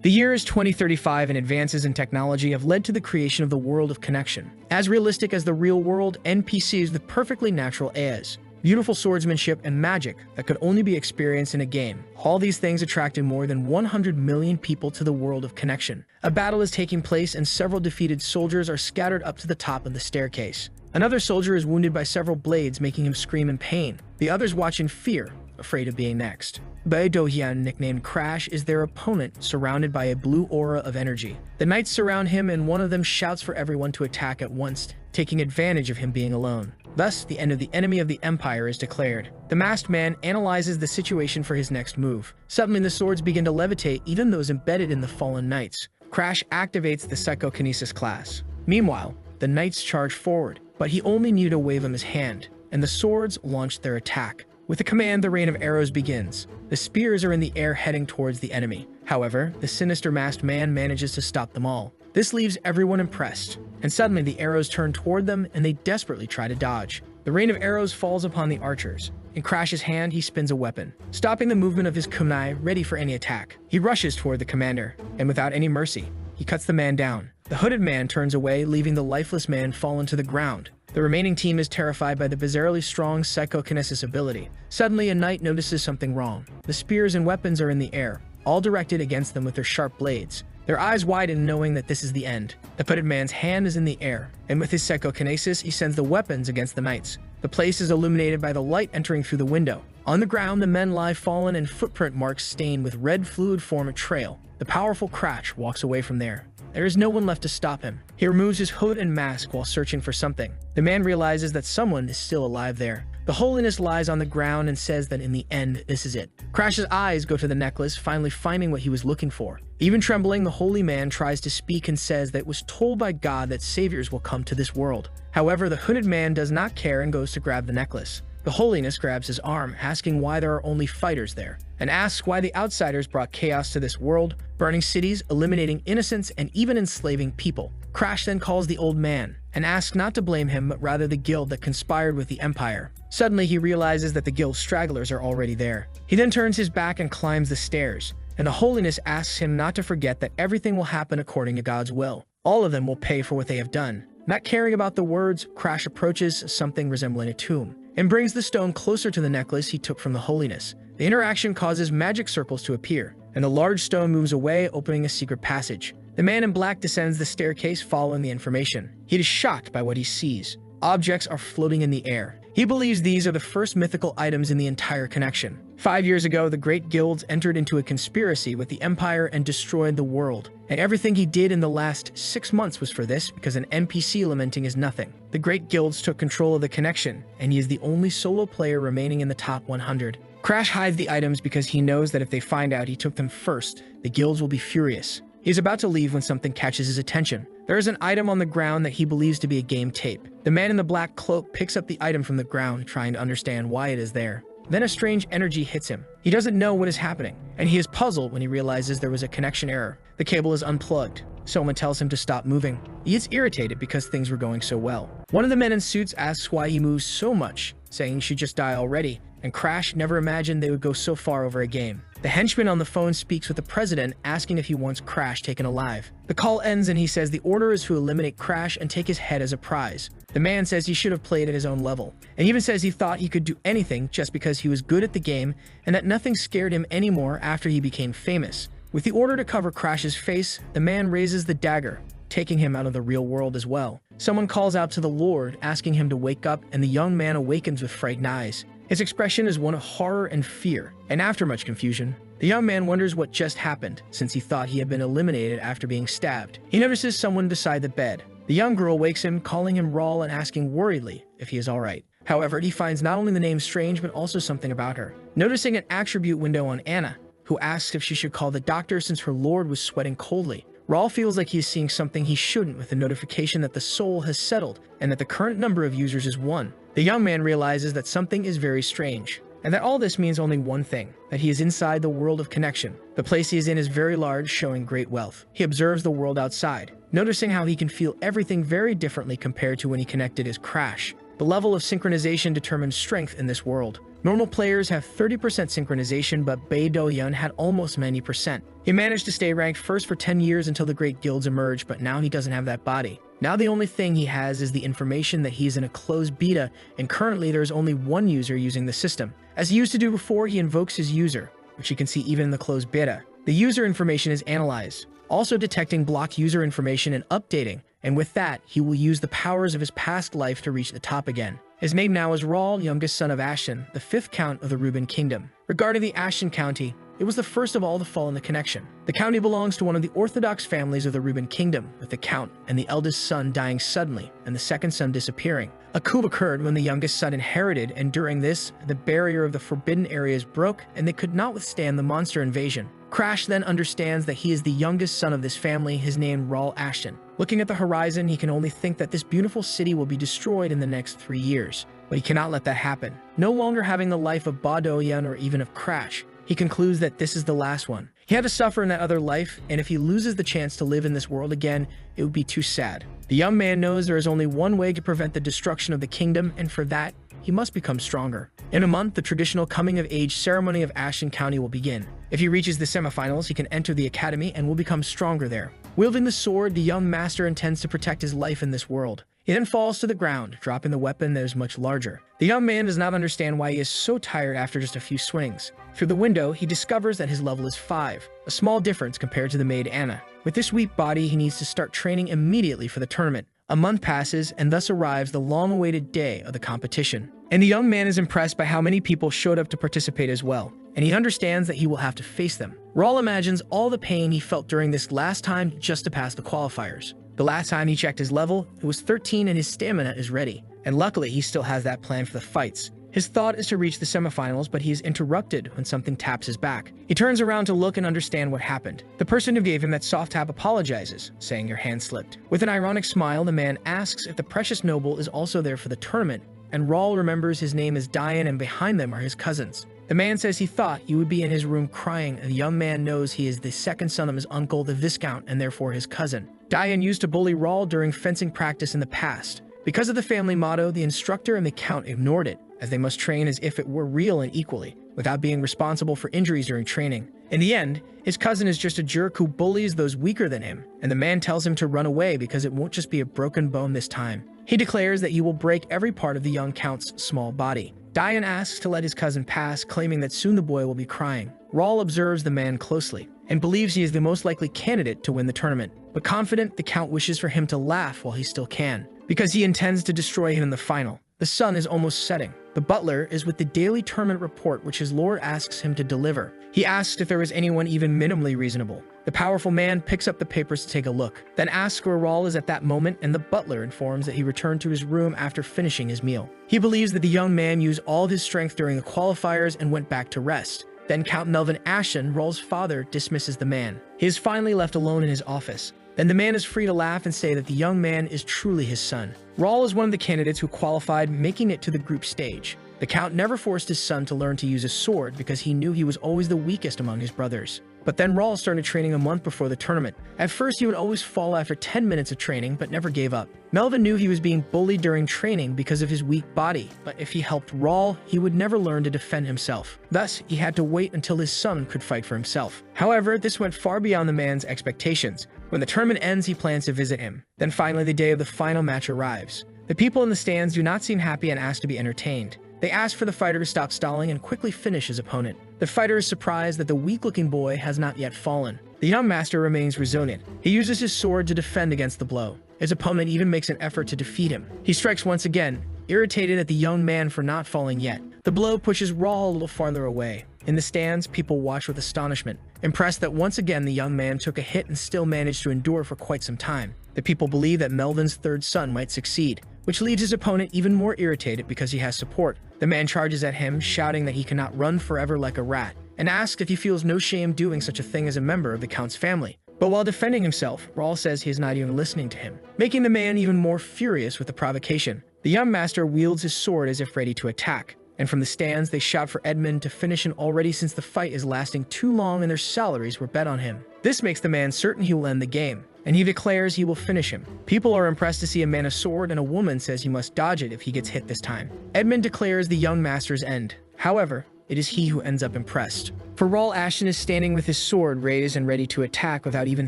The year is 2035 and advances in technology have led to the creation of the world of connection. As realistic as the real world, NPCs with perfectly natural AIs, beautiful swordsmanship, and magic that could only be experienced in a game. All these things attracted more than 100 million people to the world of connection. A battle is taking place and several defeated soldiers are scattered up to the top of the staircase. Another soldier is wounded by several blades, making him scream in pain. The others watch in fear, afraid of being next. Bai Dohyun, nicknamed Crash, is their opponent, surrounded by a blue aura of energy. The knights surround him and one of them shouts for everyone to attack at once, taking advantage of him being alone. Thus, the end of the enemy of the Empire is declared. The masked man analyzes the situation for his next move. Suddenly, the swords begin to levitate, even those embedded in the fallen knights. Crash activates the psychokinesis class. Meanwhile, the knights charge forward, but he only needed to wave him his hand, and the swords launched their attack. With the command, the rain of arrows begins. The spears are in the air heading towards the enemy. However, the sinister masked man manages to stop them all. This leaves everyone impressed, and suddenly the arrows turn toward them and they desperately try to dodge. The rain of arrows falls upon the archers. In Crash's hand, he spins a weapon, stopping the movement of his kunai, ready for any attack. He rushes toward the commander, and without any mercy, he cuts the man down. The hooded man turns away, leaving the lifeless man fallen to the ground. The remaining team is terrified by the bizarrely strong psychokinesis ability. Suddenly, a knight notices something wrong. The spears and weapons are in the air, all directed against them with their sharp blades. Their eyes widen, knowing that this is the end. The hooded man's hand is in the air, and with his psychokinesis, he sends the weapons against the knights. The place is illuminated by the light entering through the window. On the ground, the men lie fallen and footprint marks stained with red fluid form a trail. The powerful Crash walks away from there. There is no one left to stop him. He removes his hood and mask while searching for something. The man realizes that someone is still alive there. The holiness lies on the ground and says that in the end, this is it. Crash's eyes go to the necklace, finally finding what he was looking for. Even trembling, the holy man tries to speak and says that it was told by God that saviors will come to this world. However, the hooded man does not care and goes to grab the necklace. The holiness grabs his arm, asking why there are only fighters there, and asks why the outsiders brought chaos to this world, burning cities, eliminating innocents, and even enslaving people. Crash then calls the old man, and asks not to blame him but rather the guild that conspired with the Empire. Suddenly, he realizes that the guild stragglers are already there. He then turns his back and climbs the stairs, and the holiness asks him not to forget that everything will happen according to God's will. All of them will pay for what they have done. Not caring about the words, Crash approaches something resembling a tomb, and brings the stone closer to the necklace he took from the holiness. The interaction causes magic circles to appear, and the large stone moves away, opening a secret passage. The man in black descends the staircase following the information. He is shocked by what he sees. Objects are floating in the air. He believes these are the first mythical items in the entire connection. 5 years ago, the great guilds entered into a conspiracy with the Empire and destroyed the world. And everything he did in the last 6 months was for this, because an NPC lamenting is nothing. The great guilds took control of the connection, and he is the only solo player remaining in the top 100. Crash hides the items because he knows that if they find out he took them first, the guilds will be furious. He is about to leave when something catches his attention. There is an item on the ground that he believes to be a game tape. The man in the black cloak picks up the item from the ground, trying to understand why it is there. Then a strange energy hits him. He doesn't know what is happening, and he is puzzled when he realizes there was a connection error. The cable is unplugged. Someone tells him to stop moving. He gets irritated because things were going so well. One of the men in suits asks why he moves so much, saying he should just die already, and Crash never imagined they would go so far over a game. The henchman on the phone speaks with the president, asking if he wants Crash taken alive. The call ends and he says the order is to eliminate Crash and take his head as a prize. The man says he should have played at his own level, and even says he thought he could do anything just because he was good at the game and that nothing scared him anymore after he became famous. With the order to cover Crash's face, the man raises the dagger, taking him out of the real world as well. Someone calls out to the Lord, asking him to wake up, and the young man awakens with frightened eyes. His expression is one of horror and fear, and after much confusion, the young man wonders what just happened, since he thought he had been eliminated after being stabbed. He notices someone beside the bed. The young girl wakes him, calling him Rawl and asking worriedly if he is alright. However, he finds not only the name strange, but also something about her. Noticing an attribute window on Anna, who asks if she should call the doctor since her lord was sweating coldly. Rawl feels like he is seeing something he shouldn't with the notification that the soul has settled and that the current number of users is 1. The young man realizes that something is very strange, and that all this means only one thing, that he is inside the world of connection. The place he is in is very large, showing great wealth. He observes the world outside, noticing how he can feel everything very differently compared to when he connected his Crash. The level of synchronization determines strength in this world. Normal players have 30% synchronization, but Bei Do-yun had almost 90%. He managed to stay ranked first for 10 years until the great guilds emerged, but now he doesn't have that body. Now the only thing he has is the information that he's in a closed beta, and currently there is only one user using the system. As he used to do before, he invokes his user, which you can see even in the closed beta. The user information is analyzed, also detecting blocked user information and updating, and with that, he will use the powers of his past life to reach the top again. His name now is Raul, youngest son of Ashen, the 5th count of the Ruben Kingdom. Regarding the Ashen County, it was the first of all to fall in the connection. The county belongs to one of the orthodox families of the Ruben Kingdom, with the count and the eldest son dying suddenly and the second son disappearing. A coup occurred when the youngest son inherited, and during this, the barrier of the forbidden areas broke and they could not withstand the monster invasion. Crash then understands that he is the youngest son of this family, his name Raul Ashen. Looking at the horizon, he can only think that this beautiful city will be destroyed in the next 3 years. But he cannot let that happen. No longer having the life of Ba Do-yun or even of Crash, he concludes that this is the last one. He had to suffer in that other life, and if he loses the chance to live in this world again, it would be too sad. The young man knows there is only one way to prevent the destruction of the kingdom, and for that, he must become stronger. In a month, the traditional coming-of-age ceremony of Ashen County will begin. If he reaches the semifinals, he can enter the academy and will become stronger there. Wielding the sword, the young master intends to protect his life in this world. He then falls to the ground, dropping the weapon that is much larger. The young man does not understand why he is so tired after just a few swings. Through the window, he discovers that his level is 5, a small difference compared to the maid Anna. With this weak body, he needs to start training immediately for the tournament. A month passes, and thus arrives the long-awaited day of the competition. And the young man is impressed by how many people showed up to participate as well, and he understands that he will have to face them. Raul imagines all the pain he felt during this last time just to pass the qualifiers. The last time he checked his level, it was 13 and his stamina is ready. And luckily, he still has that plan for the fights. His thought is to reach the semifinals, but he is interrupted when something taps his back. He turns around to look and understand what happened. The person who gave him that soft tap apologizes, saying your hand slipped. With an ironic smile, the man asks if the precious noble is also there for the tournament, and Raul remembers his name is Diane and behind them are his cousins. The man says he thought he would be in his room crying, and the young man knows he is the second son of his uncle, the Viscount, and therefore his cousin. Diane used to bully Raul during fencing practice in the past. Because of the family motto, the instructor and the count ignored it, as they must train as if it were real and equally, without being responsible for injuries during training. In the end, his cousin is just a jerk who bullies those weaker than him, and the man tells him to run away because it won't just be a broken bone this time. He declares that he will break every part of the young count's small body. Diane asks to let his cousin pass, claiming that soon the boy will be crying. Raul observes the man closely, and believes he is the most likely candidate to win the tournament. But confident, the count wishes for him to laugh while he still can, because he intends to destroy him in the final. The sun is almost setting. The butler is with the daily tournament report which his lord asks him to deliver. He asks if there is anyone even minimally reasonable. The powerful man picks up the papers to take a look, then asks where Raul is at that moment, and the butler informs that he returned to his room after finishing his meal. He believes that the young man used all of his strength during the qualifiers and went back to rest. Then Count Melvin Ashen, Raul's father, dismisses the man. He is finally left alone in his office. Then the man is free to laugh and say that the young man is truly his son. Raul is one of the candidates who qualified, making it to the group stage. The Count never forced his son to learn to use a sword because he knew he was always the weakest among his brothers. But then Raul started training a month before the tournament. At first, he would always fall after 10 minutes of training, but never gave up. Melvin knew he was being bullied during training because of his weak body, but if he helped Raul, he would never learn to defend himself. Thus, he had to wait until his son could fight for himself. However, this went far beyond the man's expectations. When the tournament ends, he plans to visit him. Then finally, the day of the final match arrives. The people in the stands do not seem happy and ask to be entertained. They ask for the fighter to stop stalling and quickly finish his opponent. The fighter is surprised that the weak-looking boy has not yet fallen. The young master remains resilient. He uses his sword to defend against the blow. His opponent even makes an effort to defeat him. He strikes once again, irritated at the young man for not falling yet. The blow pushes Raul a little farther away. In the stands, people watch with astonishment, impressed that once again the young man took a hit and still managed to endure for quite some time. The people believe that Melvin's third son might succeed, which leaves his opponent even more irritated because he has support. The man charges at him, shouting that he cannot run forever like a rat, and asks if he feels no shame doing such a thing as a member of the Count's family. But while defending himself, Raul says he is not even listening to him, making the man even more furious with the provocation. The young master wields his sword as if ready to attack, and from the stands they shout for Edmund to finish him already since the fight is lasting too long and their salaries were bet on him. This makes the man certain he will end the game, and he declares he will finish him. People are impressed to see a man of sword, and a woman says he must dodge it if he gets hit this time. Edmund declares the young master's end. However, it is he who ends up impressed. For Raul, Ashton is standing with his sword raised and ready to attack without even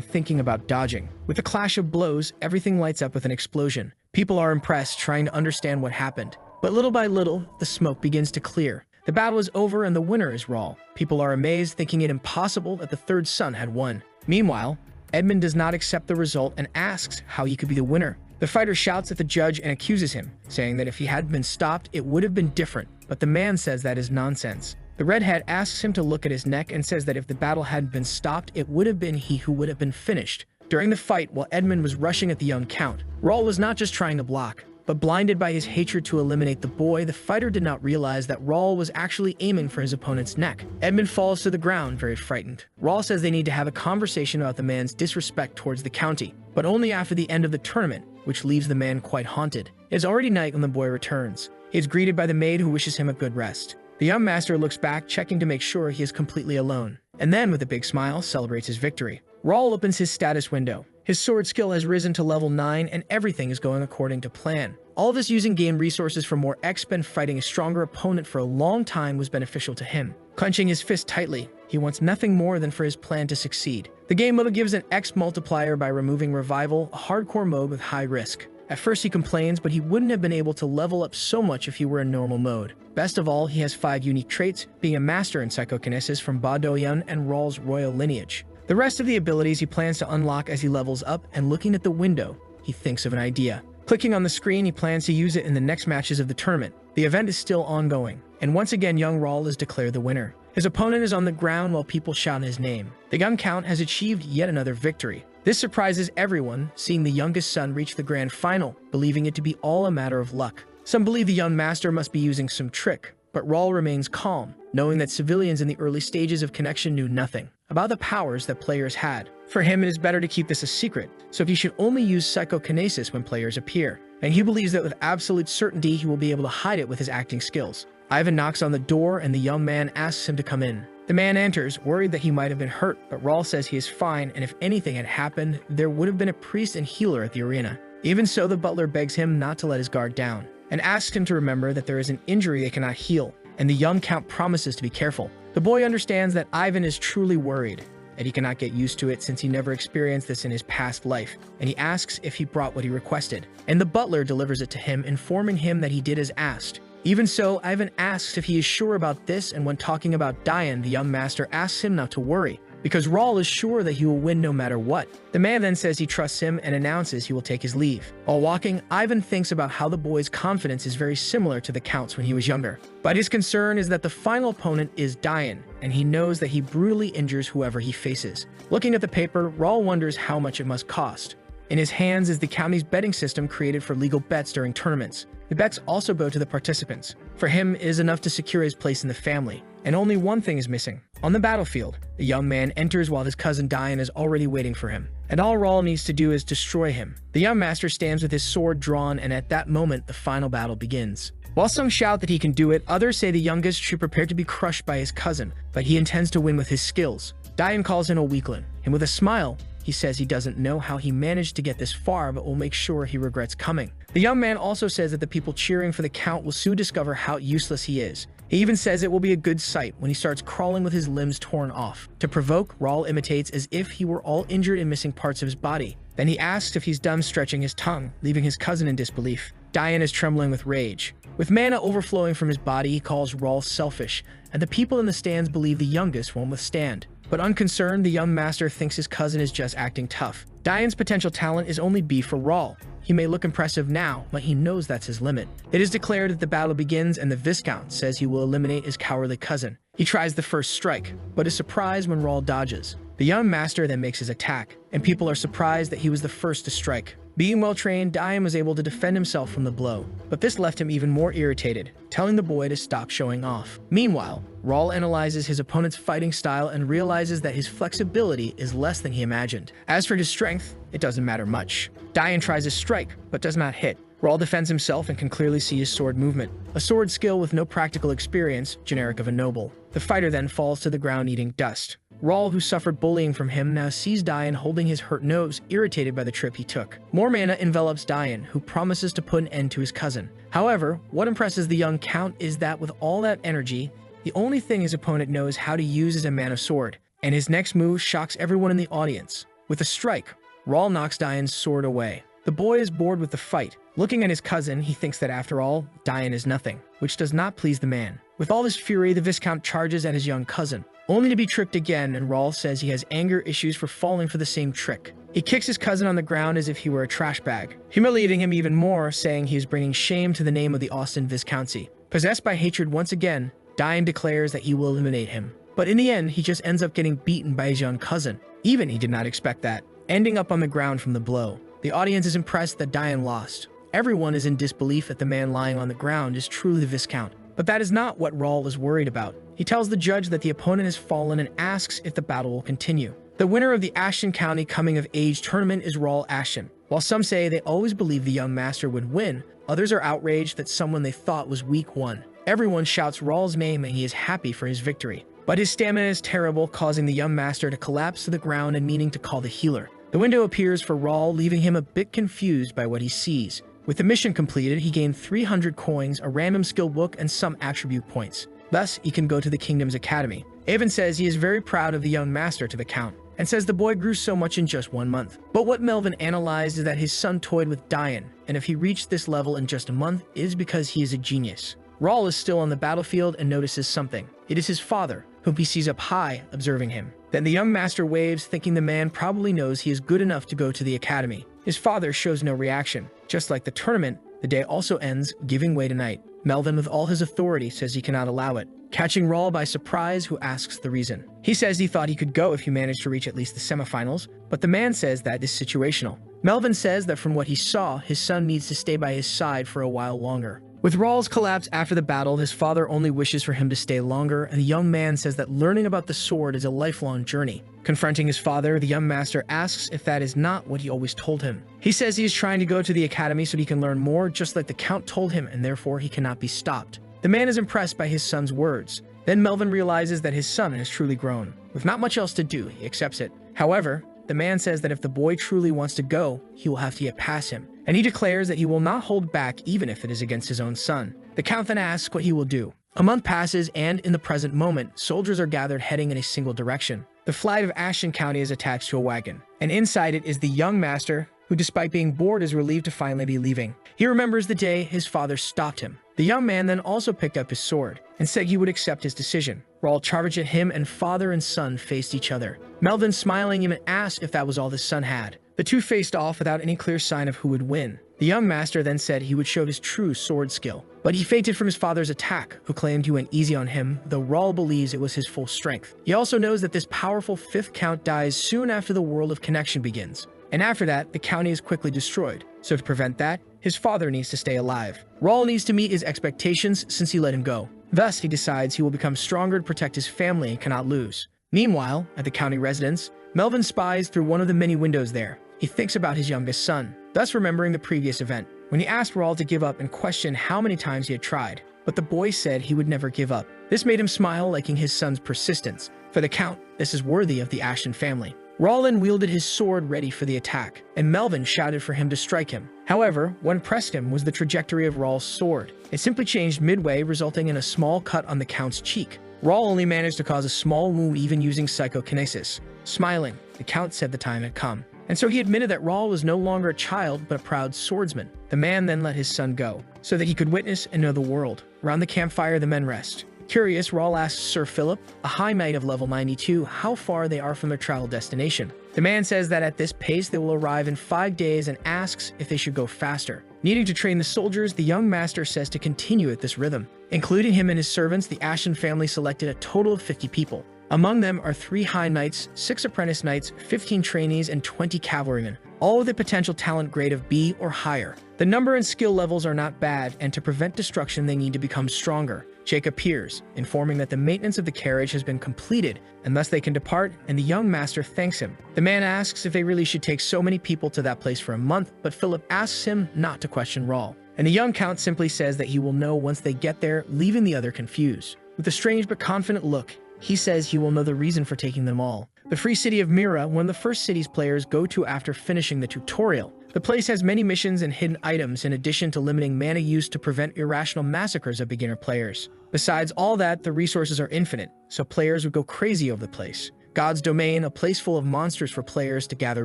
thinking about dodging. With a clash of blows, everything lights up with an explosion. People are impressed, trying to understand what happened. But little by little, the smoke begins to clear. The battle is over and the winner is Raul. People are amazed, thinking it impossible that the third son had won. Meanwhile, Edmund does not accept the result and asks how he could be the winner. The fighter shouts at the judge and accuses him, saying that if he had been stopped, it would have been different, but the man says that is nonsense. The redhead asks him to look at his neck and says that if the battle hadn't been stopped, it would have been he who would have been finished. During the fight, while Edmund was rushing at the young count, Raul was not just trying to block, but blinded by his hatred to eliminate the boy, the fighter did not realize that Raul was actually aiming for his opponent's neck. Edmund falls to the ground, very frightened. Raul says they need to have a conversation about the man's disrespect towards the county, but only after the end of the tournament, which leaves the man quite haunted. It is already night when the boy returns. He is greeted by the maid who wishes him a good rest. The young master looks back, checking to make sure he is completely alone, and then, with a big smile, celebrates his victory. Raul opens his status window. His sword skill has risen to level 9, and everything is going according to plan. All this using game resources for more XP and fighting a stronger opponent for a long time was beneficial to him. Clenching his fist tightly, he wants nothing more than for his plan to succeed. The game mode gives an X multiplier by removing Revival, a hardcore mode with high risk. At first he complains, but he wouldn't have been able to level up so much if he were in normal mode. Best of all, he has 5 unique traits, being a master in psychokinesis from Ba Do-yeon and Raul's royal lineage. The rest of the abilities he plans to unlock as he levels up, and looking at the window, he thinks of an idea. Clicking on the screen, he plans to use it in the next matches of the tournament. The event is still ongoing, and once again young Raul is declared the winner. His opponent is on the ground while people shout his name. The young count has achieved yet another victory. This surprises everyone, seeing the youngest son reach the grand final, believing it to be all a matter of luck. Some believe the young master must be using some trick, but Raul remains calm, knowing that civilians in the early stages of connection knew nothing about the powers that players had. For him, it is better to keep this a secret, so he should only use psychokinesis when players appear, and he believes that with absolute certainty he will be able to hide it with his acting skills. Ivan knocks on the door and the young man asks him to come in. The man enters, worried that he might have been hurt, but Raul says he is fine, and if anything had happened, there would have been a priest and healer at the arena. Even so, the butler begs him not to let his guard down, and asks him to remember that there is an injury they cannot heal, and the young count promises to be careful. The boy understands that Ivan is truly worried, and he cannot get used to it since he never experienced this in his past life, and he asks if he brought what he requested, and the butler delivers it to him, informing him that he did as asked. Even so, Ivan asks if he is sure about this, and when talking about Diane, the young master asks him not to worry, because Raul is sure that he will win no matter what. The man then says he trusts him and announces he will take his leave. While walking, Ivan thinks about how the boy's confidence is very similar to the count's when he was younger. But his concern is that the final opponent is Diane, and he knows that he brutally injures whoever he faces. Looking at the paper, Raul wonders how much it must cost. In his hands is the county's betting system created for legal bets during tournaments. The bets also go to the participants. For him, it is enough to secure his place in the family, and only one thing is missing. On the battlefield, the young man enters while his cousin Diane is already waiting for him, and all Raul needs to do is destroy him. The young master stands with his sword drawn, and at that moment, the final battle begins. While some shout that he can do it, others say the youngest should prepare to be crushed by his cousin, but he intends to win with his skills. Diane calls him a weakling, and with a smile, he says he doesn't know how he managed to get this far, but will make sure he regrets coming. The young man also says that the people cheering for the count will soon discover how useless he is. He even says it will be a good sight when he starts crawling with his limbs torn off. To provoke, Raul imitates as if he were all injured and missing parts of his body. Then he asks if he's done stretching his tongue, leaving his cousin in disbelief. Diane is trembling with rage. With mana overflowing from his body, he calls Raul selfish, and the people in the stands believe the youngest won't withstand. But unconcerned, the young master thinks his cousin is just acting tough. Diane's potential talent is only B for Raul. He may look impressive now, but he knows that's his limit. It is declared that the battle begins, and the Viscount says he will eliminate his cowardly cousin. He tries the first strike, but is surprised when Raul dodges. The young master then makes his attack, and people are surprised that he was the first to strike. Being well-trained, Diane was able to defend himself from the blow, but this left him even more irritated, telling the boy to stop showing off. Meanwhile, Raul analyzes his opponent's fighting style and realizes that his flexibility is less than he imagined. As for his strength, it doesn't matter much. Diane tries to strike, but does not hit. Raul defends himself and can clearly see his sword movement. A sword skill with no practical experience, generic of a noble. The fighter then falls to the ground eating dust. Raul, who suffered bullying from him, now sees Diane holding his hurt nose, irritated by the trip he took. More mana envelops Diane, who promises to put an end to his cousin. However, what impresses the young Count is that with all that energy, the only thing his opponent knows how to use is a mana sword, and his next move shocks everyone in the audience. With a strike, Raul knocks Diane's sword away. The boy is bored with the fight. Looking at his cousin, he thinks that after all, Diane is nothing, which does not please the man. With all his fury, the Viscount charges at his young cousin, only to be tricked again, and Raul says he has anger issues for falling for the same trick. He kicks his cousin on the ground as if he were a trash bag, humiliating him even more, saying he is bringing shame to the name of the Austin Viscounty. Possessed by hatred once again, Diane declares that he will eliminate him. But in the end, he just ends up getting beaten by his young cousin. Even he did not expect that, ending up on the ground from the blow. The audience is impressed that Diane lost. Everyone is in disbelief that the man lying on the ground is truly the Viscount. But that is not what Raul is worried about. He tells the judge that the opponent has fallen and asks if the battle will continue. The winner of the Ashton County Coming of Age tournament is Raul Ashton. While some say they always believed the young master would win, others are outraged that someone they thought was weak won. Everyone shouts Raul's name and he is happy for his victory. But his stamina is terrible, causing the young master to collapse to the ground and meaning to call the healer. The window appears for Raul, leaving him a bit confused by what he sees. With the mission completed, he gained 300 coins, a random skill book, and some attribute points. Thus, he can go to the Kingdom's Academy. Avon says he is very proud of the young master to the Count, and says the boy grew so much in just 1 month. But what Melvin analyzed is that his son toyed with Diane, and if he reached this level in just a month, it is because he is a genius. Raul is still on the battlefield and notices something. It is his father, whom he sees up high, observing him. Then the young master waves, thinking the man probably knows he is good enough to go to the academy. His father shows no reaction. Just like the tournament, the day also ends, giving way to night. Melvin, with all his authority, says he cannot allow it, catching Raul by surprise, who asks the reason. He says he thought he could go if he managed to reach at least the semifinals, but the man says that is situational. Melvin says that from what he saw, his son needs to stay by his side for a while longer. With Raul's collapse after the battle, his father only wishes for him to stay longer, and the young man says that learning about the sword is a lifelong journey. Confronting his father, the young master asks if that is not what he always told him. He says he is trying to go to the academy so he can learn more, just like the Count told him, and therefore he cannot be stopped. The man is impressed by his son's words. Then Melvin realizes that his son has truly grown. With not much else to do, he accepts it. However, the man says that if the boy truly wants to go, he will have to get past him, and he declares that he will not hold back even if it is against his own son. The Count then asks what he will do. A month passes, and in the present moment, soldiers are gathered heading in a single direction. The flag of Ashton County is attached to a wagon, and inside it is the young master, who despite being bored is relieved to finally be leaving. He remembers the day his father stopped him. The young man then also picked up his sword, and said he would accept his decision. Raul charged at him, and father and son faced each other. Melvin, smiling, even asked if that was all the son had. The two faced off without any clear sign of who would win. The young master then said he would show his true sword skill, but he fainted from his father's attack, who claimed he went easy on him, though Raul believes it was his full strength. He also knows that this powerful fifth Count dies soon after the World of Connection begins, and after that, the county is quickly destroyed. So to prevent that, his father needs to stay alive. Raul needs to meet his expectations since he let him go. Thus, he decides he will become stronger to protect his family and cannot lose. Meanwhile, at the county residence, Melvin spies through one of the many windows there. He thinks about his youngest son, thus remembering the previous event, when he asked Raul to give up and questioned how many times he had tried. But the boy said he would never give up. This made him smile, liking his son's persistence. For the Count, this is worthy of the Ashton family. Raul then wielded his sword ready for the attack, and Melvin shouted for him to strike him. However, what impressed him was the trajectory of Raul's sword. It simply changed midway, resulting in a small cut on the Count's cheek. Raul only managed to cause a small wound even using psychokinesis. Smiling, the Count said the time had come. And so he admitted that Raul was no longer a child, but a proud swordsman. The man then let his son go, so that he could witness and know the world. Around the campfire, the men rest. Curious, Raul asks Sir Philip, a high knight of level 92, how far they are from their travel destination. The man says that at this pace they will arrive in 5 days and asks if they should go faster. Needing to train the soldiers, the young master says to continue at this rhythm. Including him and his servants, the Ashton family selected a total of 50 people. Among them are 3 high knights, 6 apprentice knights, 15 trainees, and 20 cavalrymen, all with a potential talent grade of B or higher. The number and skill levels are not bad, and to prevent destruction they need to become stronger. Jake appears, informing that the maintenance of the carriage has been completed, and thus they can depart, and the young master thanks him. The man asks if they really should take so many people to that place for a month, but Philip asks him not to question Raul. And the young Count simply says that he will know once they get there, leaving the other confused. With a strange but confident look, He says he will know the reason for taking them all. The free city of Mira, one of the first cities players go to after finishing the tutorial. The place has many missions and hidden items in addition to limiting mana use to prevent irrational massacres of beginner players. Besides all that, the resources are infinite, so players would go crazy over the place. God's Domain, a place full of monsters for players to gather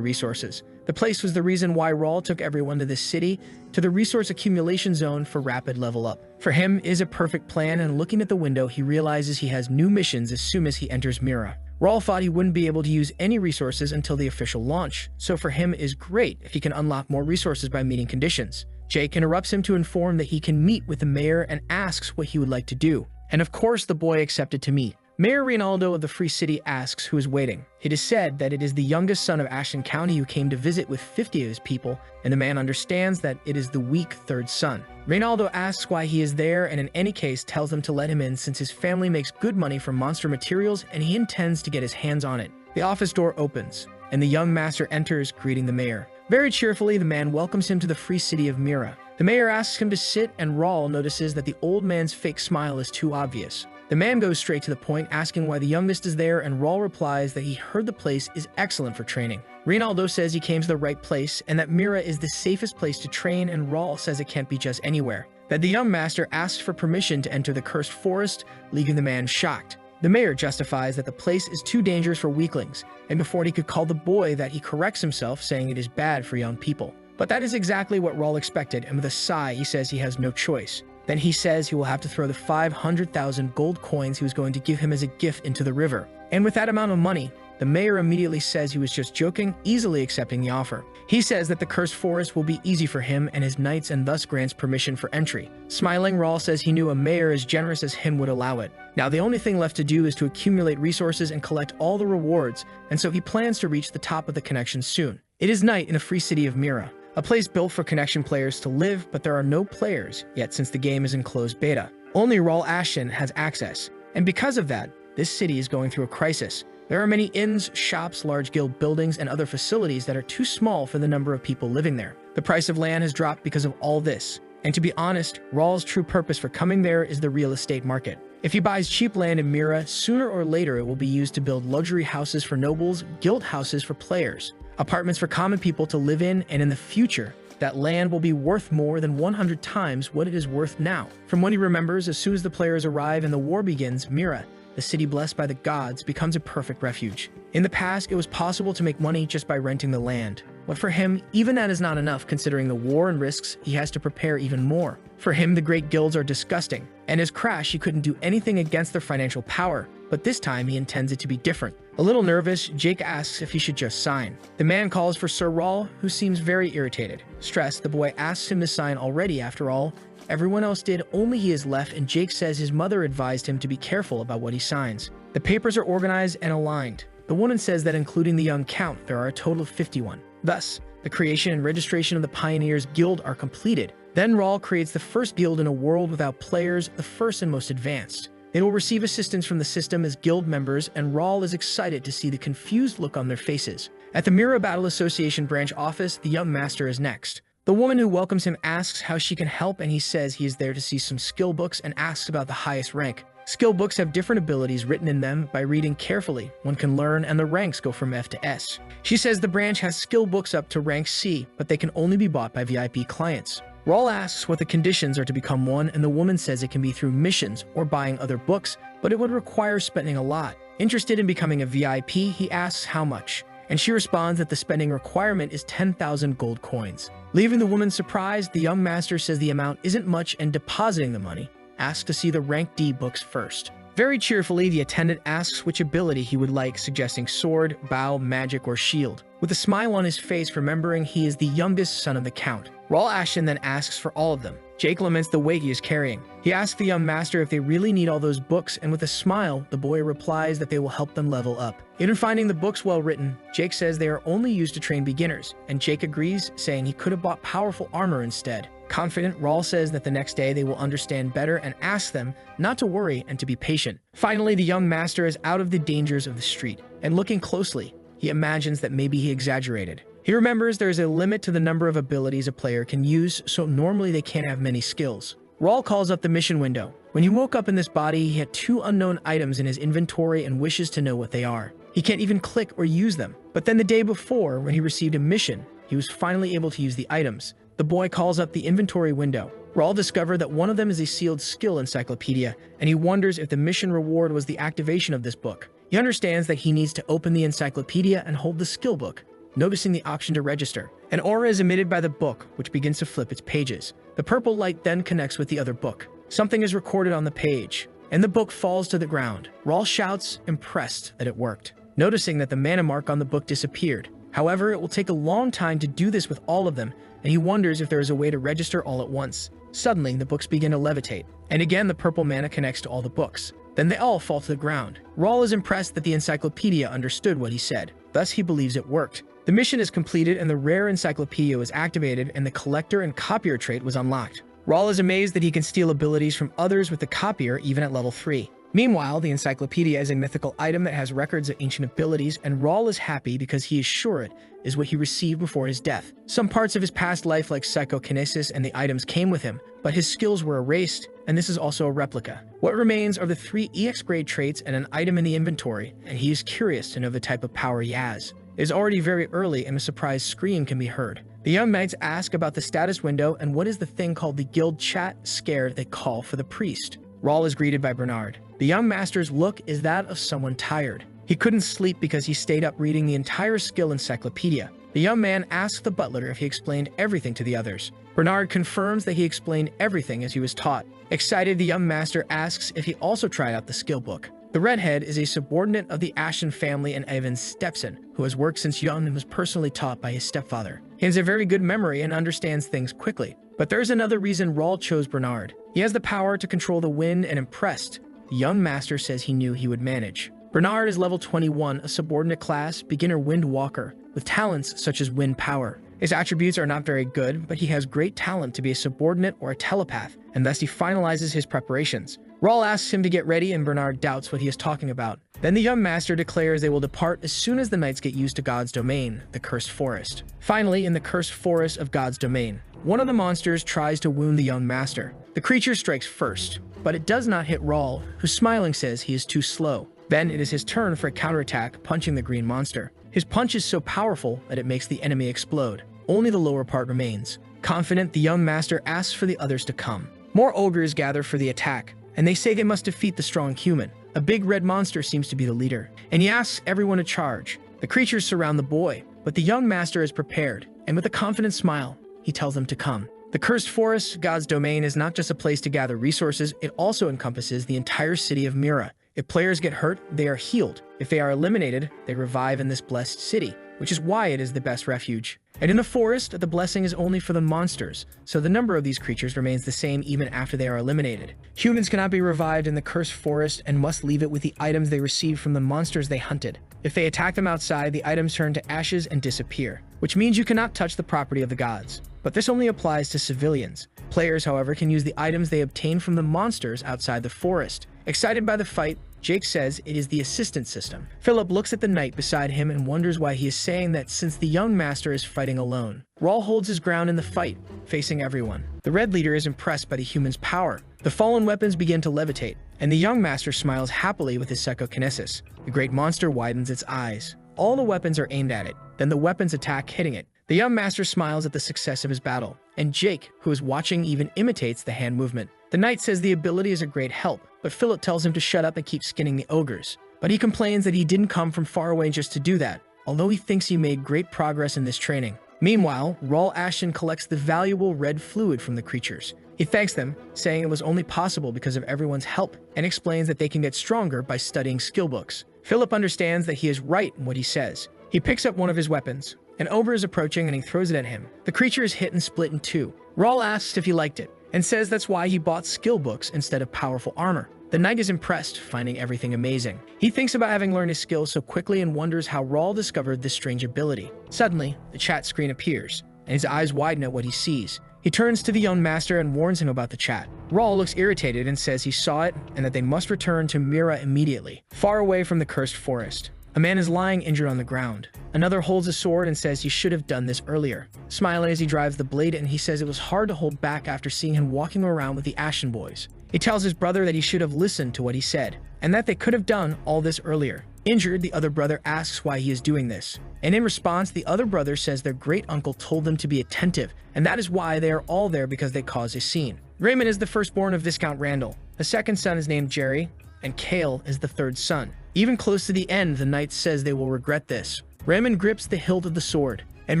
resources. The place was the reason why Raul took everyone to this city, to the resource accumulation zone for rapid level up. For him, it is a perfect plan, and looking at the window, he realizes he has new missions as soon as he enters Mira. Raul thought he wouldn't be able to use any resources until the official launch, so for him it is great if he can unlock more resources by meeting conditions. Jake interrupts him to inform that he can meet with the mayor and asks what he would like to do. And of course the boy accepted to meet. Mayor Ronaldo of the Free City asks who is waiting. It is said that it is the youngest son of Ashton County who came to visit with 50 of his people, and the man understands that it is the weak third son. Ronaldo asks why he is there, and in any case tells them to let him in since his family makes good money from monster materials and he intends to get his hands on it. The office door opens, and the young master enters, greeting the mayor. Very cheerfully, the man welcomes him to the Free City of Mira. The mayor asks him to sit, and Raul notices that the old man's fake smile is too obvious. The man goes straight to the point, asking why the youngest is there, and Raul replies that he heard the place is excellent for training. Ronaldo says he came to the right place, and that Mira is the safest place to train, and Raul says it can't be just anywhere. That the young master asks for permission to enter the cursed forest, leaving the man shocked. The mayor justifies that the place is too dangerous for weaklings, and before he could call the boy that, he corrects himself, saying it is bad for young people. But that is exactly what Raul expected, and with a sigh he says he has no choice. Then he says he will have to throw the 500,000 gold coins he was going to give him as a gift into the river. And with that amount of money, the mayor immediately says he was just joking, easily accepting the offer. He says that the cursed forest will be easy for him and his knights, and thus grants permission for entry. Smiling, Raul says he knew a mayor as generous as him would allow it. Now the only thing left to do is to accumulate resources and collect all the rewards, and so he plans to reach the top of the connection soon. It is night in the Free City of Mira, a place built for connection players to live, but there are no players yet since the game is in closed beta. Only Raul Ashton has access, and because of that, this city is going through a crisis. There are many inns, shops, large guild buildings, and other facilities that are too small for the number of people living there. The price of land has dropped because of all this, and to be honest, Raul's true purpose for coming there is the real estate market. If he buys cheap land in Mira, sooner or later it will be used to build luxury houses for nobles, guild houses for players, apartments for common people to live in, and in the future, that land will be worth more than 100 times what it is worth now. From what he remembers, as soon as the players arrive and the war begins, Mira, the city blessed by the gods, becomes a perfect refuge. In the past, it was possible to make money just by renting the land. But for him, even that is not enough, considering the war and risks, he has to prepare even more. For him, the great guilds are disgusting, and as Crash, he couldn't do anything against their financial power, but this time he intends it to be different. A little nervous, Jake asks if he should just sign. The man calls for Sir Raul, who seems very irritated. Stressed, the boy asks him to sign already. After all, everyone else did, only he is left, and Jake says his mother advised him to be careful about what he signs. The papers are organized and aligned. The woman says that including the young count, there are a total of 51. Thus, the creation and registration of the Pioneers Guild are completed. Then Raul creates the first guild in a world without players, the first and most advanced. They will receive assistance from the system as guild members, and Raul is excited to see the confused look on their faces. At the Mira Battle Association branch office, the young master is next. The woman who welcomes him asks how she can help, and he says he is there to see some skill books and asks about the highest rank. Skill books have different abilities written in them. By reading carefully, one can learn, and the ranks go from F to S. She says the branch has skill books up to rank C, but they can only be bought by VIP clients. Raul asks what the conditions are to become one, and the woman says it can be through missions or buying other books, but it would require spending a lot. Interested in becoming a VIP, he asks how much, and she responds that the spending requirement is 10,000 gold coins. Leaving the woman surprised, the young master says the amount isn't much, and depositing the money, asks to see the rank D books first. Very cheerfully, the attendant asks which ability he would like, suggesting sword, bow, magic, or shield. With a smile on his face, remembering he is the youngest son of the count. Raul Ashton then asks for all of them. Jake laments the weight he is carrying. He asks the young master if they really need all those books, and with a smile, the boy replies that they will help them level up. Even finding the books well written, Jake says they are only used to train beginners, and Jake agrees, saying he could have bought powerful armor instead. Confident, Raul says that the next day they will understand better and asks them not to worry and to be patient. Finally, the young master is out of the dangers of the street, and looking closely, he imagines that maybe he exaggerated. He remembers there is a limit to the number of abilities a player can use, so normally they can't have many skills. Raul calls up the mission window. When he woke up in this body, he had 2 unknown items in his inventory and wishes to know what they are. He can't even click or use them. But then the day before, when he received a mission, he was finally able to use the items. The boy calls up the inventory window. Raul discovered that one of them is a sealed skill encyclopedia, and he wonders if the mission reward was the activation of this book. He understands that he needs to open the encyclopedia and hold the skill book, noticing the option to register. An aura is emitted by the book, which begins to flip its pages. The purple light then connects with the other book. Something is recorded on the page, and the book falls to the ground. Raul shouts, impressed that it worked, noticing that the mana mark on the book disappeared. However, it will take a long time to do this with all of them, and he wonders if there is a way to register all at once. Suddenly, the books begin to levitate, and again the purple mana connects to all the books. Then they all fall to the ground. Raul is impressed that the encyclopedia understood what he said. Thus, he believes it worked. The mission is completed and the rare encyclopedia was activated and the collector and copier trait was unlocked. Raul is amazed that he can steal abilities from others with the copier even at level 3. Meanwhile, the encyclopedia is a mythical item that has records of ancient abilities, and Raul is happy because he is sure it is what he received before his death. Some parts of his past life like psychokinesis and the items came with him, but his skills were erased, and this is also a replica. What remains are the 3 EX grade traits and an item in the inventory, and he is curious to know the type of power he has. It is already very early and a surprised scream can be heard. The young knights ask about the status window and what is the thing called the guild chat. Scared, they call for the priest. Raul is greeted by Bernard. The young master's look is that of someone tired. He couldn't sleep because he stayed up reading the entire skill encyclopedia. The young man asks the butler if he explained everything to the others. Bernard confirms that he explained everything as he was taught. Excited, the young master asks if he also tried out the skill book. The redhead is a subordinate of the Ashton family and Ivan's stepson, who has worked since young and was personally taught by his stepfather. He has a very good memory and understands things quickly. But there's another reason Raul chose Bernard. He has the power to control the wind and impressed. The young master says he knew he would manage. Bernard is level 21, a subordinate class, beginner wind walker, with talents such as wind power. His attributes are not very good, but he has great talent to be a subordinate or a telepath, and thus he finalizes his preparations. Raul asks him to get ready and Bernard doubts what he is talking about. Then the young master declares they will depart as soon as the knights get used to God's domain, the Cursed Forest. Finally, in the Cursed Forest of God's domain, one of the monsters tries to wound the young master. The creature strikes first, but it does not hit Raul, who smiling says he is too slow. Then it is his turn for a counterattack, punching the green monster. His punch is so powerful that it makes the enemy explode. Only the lower part remains. Confident, the young master asks for the others to come. More ogres gather for the attack, and they say they must defeat the strong human. A big red monster seems to be the leader, and he asks everyone to charge. The creatures surround the boy, but the young master is prepared, and with a confident smile, he tells them to come. The Cursed Forest, God's domain, is not just a place to gather resources, it also encompasses the entire city of Mira. If players get hurt, they are healed. If they are eliminated, they revive in this blessed city, which is why it is the best refuge. And in the forest, the blessing is only for the monsters, so the number of these creatures remains the same even after they are eliminated. Humans cannot be revived in the Cursed Forest and must leave it with the items they received from the monsters they hunted. If they attack them outside, the items turn to ashes and disappear, which means you cannot touch the property of the gods. But this only applies to civilians. Players, however, can use the items they obtain from the monsters outside the forest. Excited by the fight, Jake says it is the assistant system. Philip looks at the knight beside him and wonders why he is saying that since the young master is fighting alone. Raul holds his ground in the fight, facing everyone. The red leader is impressed by the human's power. The fallen weapons begin to levitate, and the young master smiles happily with his psychokinesis. The great monster widens its eyes. All the weapons are aimed at it, then the weapons attack, hitting it. The young master smiles at the success of his battle, and Jake, who is watching, even imitates the hand movement. The knight says the ability is a great help, but Philip tells him to shut up and keep skinning the ogres. But he complains that he didn't come from far away just to do that, although he thinks he made great progress in this training. Meanwhile, Raul Ashton collects the valuable red fluid from the creatures. He thanks them, saying it was only possible because of everyone's help, and explains that they can get stronger by studying skill books. Philip understands that he is right in what he says. He picks up one of his weapons. An ogre is approaching and he throws it at him. The creature is hit and split in two. Raul asks if he liked it, and says that's why he bought skill books instead of powerful armor. The knight is impressed, finding everything amazing. He thinks about having learned his skills so quickly and wonders how Raul discovered this strange ability. Suddenly, the chat screen appears, and his eyes widen at what he sees. He turns to the young master and warns him about the chat. Raul looks irritated and says he saw it and that they must return to Mira immediately, far away from the Cursed Forest. A man is lying injured on the ground. Another holds a sword and says he should have done this earlier, smiling as he drives the blade, and he says it was hard to hold back after seeing him walking around with the Ashen boys. He tells his brother that he should have listened to what he said, and that they could have done all this earlier. Injured, the other brother asks why he is doing this, and in response, the other brother says their great uncle told them to be attentive, and that is why they are all there, because they caused a scene. Raymond is the firstborn of Viscount Randall. The second son is named Jerry, and Cale is the third son. Even close to the end, the knight says they will regret this. Raymond grips the hilt of the sword and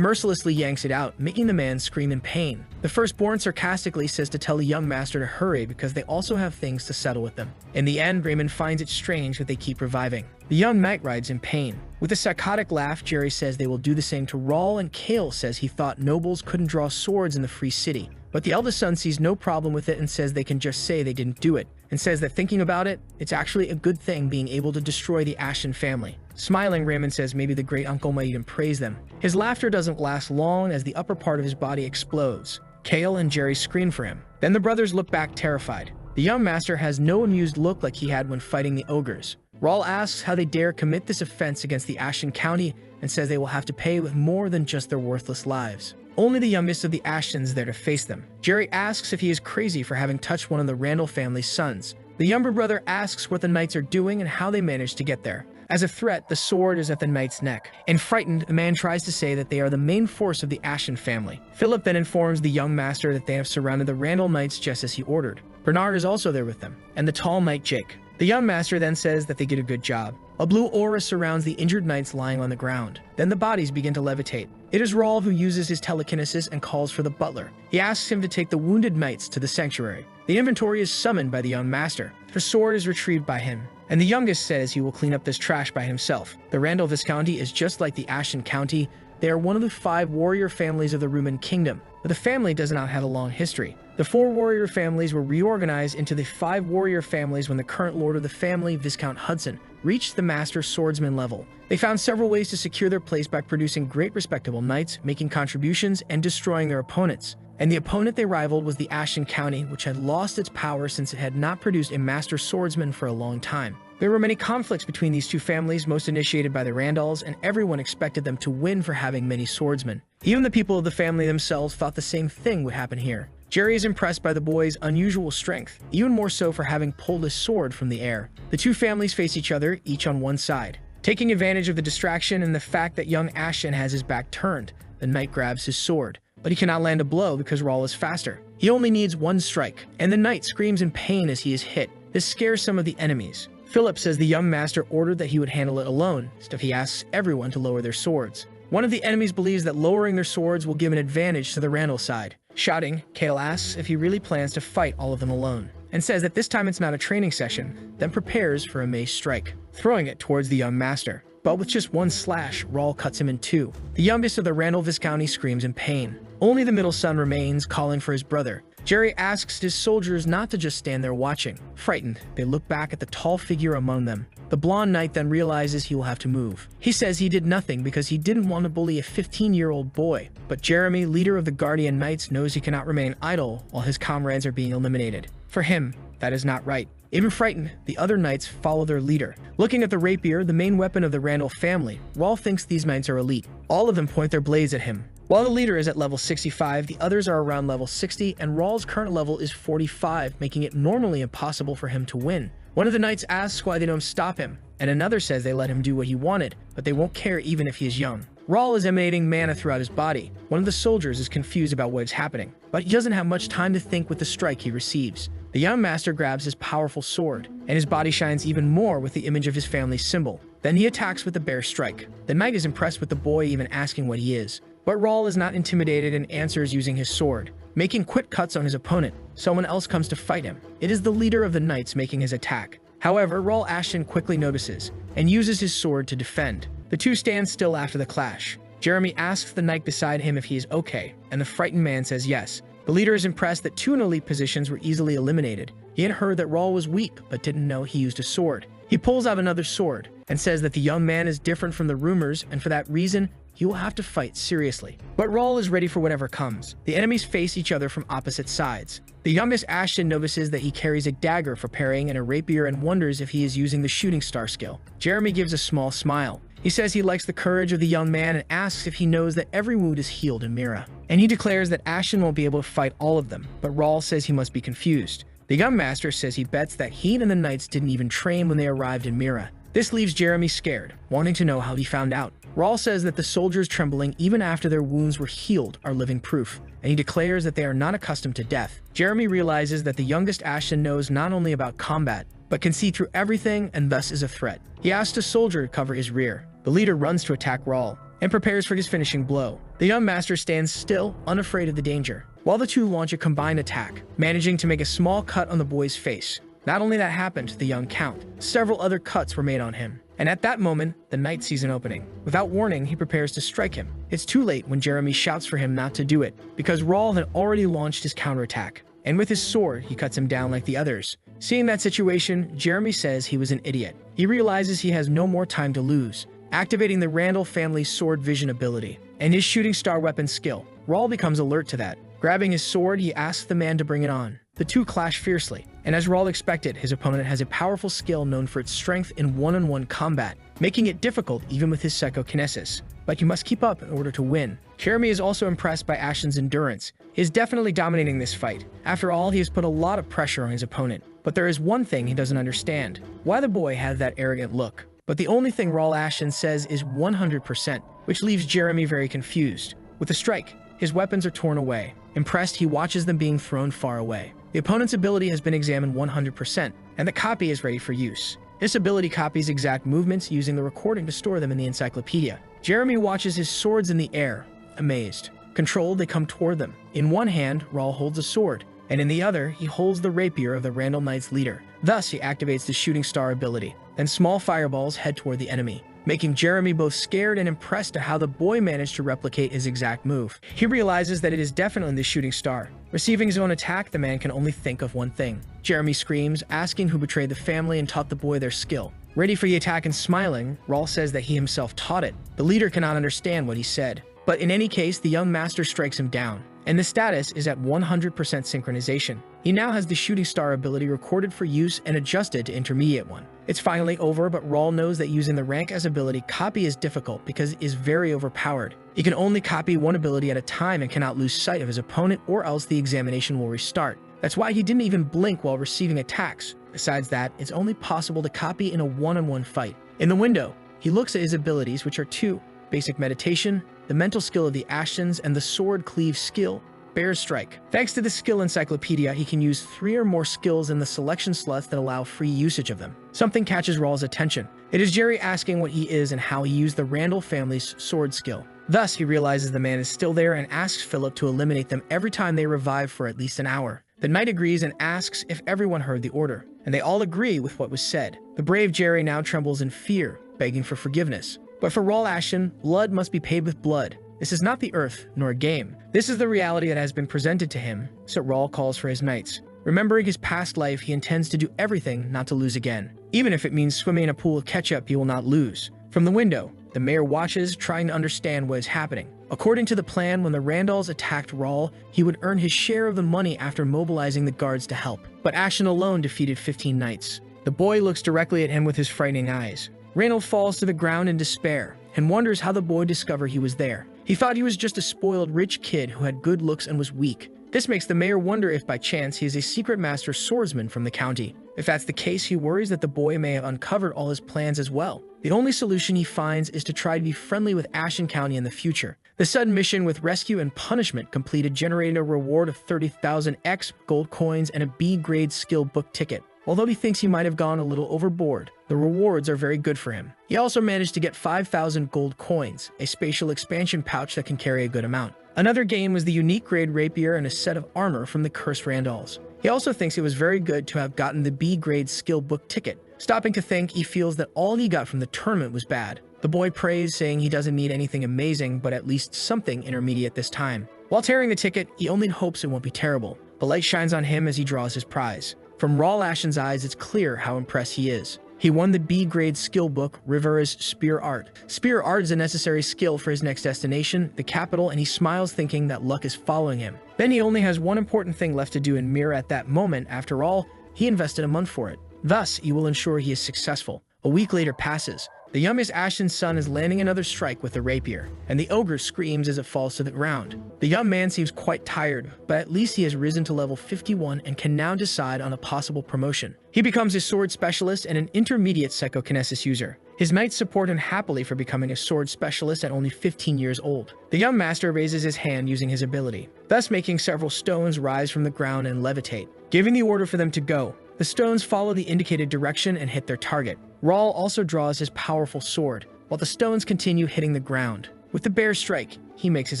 mercilessly yanks it out, making the man scream in pain. The firstborn sarcastically says to tell the young master to hurry because they also have things to settle with them. In the end, Raymond finds it strange that they keep reviving. The young knight rides in pain. With a psychotic laugh, Jerry says they will do the same to Rawl, and Cale says he thought nobles couldn't draw swords in the Free City. But the eldest son sees no problem with it and says they can just say they didn't do it, and says that thinking about it, it's actually a good thing being able to destroy the Ashen family. Smiling, Raymond says maybe the great uncle might even praise them. His laughter doesn't last long as the upper part of his body explodes. Cale and Jerry scream for him. Then the brothers look back terrified. The young master has no amused look like he had when fighting the ogres. Rawl asks how they dare commit this offense against the Ashen County and says they will have to pay with more than just their worthless lives. Only the youngest of the Ashtons there to face them. Jerry asks if he is crazy for having touched one of the Randall family's sons. The younger brother asks what the knights are doing and how they managed to get there. As a threat, the sword is at the knight's neck. And frightened, the man tries to say that they are the main force of the Ashen family. Philip then informs the young master that they have surrounded the Randall knights just as he ordered. Bernard is also there with them, and the tall knight Jake. The young master then says that they did a good job. A blue aura surrounds the injured knights lying on the ground. Then the bodies begin to levitate. It is Rawl who uses his telekinesis and calls for the butler. He asks him to take the wounded knights to the sanctuary. The inventory is summoned by the young master. The sword is retrieved by him, and the youngest says he will clean up this trash by himself. The Randall Viscounty is just like the Ashen County. They are one of the 5 warrior families of the Rumen Kingdom, but the family does not have a long history. The 4 warrior families were reorganized into the 5 warrior families when the current lord of the family, Viscount Hudson, reached the master swordsman level. They found several ways to secure their place by producing great respectable knights, making contributions, and destroying their opponents. And the opponent they rivaled was the Ashen County, which had lost its power since it had not produced a master swordsman for a long time. There were many conflicts between these two families, most initiated by the Randalls, and everyone expected them to win for having many swordsmen. Even the people of the family themselves thought the same thing would happen here. Jerry is impressed by the boy's unusual strength, even more so for having pulled his sword from the air. The two families face each other, each on one side. Taking advantage of the distraction and the fact that young Ashton has his back turned, the knight grabs his sword. But he cannot land a blow because Rawl is faster. He only needs one strike, and the knight screams in pain as he is hit. This scares some of the enemies. Philip says the young master ordered that he would handle it alone, so he asks everyone to lower their swords. One of the enemies believes that lowering their swords will give an advantage to the Randall side. Shouting, Cale asks if he really plans to fight all of them alone, and says that this time it's not a training session, then prepares for a mace strike, throwing it towards the young master. But with just one slash, Rawl cuts him in two. The youngest of the Randall Viscounty screams in pain. Only the middle son remains, calling for his brother. Jerry asks his soldiers not to just stand there watching. Frightened, they look back at the tall figure among them. The blonde knight then realizes he will have to move. He says he did nothing because he didn't want to bully a 15-year-old boy. But Jeremy, leader of the Guardian Knights, knows he cannot remain idle while his comrades are being eliminated. For him, that is not right. Even frightened, the other knights follow their leader. Looking at the rapier, the main weapon of the Randall family, Rawl thinks these knights are elite. All of them point their blades at him. While the leader is at level 65, the others are around level 60, and Rawl's current level is 45, making it normally impossible for him to win. One of the knights asks why they don't stop him, and another says they let him do what he wanted, but they won't care even if he is young. Rawl is emanating mana throughout his body. One of the soldiers is confused about what is happening, but he doesn't have much time to think with the strike he receives. The young master grabs his powerful sword, and his body shines even more with the image of his family's symbol. Then he attacks with the bear strike. The knight is impressed with the boy even asking what he is. But Rawl is not intimidated and answers using his sword, making quick cuts on his opponent. Someone else comes to fight him. It is the leader of the knights making his attack. However, Rawl Ashton quickly notices and uses his sword to defend. The two stand still after the clash. Jeremy asks the knight beside him if he is okay, and the frightened man says yes. The leader is impressed that 2 in elite positions were easily eliminated. He had heard that Rawl was weak, but didn't know he used a sword. He pulls out another sword and says that the young man is different from the rumors, and for that reason, he will have to fight seriously. But Rawl is ready for whatever comes. The enemies face each other from opposite sides. The youngest Ashton notices that he carries a dagger for parrying and a rapier and wonders if he is using the shooting star skill. Jeremy gives a small smile. He says he likes the courage of the young man and asks if he knows that every wound is healed in Mira. And he declares that Ashen won't be able to fight all of them, but Raul says he must be confused. The young master says he bets that he and the knights didn't even train when they arrived in Mira. This leaves Jeremy scared, wanting to know how he found out. Raul says that the soldiers trembling even after their wounds were healed are living proof, and he declares that they are not accustomed to death. Jeremy realizes that the youngest Ashen knows not only about combat, but can see through everything and thus is a threat. He asks a soldier to cover his rear. The leader runs to attack Raul and prepares for his finishing blow. The young master stands still, unafraid of the danger, while the two launch a combined attack, managing to make a small cut on the boy's face. Not only that happened to the young count, several other cuts were made on him. And at that moment, the knight sees an opening. Without warning, he prepares to strike him. It's too late when Jeremy shouts for him not to do it, because Raul had already launched his counterattack. And with his sword, he cuts him down like the others. Seeing that situation, Jeremy says he was an idiot. He realizes he has no more time to lose, activating the Randall family's sword vision ability and his shooting star weapon skill. Raul becomes alert to that. Grabbing his sword, he asks the man to bring it on. The two clash fiercely, and as Raul expected, his opponent has a powerful skill known for its strength in one-on-one combat, making it difficult even with his psychokinesis. But you must keep up in order to win. Jeremy is also impressed by Ashen's endurance. He is definitely dominating this fight. After all, he has put a lot of pressure on his opponent. But there is one thing he doesn't understand: why the boy had that arrogant look. But the only thing Raul Ashen says is 100%, which leaves Jeremy very confused. With a strike, his weapons are torn away. Impressed, he watches them being thrown far away. The opponent's ability has been examined 100%, and the copy is ready for use. This ability copies exact movements using the recording to store them in the encyclopedia. Jeremy watches his swords in the air, amazed. Controlled, they come toward them. In one hand, Raul holds a sword, and in the other, he holds the rapier of the Randall Knight's leader. Thus, he activates the shooting star ability. Then small fireballs head toward the enemy, making Jeremy both scared and impressed at how the boy managed to replicate his exact move. He realizes that it is definitely the shooting star. Receiving his own attack, the man can only think of one thing. Jeremy screams, asking who betrayed the family and taught the boy their skill. Ready for the attack and smiling, Raul says that he himself taught it. The leader cannot understand what he said. But in any case, the young master strikes him down, and the status is at 100% synchronization. He now has the shooting star ability recorded for use and adjusted to intermediate one. It's finally over, but Raul knows that using the rank as ability copy is difficult because it is very overpowered. He can only copy one ability at a time and cannot lose sight of his opponent, or else the examination will restart. That's why he didn't even blink while receiving attacks. Besides that, it's only possible to copy in a one-on-one fight. In the window, he looks at his abilities, which are two: basic meditation, the mental skill of the Ashens, and the sword cleave skill, Bear's Strike. Thanks to the skill encyclopedia, he can use 3 or more skills in the selection slots that allow free usage of them. Something catches Raul's attention. It is Jerry asking what he is and how he used the Randall family's sword skill. Thus, he realizes the man is still there and asks Philip to eliminate them every time they revive for at least an hour. The knight agrees and asks if everyone heard the order, and they all agree with what was said. The brave Jerry now trembles in fear, begging for forgiveness. But for Raul Ashen, blood must be paid with blood. This is not the earth, nor a game. This is the reality that has been presented to him, so Raul calls for his knights. Remembering his past life, he intends to do everything not to lose again. Even if it means swimming in a pool of ketchup, he will not lose. From the window, the mayor watches, trying to understand what is happening. According to the plan, when the Randalls attacked Raul, he would earn his share of the money after mobilizing the guards to help. But Ashen alone defeated 15 knights. The boy looks directly at him with his frightening eyes. Randall falls to the ground in despair and wonders how the boy discovered he was there. He thought he was just a spoiled rich kid who had good looks and was weak. This makes the mayor wonder if by chance he is a secret master swordsman from the county. If that's the case, he worries that the boy may have uncovered all his plans as well. The only solution he finds is to try to be friendly with Ashen County in the future. The sudden mission with rescue and punishment completed generated a reward of 30,000 X gold coins and a B-grade skill book ticket. Although he thinks he might have gone a little overboard, the rewards are very good for him. He also managed to get 5,000 gold coins, a spatial expansion pouch that can carry a good amount. Another gain was the unique grade rapier and a set of armor from the Cursed Randalls. He also thinks it was very good to have gotten the B-grade skill book ticket. Stopping to think, he feels that all he got from the tournament was bad. The boy prays, saying he doesn't need anything amazing, but at least something intermediate this time. While tearing the ticket, he only hopes it won't be terrible. The light shines on him as he draws his prize. From Raul Ashen's eyes, it's clear how impressed he is. He won the B-grade skill book, Rivera's Spear Art. Spear Art is a necessary skill for his next destination, the capital, and he smiles thinking that luck is following him. Then he only has one important thing left to do in Mira at that moment. After all, he invested a month for it. Thus, he will ensure he is successful. A week later passes. The youngest Ashton's son is landing another strike with a rapier, and the ogre screams as it falls to the ground. The young man seems quite tired, but at least he has risen to level 51 and can now decide on a possible promotion. He becomes a sword specialist and an intermediate psychokinesis user. His knights support him happily for becoming a sword specialist at only 15 years old. The young master raises his hand using his ability, thus making several stones rise from the ground and levitate, giving the order for them to go. The stones follow the indicated direction and hit their target. Raul also draws his powerful sword, while the stones continue hitting the ground. With the bear strike, he makes his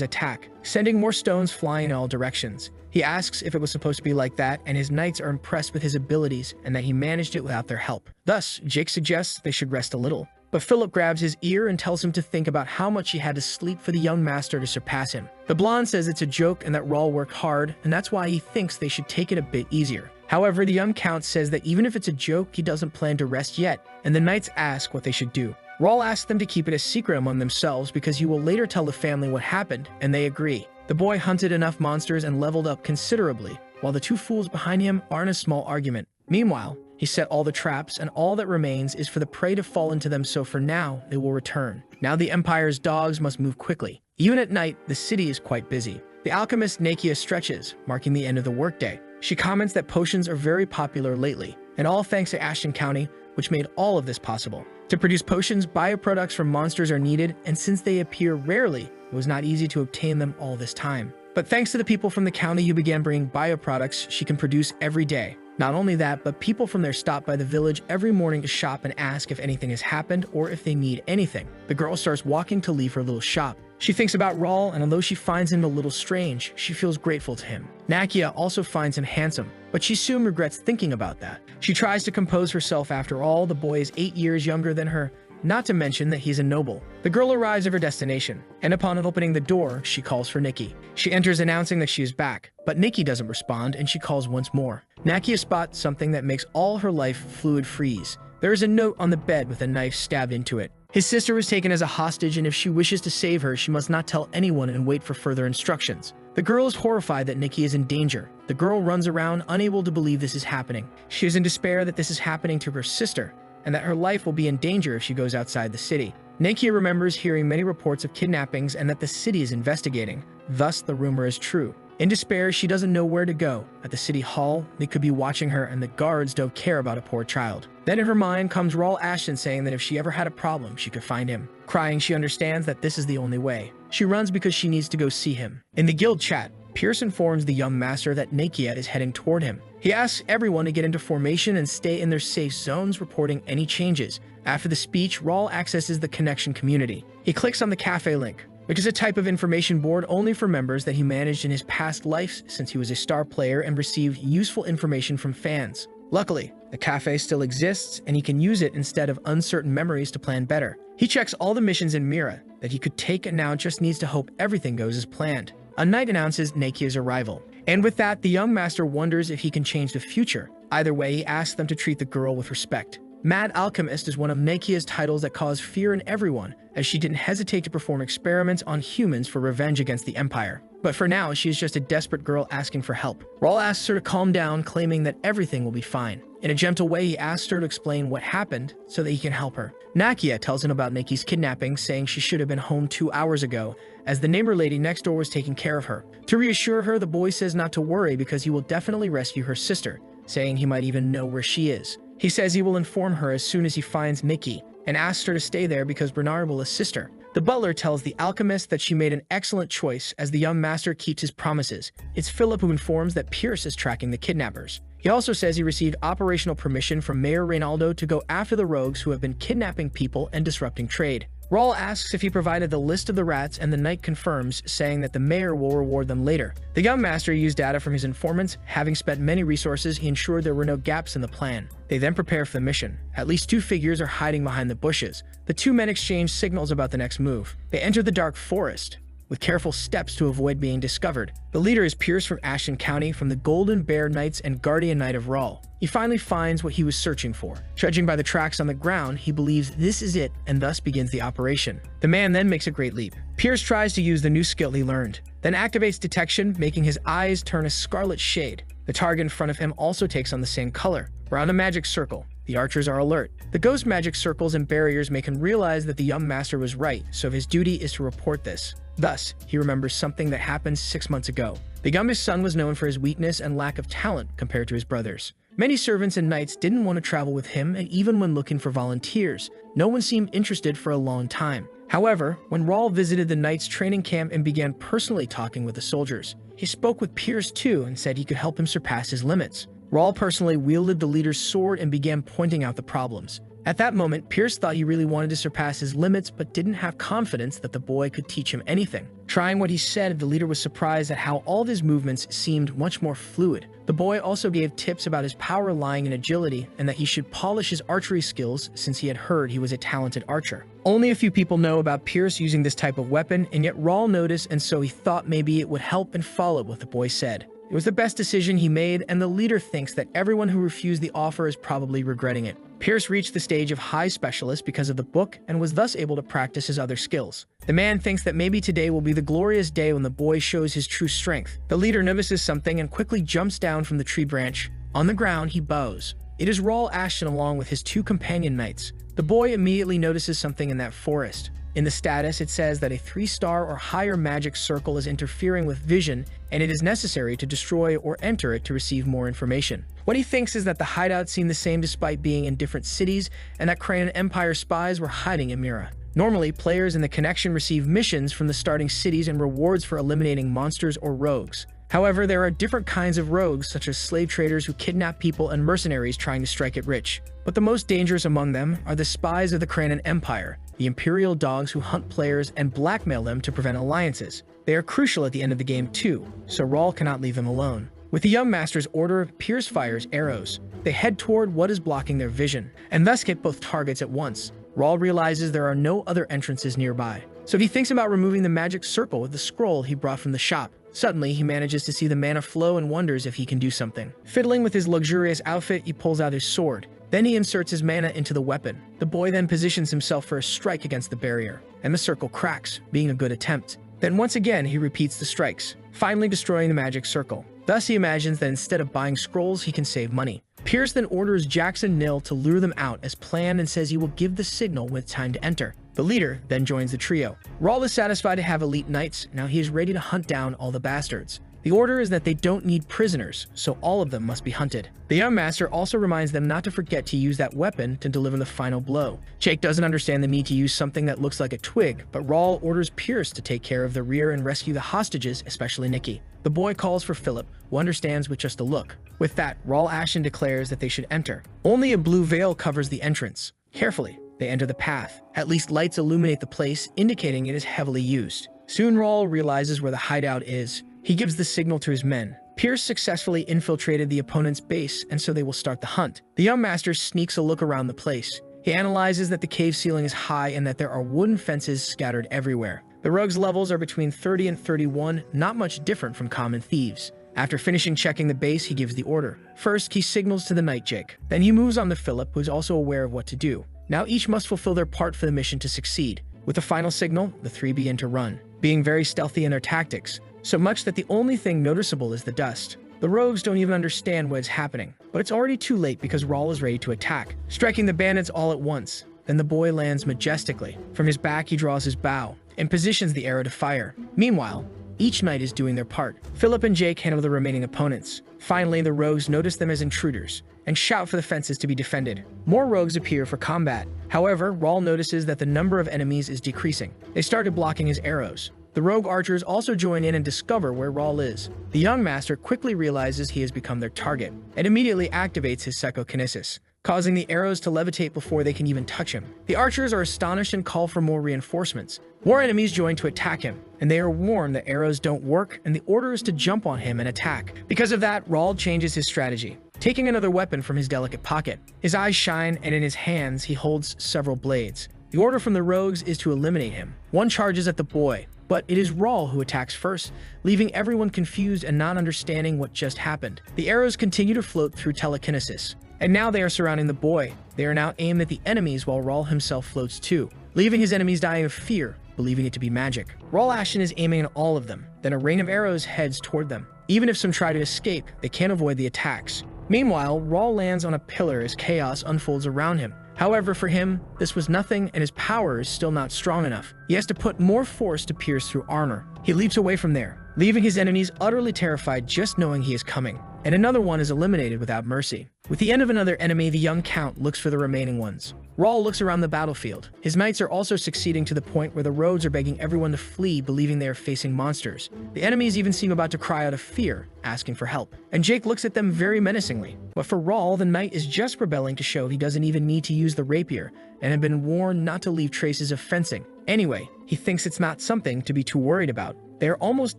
attack, sending more stones flying in all directions. He asks if it was supposed to be like that, and his knights are impressed with his abilities and that he managed it without their help. Thus, Jake suggests they should rest a little. But Philip grabs his ear and tells him to think about how much he had to sleep for the young master to surpass him. The blonde says it's a joke and that Raul worked hard, and that's why he thinks they should take it a bit easier. However, the young count says that even if it's a joke, he doesn't plan to rest yet, and the knights ask what they should do. Raul asks them to keep it a secret among themselves because he will later tell the family what happened, and they agree. The boy hunted enough monsters and leveled up considerably, while the two fools behind him are in a small argument. Meanwhile, he set all the traps, and all that remains is for the prey to fall into them, so for now, they will return. Now the Empire's dogs must move quickly. Even at night, the city is quite busy. The alchemist Nakia stretches, marking the end of the workday. She comments that potions are very popular lately, and all thanks to Ashton County, which made all of this possible. To produce potions, bioproducts from monsters are needed, and since they appear rarely, it was not easy to obtain them all this time. But thanks to the people from the county who began bringing bioproducts she can produce every day. Not only that, but people from there stop by the village every morning to shop and ask if anything has happened or if they need anything. The girl starts walking to leave her little shop. She thinks about Raul, and although she finds him a little strange, she feels grateful to him. Nakia also finds him handsome, but she soon regrets thinking about that. She tries to compose herself. After all, the boy is 8 years younger than her, not to mention that he's a noble. The girl arrives at her destination, and upon opening the door, she calls for Nikki. She enters announcing that she is back, but Nikki doesn't respond, and she calls once more. Nakia spots something that makes all her life fluid freeze. There is a note on the bed with a knife stabbed into it. His sister was taken as a hostage, and if she wishes to save her, she must not tell anyone and wait for further instructions. The girl is horrified that Nikki is in danger. The girl runs around, unable to believe this is happening. She is in despair that this is happening to her sister, and that her life will be in danger if she goes outside the city. Nakia remembers hearing many reports of kidnappings and that the city is investigating. Thus, the rumor is true. In despair, she doesn't know where to go. At the city hall, they could be watching her, and the guards don't care about a poor child. Then in her mind comes Raul Ashton saying that if she ever had a problem, she could find him. Crying, she understands that this is the only way. She runs because she needs to go see him. In the guild chat, Pierce informs the young master that Nakia is heading toward him. He asks everyone to get into formation and stay in their safe zones, reporting any changes. After the speech, Raul accesses the connection community. He clicks on the cafe link, which is a type of information board only for members that he managed in his past life since he was a star player and received useful information from fans. Luckily, the cafe still exists, and he can use it instead of uncertain memories to plan better. He checks all the missions in Mira that he could take and now just needs to hope everything goes as planned. A knight announces Nakia's arrival. And with that, the young master wonders if he can change the future. Either way, he asks them to treat the girl with respect. Mad Alchemist is one of Nakia's titles that cause fear in everyone, as she didn't hesitate to perform experiments on humans for revenge against the Empire. But for now, she is just a desperate girl asking for help. Raul asks her to calm down, claiming that everything will be fine. In a gentle way, he asks her to explain what happened so that he can help her. Nakia tells him about Nikki's kidnapping, saying she should have been home 2 hours ago, as the neighbor lady next door was taking care of her. To reassure her, the boy says not to worry because he will definitely rescue her sister, saying he might even know where she is. He says he will inform her as soon as he finds Nikki, and asks her to stay there because Bernard will assist her. The butler tells the alchemist that she made an excellent choice as the young master keeps his promises. It's Philip who informs that Pierce is tracking the kidnappers. He also says he received operational permission from Mayor Reynaldo to go after the rogues who have been kidnapping people and disrupting trade. Raul asks if he provided the list of the rats, and the knight confirms, saying that the mayor will reward them later. The young master used data from his informants. Having spent many resources, he ensured there were no gaps in the plan. They then prepare for the mission. At least 2 figures are hiding behind the bushes. The 2 men exchange signals about the next move. They enter the dark forest, with careful steps to avoid being discovered. The leader is Pierce from Ashton County, from the Golden Bear Knights and Guardian Knight of Raul. He finally finds what he was searching for. Judging by the tracks on the ground, he believes this is it and thus begins the operation. The man then makes a great leap. Pierce tries to use the new skill he learned, then activates detection, making his eyes turn a scarlet shade. The target in front of him also takes on the same color. Around a magic circle, The archers are alert. The ghost magic circles and barriers make him realize that the young master was right, so his duty is to report this. Thus, he remembers something that happened 6 months ago. The youngest son was known for his weakness and lack of talent compared to his brothers. Many servants and knights didn't want to travel with him, and even when looking for volunteers, no one seemed interested for a long time. However, when Raul visited the knights' training camp and began personally talking with the soldiers, he spoke with Pierce too and said he could help him surpass his limits. Raul personally wielded the leader's sword and began pointing out the problems. At that moment, Pierce thought he really wanted to surpass his limits but didn't have confidence that the boy could teach him anything. Trying what he said, the leader was surprised at how all of his movements seemed much more fluid. The boy also gave tips about his power lying in agility and that he should polish his archery skills since he had heard he was a talented archer. Only a few people know about Pierce using this type of weapon, and yet Raul noticed, and so he thought maybe it would help and followed what the boy said. It was the best decision he made, and the leader thinks that everyone who refused the offer is probably regretting it. Pierce reached the stage of high specialist because of the book and was thus able to practice his other skills. The man thinks that maybe today will be the glorious day when the boy shows his true strength. The leader notices something and quickly jumps down from the tree branch. On the ground, he bows. It is Raul Ashton along with his 2 companion knights. The boy immediately notices something in that forest. In the status, it says that a 3-star or higher magic circle is interfering with vision, and it is necessary to destroy or enter it to receive more information. What he thinks is that the hideouts seem the same despite being in different cities, and that Crayon Empire spies were hiding in Mira. Normally, players in the connection receive missions from the starting cities and rewards for eliminating monsters or rogues. However, there are different kinds of rogues, such as slave traders who kidnap people and mercenaries trying to strike it rich. But the most dangerous among them are the spies of the Crayon Empire, the Imperial dogs who hunt players and blackmail them to prevent alliances. They are crucial at the end of the game too, so Raul cannot leave them alone. With the young master's order, Pierce fires arrows. They head toward what is blocking their vision, and thus hit both targets at once. Raul realizes there are no other entrances nearby, so he thinks about removing the magic circle with the scroll he brought from the shop. Suddenly, he manages to see the mana flow and wonders if he can do something. Fiddling with his luxurious outfit, he pulls out his sword. Then he inserts his mana into the weapon. The boy then positions himself for a strike against the barrier, and the circle cracks, being a good attempt. Then once again, he repeats the strikes, finally destroying the magic circle. Thus, he imagines that instead of buying scrolls, he can save money. Pierce then orders Jackson Nil to lure them out as planned and says he will give the signal when it's time to enter. The leader then joins the trio. Raul is satisfied to have elite knights. Now he is ready to hunt down all the bastards. The order is that they don't need prisoners, so all of them must be hunted. The young master also reminds them not to forget to use that weapon to deliver the final blow. Jake doesn't understand the need to use something that looks like a twig, but Raul orders Pierce to take care of the rear and rescue the hostages, especially Nikki. The boy calls for Philip, who understands with just a look. With that, Raul Ashton declares that they should enter. Only a blue veil covers the entrance. Carefully, they enter the path. At least lights illuminate the place, indicating it is heavily used. Soon Raul realizes where the hideout is. He gives the signal to his men. Pierce successfully infiltrated the opponent's base, and so they will start the hunt. The young master sneaks a look around the place. He analyzes that the cave ceiling is high and that there are wooden fences scattered everywhere. The rogues' levels are between 30 and 31, not much different from common thieves. After finishing checking the base, he gives the order. First, he signals to the knight Jake. Then he moves on to Philip, who is also aware of what to do. Now each must fulfill their part for the mission to succeed. With the final signal, the 3 begin to run, being very stealthy in their tactics, so much that the only thing noticeable is the dust. The rogues don't even understand what is happening, but it's already too late because Raul is ready to attack, striking the bandits all at once. Then the boy lands majestically. From his back, he draws his bow and positions the arrow to fire. Meanwhile, each knight is doing their part. Philip and Jake handle the remaining opponents. Finally, the rogues notice them as intruders and shout for the fences to be defended. More rogues appear for combat. However, Raul notices that the number of enemies is decreasing. They started blocking his arrows. The rogue archers also join in and discover where Raul is. The young master quickly realizes he has become their target and immediately activates his psychokinesis, causing the arrows to levitate before they can even touch him. The archers are astonished and call for more reinforcements. More enemies join to attack him, and they are warned that arrows don't work, and the order is to jump on him and attack. Because of that, Raul changes his strategy, taking another weapon from his delicate pocket. His eyes shine, and in his hands he holds several blades. The order from the rogues is to eliminate him. One charges at the boy, but it is Raul who attacks first, leaving everyone confused and not understanding what just happened. The arrows continue to float through telekinesis, and now they are surrounding the boy. They are now aimed at the enemies while Raul himself floats too, leaving his enemies dying of fear, believing it to be magic. Raul Ashton is aiming at all of them. Then a rain of arrows heads toward them. Even if some try to escape, they can't avoid the attacks. Meanwhile, Raul lands on a pillar as chaos unfolds around him. However, for him, this was nothing and his power is still not strong enough. He has to put more force to pierce through armor. He leaps away from there, leaving his enemies utterly terrified just knowing he is coming. And another one is eliminated without mercy. With the end of another enemy, the young count looks for the remaining ones. Raul looks around the battlefield. His knights are also succeeding to the point where the rogues are begging everyone to flee, believing they are facing monsters. The enemies even seem about to cry out of fear, asking for help. And Jake looks at them very menacingly. But for Raul, the knight is just rebelling to show he doesn't even need to use the rapier and had been warned not to leave traces of fencing. Anyway, he thinks it's not something to be too worried about. They are almost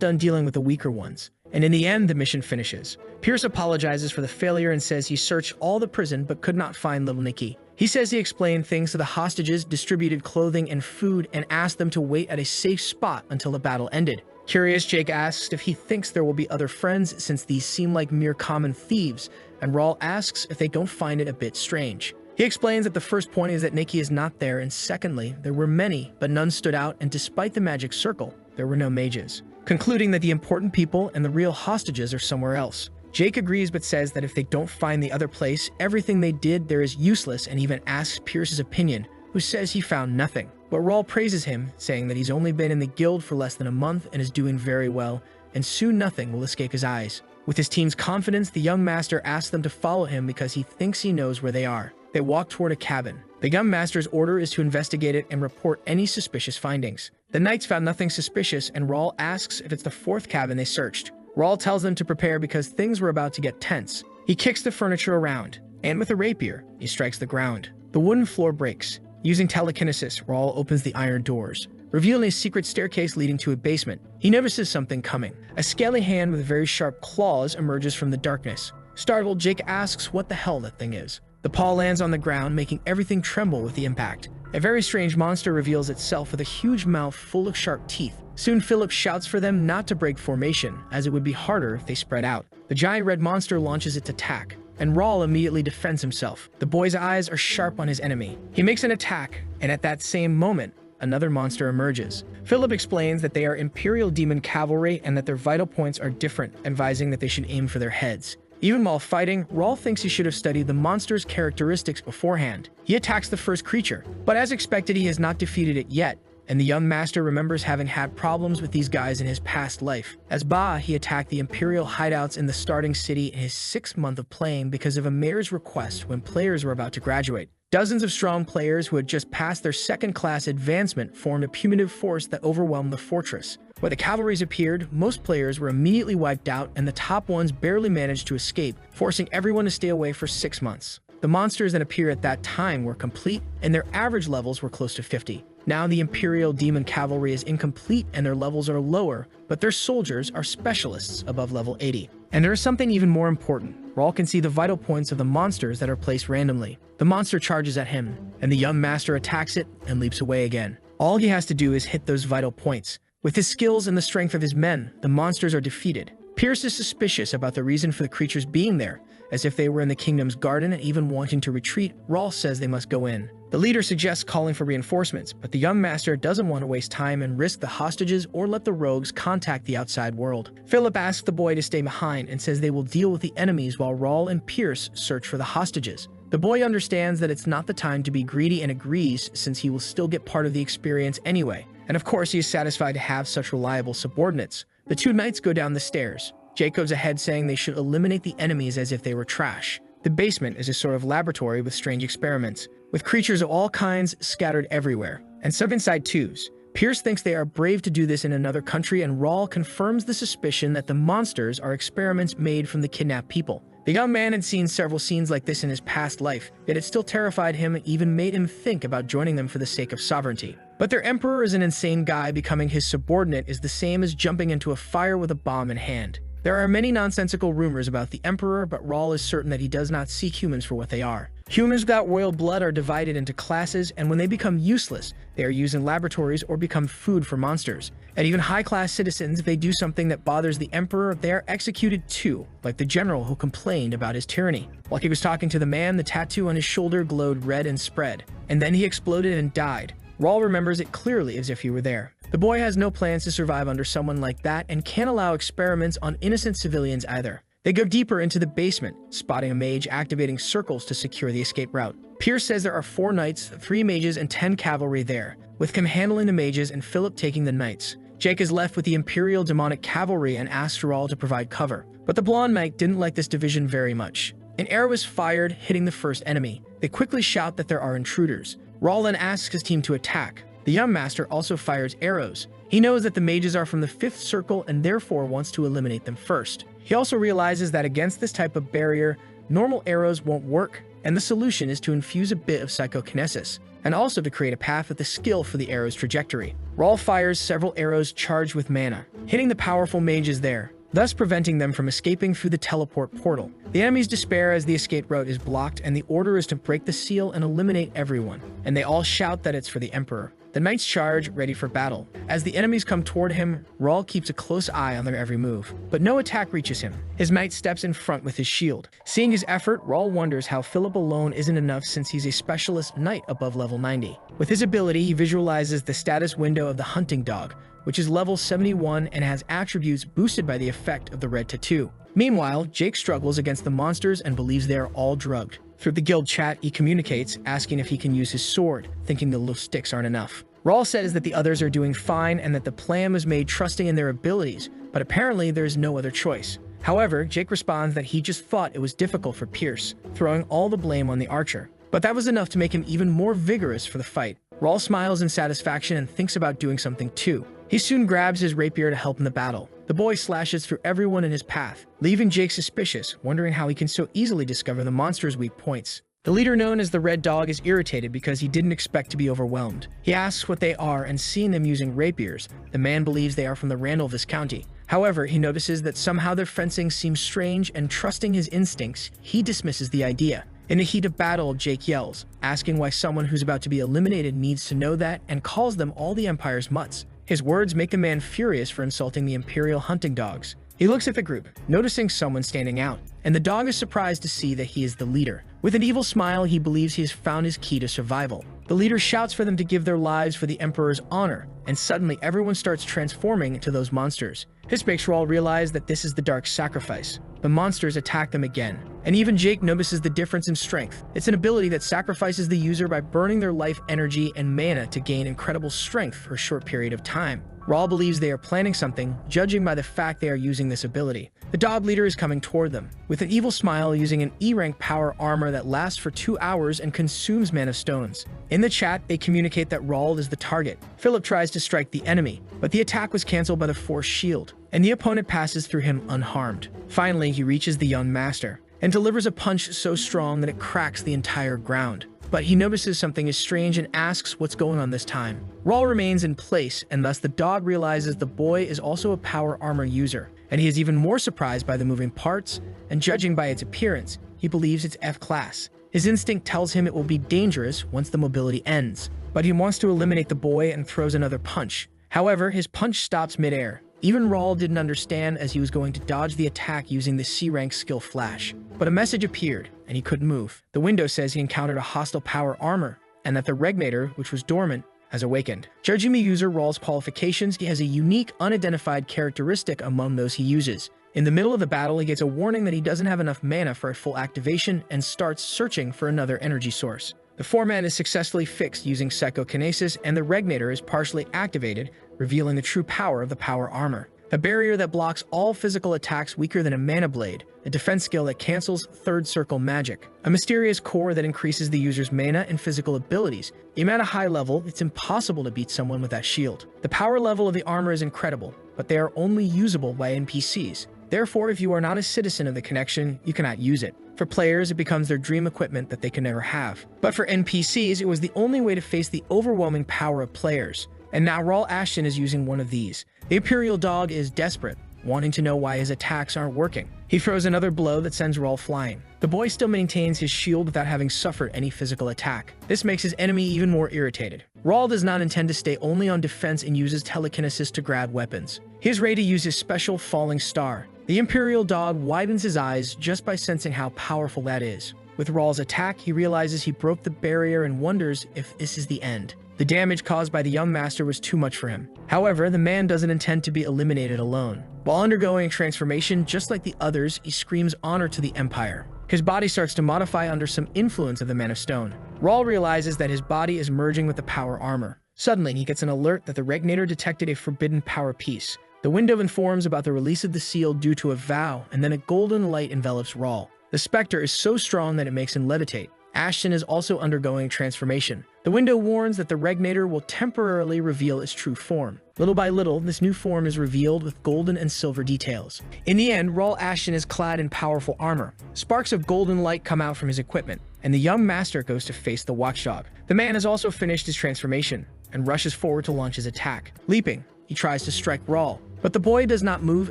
done dealing with the weaker ones. And in the end, the mission finishes. Pierce apologizes for the failure and says he searched all the prison but could not find little Nikki. He says he explained things to the hostages, distributed clothing and food, and asked them to wait at a safe spot until the battle ended. Curious, Jake asks if he thinks there will be other friends since these seem like mere common thieves, and Raul asks if they don't find it a bit strange. He explains that the first point is that Nikki is not there, and secondly, there were many, but none stood out, and despite the magic circle, there were no mages, concluding that the important people and the real hostages are somewhere else. Jake agrees but says that if they don't find the other place, everything they did there is useless and even asks Pierce's opinion, who says he found nothing. But Raul praises him, saying that he's only been in the guild for less than a month and is doing very well, and soon nothing will escape his eyes. With his team's confidence, the young master asks them to follow him because he thinks he knows where they are. They walk toward a cabin. The young master's order is to investigate it and report any suspicious findings. The knights found nothing suspicious, and Raul asks if it's the fourth cabin they searched. Raul tells them to prepare because things were about to get tense. He kicks the furniture around, and with a rapier, he strikes the ground. The wooden floor breaks. Using telekinesis, Raul opens the iron doors, revealing a secret staircase leading to a basement. He notices something coming. A scaly hand with very sharp claws emerges from the darkness. Startled, Jake asks what the hell that thing is. The paw lands on the ground, making everything tremble with the impact. A very strange monster reveals itself with a huge mouth full of sharp teeth. Soon Philip shouts for them not to break formation, as it would be harder if they spread out. The giant red monster launches its attack, and Raul immediately defends himself. The boy's eyes are sharp on his enemy. He makes an attack, and at that same moment, another monster emerges. Philip explains that they are Imperial Demon Cavalry and that their vital points are different, advising that they should aim for their heads. Even while fighting, Raul thinks he should have studied the monster's characteristics beforehand. He attacks the first creature, but as expected, he has not defeated it yet, and the young master remembers having had problems with these guys in his past life. As Ba, he attacked the Imperial hideouts in the starting city in his 6th month of playing because of a mayor's request when players were about to graduate. Dozens of strong players who had just passed their second-class advancement formed a punitive force that overwhelmed the fortress. Where the cavalries appeared, most players were immediately wiped out, and the top ones barely managed to escape, forcing everyone to stay away for 6 months. The monsters that appeared at that time were complete, and their average levels were close to 50. Now the Imperial Demon Cavalry is incomplete and their levels are lower, but their soldiers are specialists above level 80. And there is something even more important. Raul can see the vital points of the monsters that are placed randomly. The monster charges at him, and the young master attacks it and leaps away again. All he has to do is hit those vital points. With his skills and the strength of his men, the monsters are defeated. Pierce is suspicious about the reason for the creatures being there, as if they were in the kingdom's garden and even wanting to retreat. Raul says they must go in. The leader suggests calling for reinforcements, but the young master doesn't want to waste time and risk the hostages or let the rogues contact the outside world. Philip asks the boy to stay behind and says they will deal with the enemies while Raul and Pierce search for the hostages. The boy understands that it's not the time to be greedy and agrees, since he will still get part of the experience anyway. And of course, he is satisfied to have such reliable subordinates. The two knights go down the stairs. Jake goes ahead saying they should eliminate the enemies as if they were trash. The basement is a sort of laboratory with strange experiments, with creatures of all kinds scattered everywhere, and some inside twos. Pierce thinks they are brave to do this in another country, and Raul confirms the suspicion that the monsters are experiments made from the kidnapped people. The young man had seen several scenes like this in his past life, yet it still terrified him and even made him think about joining them for the sake of sovereignty. But their emperor is an insane guy. Becoming his subordinate is the same as jumping into a fire with a bomb in hand. There are many nonsensical rumors about the emperor, but Raul is certain that he does not see humans for what they are. Humans without royal blood are divided into classes, and when they become useless, they are used in laboratories or become food for monsters. And even high-class citizens, if they do something that bothers the emperor, they are executed too, like the general who complained about his tyranny. While he was talking to the man, the tattoo on his shoulder glowed red and spread, and then he exploded and died. Raul remembers it clearly as if he were there. The boy has no plans to survive under someone like that and can't allow experiments on innocent civilians either. They go deeper into the basement, spotting a mage activating circles to secure the escape route. Pierce says there are 4 knights, 3 mages, and 10 cavalry there, with Kim handling the mages and Philip taking the knights. Jake is left with the Imperial Demonic Cavalry and asks Raul to provide cover. But the blonde knight didn't like this division very much. An arrow is fired, hitting the first enemy. They quickly shout that there are intruders. Raul then asks his team to attack. The young master also fires arrows. He knows that the mages are from the 5th circle and therefore wants to eliminate them first. He also realizes that against this type of barrier, normal arrows won't work, and the solution is to infuse a bit of psychokinesis, and also to create a path with the skill for the arrow's trajectory. Raul fires several arrows charged with mana, hitting the powerful mages there, thus preventing them from escaping through the teleport portal. The enemies despair as the escape route is blocked, and the order is to break the seal and eliminate everyone, and they all shout that it's for the Emperor. The knights charge, ready for battle. As the enemies come toward him, Raul keeps a close eye on their every move, but no attack reaches him. His knight steps in front with his shield. Seeing his effort, Raul wonders how Philip alone isn't enough since he's a specialist knight above level 90. With his ability, he visualizes the status window of the hunting dog, which is level 71 and has attributes boosted by the effect of the red tattoo. Meanwhile, Jake struggles against the monsters and believes they are all drugged. Through the guild chat, he communicates, asking if he can use his sword, thinking the little sticks aren't enough. Raul says that the others are doing fine and that the plan was made trusting in their abilities, but apparently there's no other choice. However, Jake responds that he just thought it was difficult for Pierce, throwing all the blame on the archer. But that was enough to make him even more vigorous for the fight. Raul smiles in satisfaction and thinks about doing something too. He soon grabs his rapier to help in the battle. The boy slashes through everyone in his path, leaving Jake suspicious, wondering how he can so easily discover the monster's weak points. The leader known as the Red Dog is irritated because he didn't expect to be overwhelmed. He asks what they are, and seeing them using rapiers, the man believes they are from the Randall Viscounty. However, he notices that somehow their fencing seems strange, and trusting his instincts, he dismisses the idea. In the heat of battle, Jake yells, asking why someone who's about to be eliminated needs to know that, and calls them all the Empire's mutts. His words make the man furious for insulting the Imperial hunting dogs. He looks at the group, noticing someone standing out, and the dog is surprised to see that he is the leader. With an evil smile, he believes he has found his key to survival. The leader shouts for them to give their lives for the Emperor's honor, and suddenly everyone starts transforming into those monsters. This makes Raul realize that this is the Dark Sacrifice. The monsters attack them again, and even Jake notices the difference in strength. It's an ability that sacrifices the user by burning their life energy and mana to gain incredible strength for a short period of time. Raul believes they are planning something, judging by the fact they are using this ability. The dog leader is coming toward them, with an evil smile, using an E-rank power armor that lasts for 2 hours and consumes mana stones. In the chat, they communicate that Raul is the target. Philip tries to strike the enemy, but the attack was cancelled by the force shield, and the opponent passes through him unharmed. Finally, he reaches the young master, and delivers a punch so strong that it cracks the entire ground. But he notices something is strange and asks what's going on this time. Raul remains in place, and thus the dog realizes the boy is also a power armor user, and he is even more surprised by the moving parts, and judging by its appearance, he believes it's F-class. His instinct tells him it will be dangerous once the mobility ends, but he wants to eliminate the boy and throws another punch. However, his punch stops midair. Even Raul didn't understand, as he was going to dodge the attack using the C-rank skill Flash. But a message appeared, and he couldn't move. The window says he encountered a hostile power armor, and that the Regnator, which was dormant, has awakened. Judging the user Raul's qualifications, he has a unique, unidentified characteristic among those he uses. In the middle of the battle, he gets a warning that he doesn't have enough mana for a full activation and starts searching for another energy source. The format is successfully fixed using psychokinesis, and the Regnator is partially activated, revealing the true power of the power armor. A barrier that blocks all physical attacks weaker than a mana blade, a defense skill that cancels third circle magic, a mysterious core that increases the user's mana and physical abilities. Even at a high level, it's impossible to beat someone with that shield. The power level of the armor is incredible, but they are only usable by NPCs. Therefore, if you are not a citizen of the connection, you cannot use it. For players, it becomes their dream equipment that they can never have. But for NPCs, it was the only way to face the overwhelming power of players. And now Raul Ashton is using one of these. The Imperial Dog is desperate, wanting to know why his attacks aren't working. He throws another blow that sends Raul flying. The boy still maintains his shield without having suffered any physical attack. This makes his enemy even more irritated. Raul does not intend to stay only on defense and uses telekinesis to grab weapons. He is ready to use his special Falling Star. The Imperial Dog widens his eyes just by sensing how powerful that is. With Raul's attack, he realizes he broke the barrier and wonders if this is the end. The damage caused by the young master was too much for him. However, the man doesn't intend to be eliminated alone. While undergoing transformation, just like the others, he screams honor to the Empire. His body starts to modify under some influence of the Man of Stone. Raul realizes that his body is merging with the power armor. Suddenly, he gets an alert that the Regnator detected a forbidden power piece. The window informs about the release of the seal due to a vow, and then a golden light envelops Raul. The specter is so strong that it makes him levitate. Ashton is also undergoing transformation. The window warns that the Regnator will temporarily reveal its true form. Little by little, this new form is revealed with golden and silver details. In the end, Raul Ashton is clad in powerful armor. Sparks of golden light come out from his equipment, and the young master goes to face the watchdog. The man has also finished his transformation and rushes forward to launch his attack. Leaping, he tries to strike Raul, but the boy does not move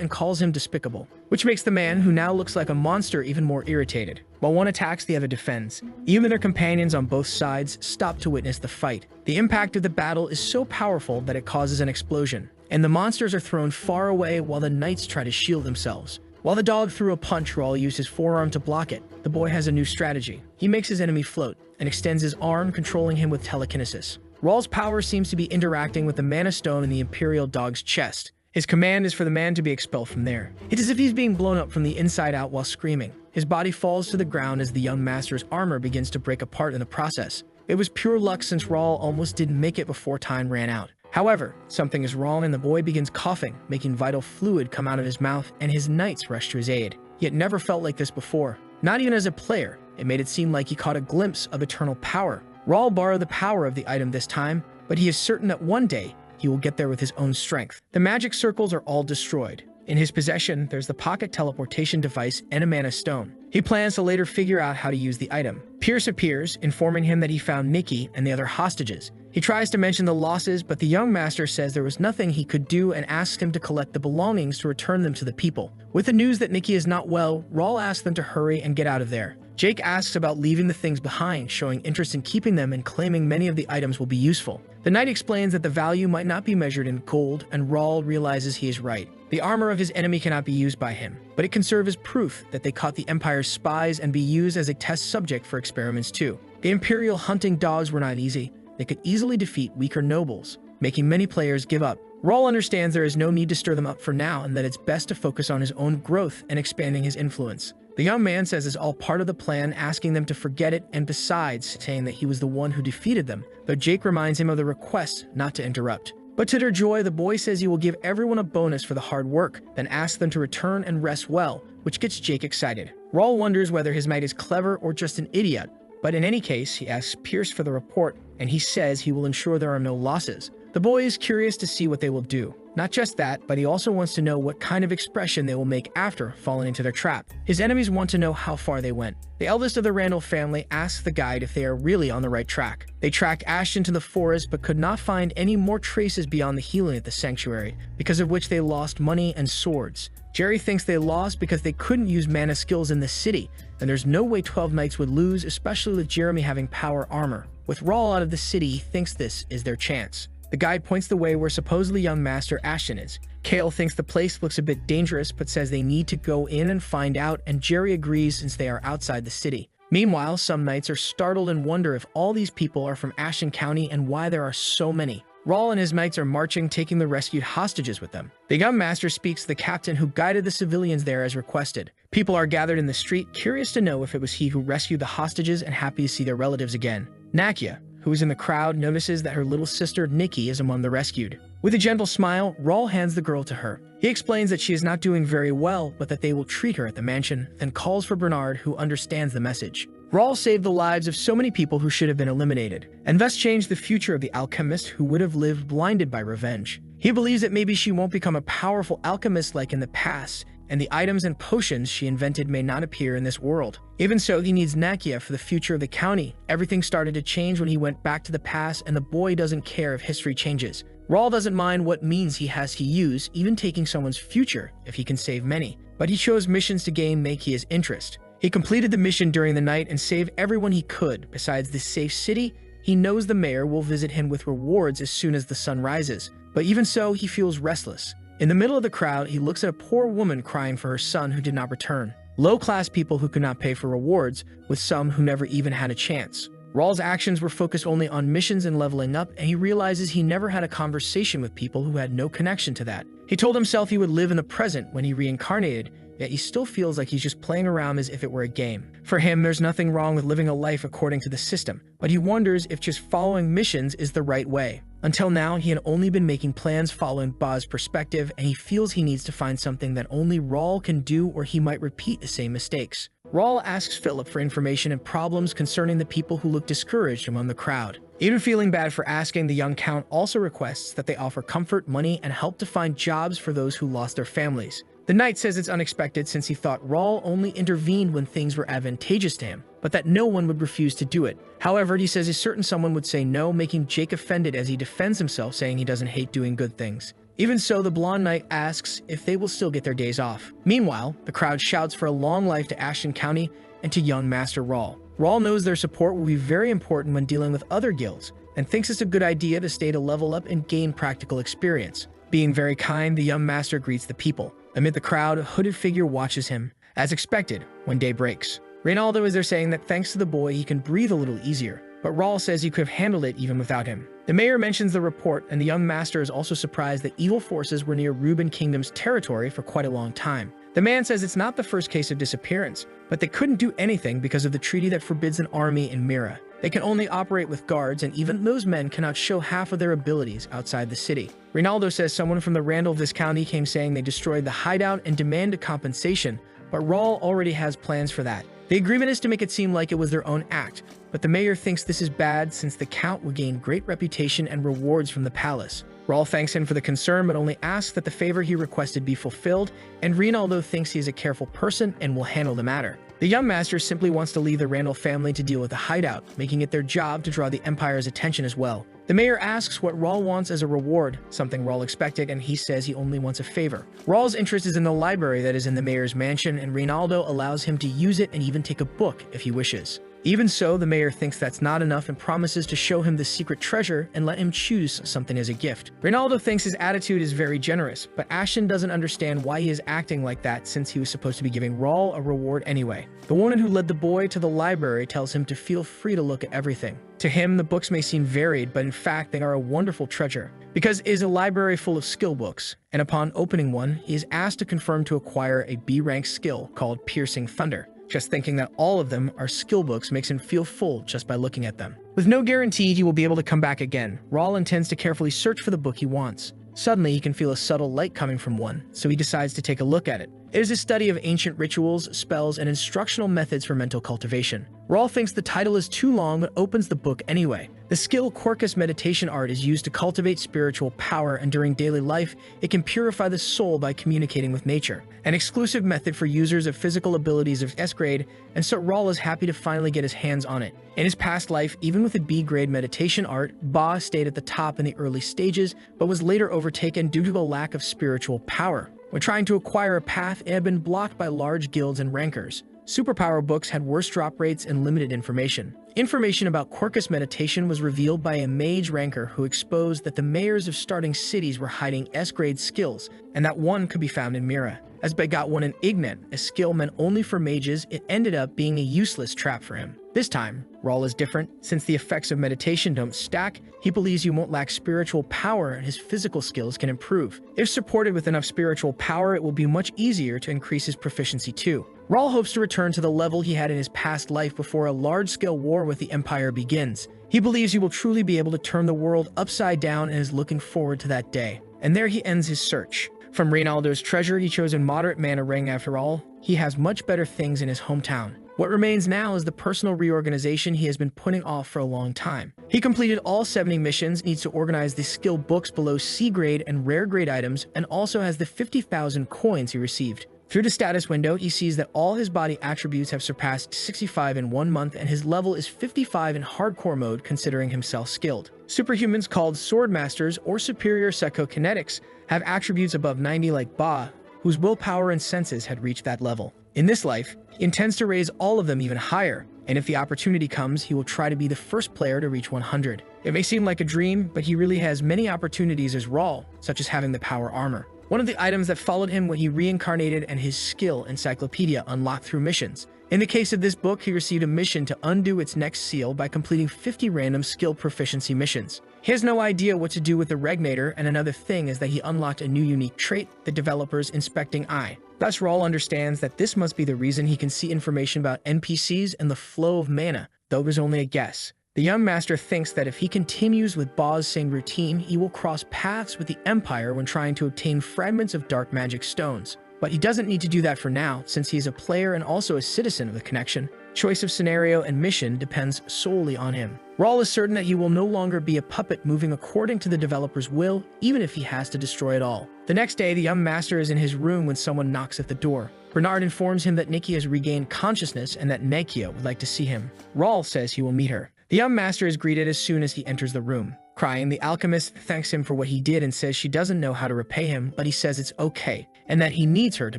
and calls him despicable, which makes the man, who now looks like a monster, even more irritated. While one attacks, the other defends. Even their companions on both sides stop to witness the fight. The impact of the battle is so powerful that it causes an explosion, and the monsters are thrown far away while the knights try to shield themselves. While the dog threw a punch, Raul used his forearm to block it. The boy has a new strategy. He makes his enemy float and extends his arm, controlling him with telekinesis. Raul's power seems to be interacting with the Mana Stone in the Imperial Dog's chest. His command is for the man to be expelled from there. It's as if he's being blown up from the inside out while screaming. His body falls to the ground as the young master's armor begins to break apart in the process. It was pure luck since Raul almost didn't make it before time ran out. However, something is wrong and the boy begins coughing, making vital fluid come out of his mouth, and his knights rush to his aid. He had never felt like this before. Not even as a player. It made it seem like he caught a glimpse of eternal power. Raul borrowed the power of the item this time, but he is certain that one day, he will get there with his own strength. The magic circles are all destroyed. In his possession, there's the pocket teleportation device and a mana stone. He plans to later figure out how to use the item. Pierce appears, informing him that he found Nikki and the other hostages. He tries to mention the losses, but the young master says there was nothing he could do and asks him to collect the belongings to return them to the people. With the news that Nikki is not well, Raul asks them to hurry and get out of there. Jake asks about leaving the things behind, showing interest in keeping them and claiming many of the items will be useful. The knight explains that the value might not be measured in gold, and Raul realizes he is right. The armor of his enemy cannot be used by him, but it can serve as proof that they caught the Empire's spies and be used as a test subject for experiments too. The Imperial hunting dogs were not easy. They could easily defeat weaker nobles, making many players give up. Raul understands there is no need to stir them up for now and that it's best to focus on his own growth and expanding his influence. The young man says it's all part of the plan, asking them to forget it, and besides, saying that he was the one who defeated them, though Jake reminds him of the request not to interrupt. But to their joy, the boy says he will give everyone a bonus for the hard work, then asks them to return and rest well, which gets Jake excited. Raul wonders whether his knight is clever or just an idiot, but in any case, he asks Pierce for the report, and he says he will ensure there are no losses. The boy is curious to see what they will do. Not just that, but he also wants to know what kind of expression they will make after falling into their trap. His enemies want to know how far they went. The eldest of the Randall family asks the guide if they are really on the right track. They track Ashton to the forest but could not find any more traces beyond the healing at the sanctuary, because of which they lost money and swords. Jerry thinks they lost because they couldn't use mana skills in the city, and there's no way 12 knights would lose, especially with Jeremy having power armor. With Raul out of the city, he thinks this is their chance. The guide points the way where supposedly young Master Ashton is. Kale thinks the place looks a bit dangerous but says they need to go in and find out, and Jerry agrees since they are outside the city. Meanwhile, some knights are startled and wonder if all these people are from Ashton County and why there are so many. Raul and his knights are marching, taking the rescued hostages with them. The young master speaks to the captain who guided the civilians there as requested. People are gathered in the street, curious to know if it was he who rescued the hostages and happy to see their relatives again. Nakia, who is in the crowd, notices that her little sister Nikki is among the rescued. With a gentle smile, Raul hands the girl to her. He explains that she is not doing very well, but that they will treat her at the mansion, then calls for Bernard, who understands the message. Raul saved the lives of so many people who should have been eliminated, and thus changed the future of the alchemist who would have lived blinded by revenge. He believes that maybe she won't become a powerful alchemist like in the past, and the items and potions she invented may not appear in this world. Even so, he needs Nakia for the future of the county. Everything started to change when he went back to the past, and the boy doesn't care if history changes. Raul doesn't mind what means he has to use, even taking someone's future if he can save many. But he chose missions to gain Nakia's interest. He completed the mission during the night and saved everyone he could. Besides this safe city, he knows the mayor will visit him with rewards as soon as the sun rises. But even so, he feels restless. In the middle of the crowd, he looks at a poor woman crying for her son who did not return. Low-class people who could not pay for rewards, with some who never even had a chance. Rawl's actions were focused only on missions and leveling up, and he realizes he never had a conversation with people who had no connection to that. He told himself he would live in the present when he reincarnated, yet he still feels like he's just playing around as if it were a game. For him, there's nothing wrong with living a life according to the system, but he wonders if just following missions is the right way. Until now, he had only been making plans following Ba's perspective, and he feels he needs to find something that only Rawl can do, or he might repeat the same mistakes. Rawl asks Philip for information and problems concerning the people who look discouraged among the crowd. Even feeling bad for asking, the young count also requests that they offer comfort, money, and help to find jobs for those who lost their families. The knight says it's unexpected since he thought Rawl only intervened when things were advantageous to him, but that no one would refuse to do it. However, he says he's certain someone would say no, making Jake offended as he defends himself, saying he doesn't hate doing good things. Even so, the blonde knight asks if they will still get their days off. Meanwhile, the crowd shouts for a long life to Ashton County and to young Master Rawl. Rawl knows their support will be very important when dealing with other guilds, and thinks it's a good idea to stay to level up and gain practical experience. Being very kind, the young master greets the people. Amid the crowd, a hooded figure watches him, as expected, when day breaks. Reynaldo is there saying that thanks to the boy, he can breathe a little easier, but Rawl says he could have handled it even without him. The mayor mentions the report, and the young master is also surprised that evil forces were near Reuben Kingdom's territory for quite a long time. The man says it's not the first case of disappearance, but they couldn't do anything because of the treaty that forbids an army in Mira. They can only operate with guards, and even those men cannot show half of their abilities outside the city. Reynaldo says someone from the Randall Viscounty came saying they destroyed the hideout and demanded compensation, but Rawl already has plans for that. The agreement is to make it seem like it was their own act, but the mayor thinks this is bad since the count will gain great reputation and rewards from the palace. Rawl thanks him for the concern, but only asks that the favor he requested be fulfilled, and Reynaldo thinks he is a careful person and will handle the matter. The young master simply wants to leave the Randall family to deal with the hideout, making it their job to draw the Empire's attention as well. The mayor asks what Rawl wants as a reward, something Rawl expected, and he says he only wants a favor. Rawl's interest is in the library that is in the mayor's mansion, and Reynaldo allows him to use it and even take a book if he wishes. Even so, the mayor thinks that's not enough and promises to show him the secret treasure and let him choose something as a gift. Reynaldo thinks his attitude is very generous, but Ashton doesn't understand why he is acting like that since he was supposed to be giving Rawl a reward anyway. The woman who led the boy to the library tells him to feel free to look at everything. To him, the books may seem varied, but in fact they are a wonderful treasure, because it is a library full of skill books, and upon opening one, he is asked to confirm to acquire a B-rank skill called Piercing Thunder. Just thinking that all of them are skill books makes him feel full just by looking at them. With no guarantee he will be able to come back again, Rawl intends to carefully search for the book he wants. Suddenly, he can feel a subtle light coming from one, so he decides to take a look at it. It is a study of ancient rituals, spells, and instructional methods for mental cultivation. Rawl thinks the title is too long but opens the book anyway. The skill Corcus meditation art is used to cultivate spiritual power, and during daily life, it can purify the soul by communicating with nature. An exclusive method for users of physical abilities of S grade, and so Rawl is happy to finally get his hands on it. In his past life, even with a B grade meditation art, Ba stayed at the top in the early stages, but was later overtaken due to the lack of spiritual power. When trying to acquire a path, it had been blocked by large guilds and rankers. Superpower books had worse drop rates and limited information. Information about Corcus meditation was revealed by a mage ranker who exposed that the mayors of starting cities were hiding S-grade skills, and that one could be found in Mira. As Ba got one in Ignet, a skill meant only for mages, it ended up being a useless trap for him. This time, Rawl is different. Since the effects of meditation don't stack, he believes he won't lack spiritual power and his physical skills can improve. If supported with enough spiritual power, it will be much easier to increase his proficiency too. Rawl hopes to return to the level he had in his past life before a large-scale war with the Empire begins. He believes he will truly be able to turn the world upside down and is looking forward to that day. And there he ends his search. From Reynaldo's treasure, he chose a moderate mana ring after all. He has much better things in his hometown. What remains now is the personal reorganization he has been putting off for a long time. He completed all 70 missions, needs to organize the skill books below C grade and rare grade items, and also has the 50,000 coins he received. Through the status window, he sees that all his body attributes have surpassed 65 in 1 month, and his level is 55 in hardcore mode, considering himself skilled. Superhumans called Swordmasters or Superior Psychokinetics have attributes above 90 like Ba, whose willpower and senses had reached that level. In this life, he intends to raise all of them even higher, and if the opportunity comes, he will try to be the first player to reach 100. It may seem like a dream, but he really has many opportunities as Rawl, such as having the power armor. One of the items that followed him when he reincarnated and his skill encyclopedia unlocked through missions In the case of this book, he received a mission to undo its next seal by completing 50 random skill proficiency missions. He has no idea what to do with the Regnator, and another thing is that he unlocked a new unique trait, the developer's inspecting eye. Thus, Raul understands that this must be the reason he can see information about NPCs and the flow of mana, though it was only a guess. The young master thinks that if he continues with Ba's same routine, he will cross paths with the Empire when trying to obtain fragments of dark magic stones. But he doesn't need to do that for now, since he is a player and also a citizen of the connection. Choice of scenario and mission depends solely on him. Raul is certain that he will no longer be a puppet moving according to the developer's will, even if he has to destroy it all. The next day, the young master is in his room when someone knocks at the door. Bernard informs him that Nikki has regained consciousness and that Nekia would like to see him. Raul says he will meet her. The young master is greeted as soon as he enters the room. Crying, the alchemist thanks him for what he did and says she doesn't know how to repay him, but he says it's okay, and that he needs her to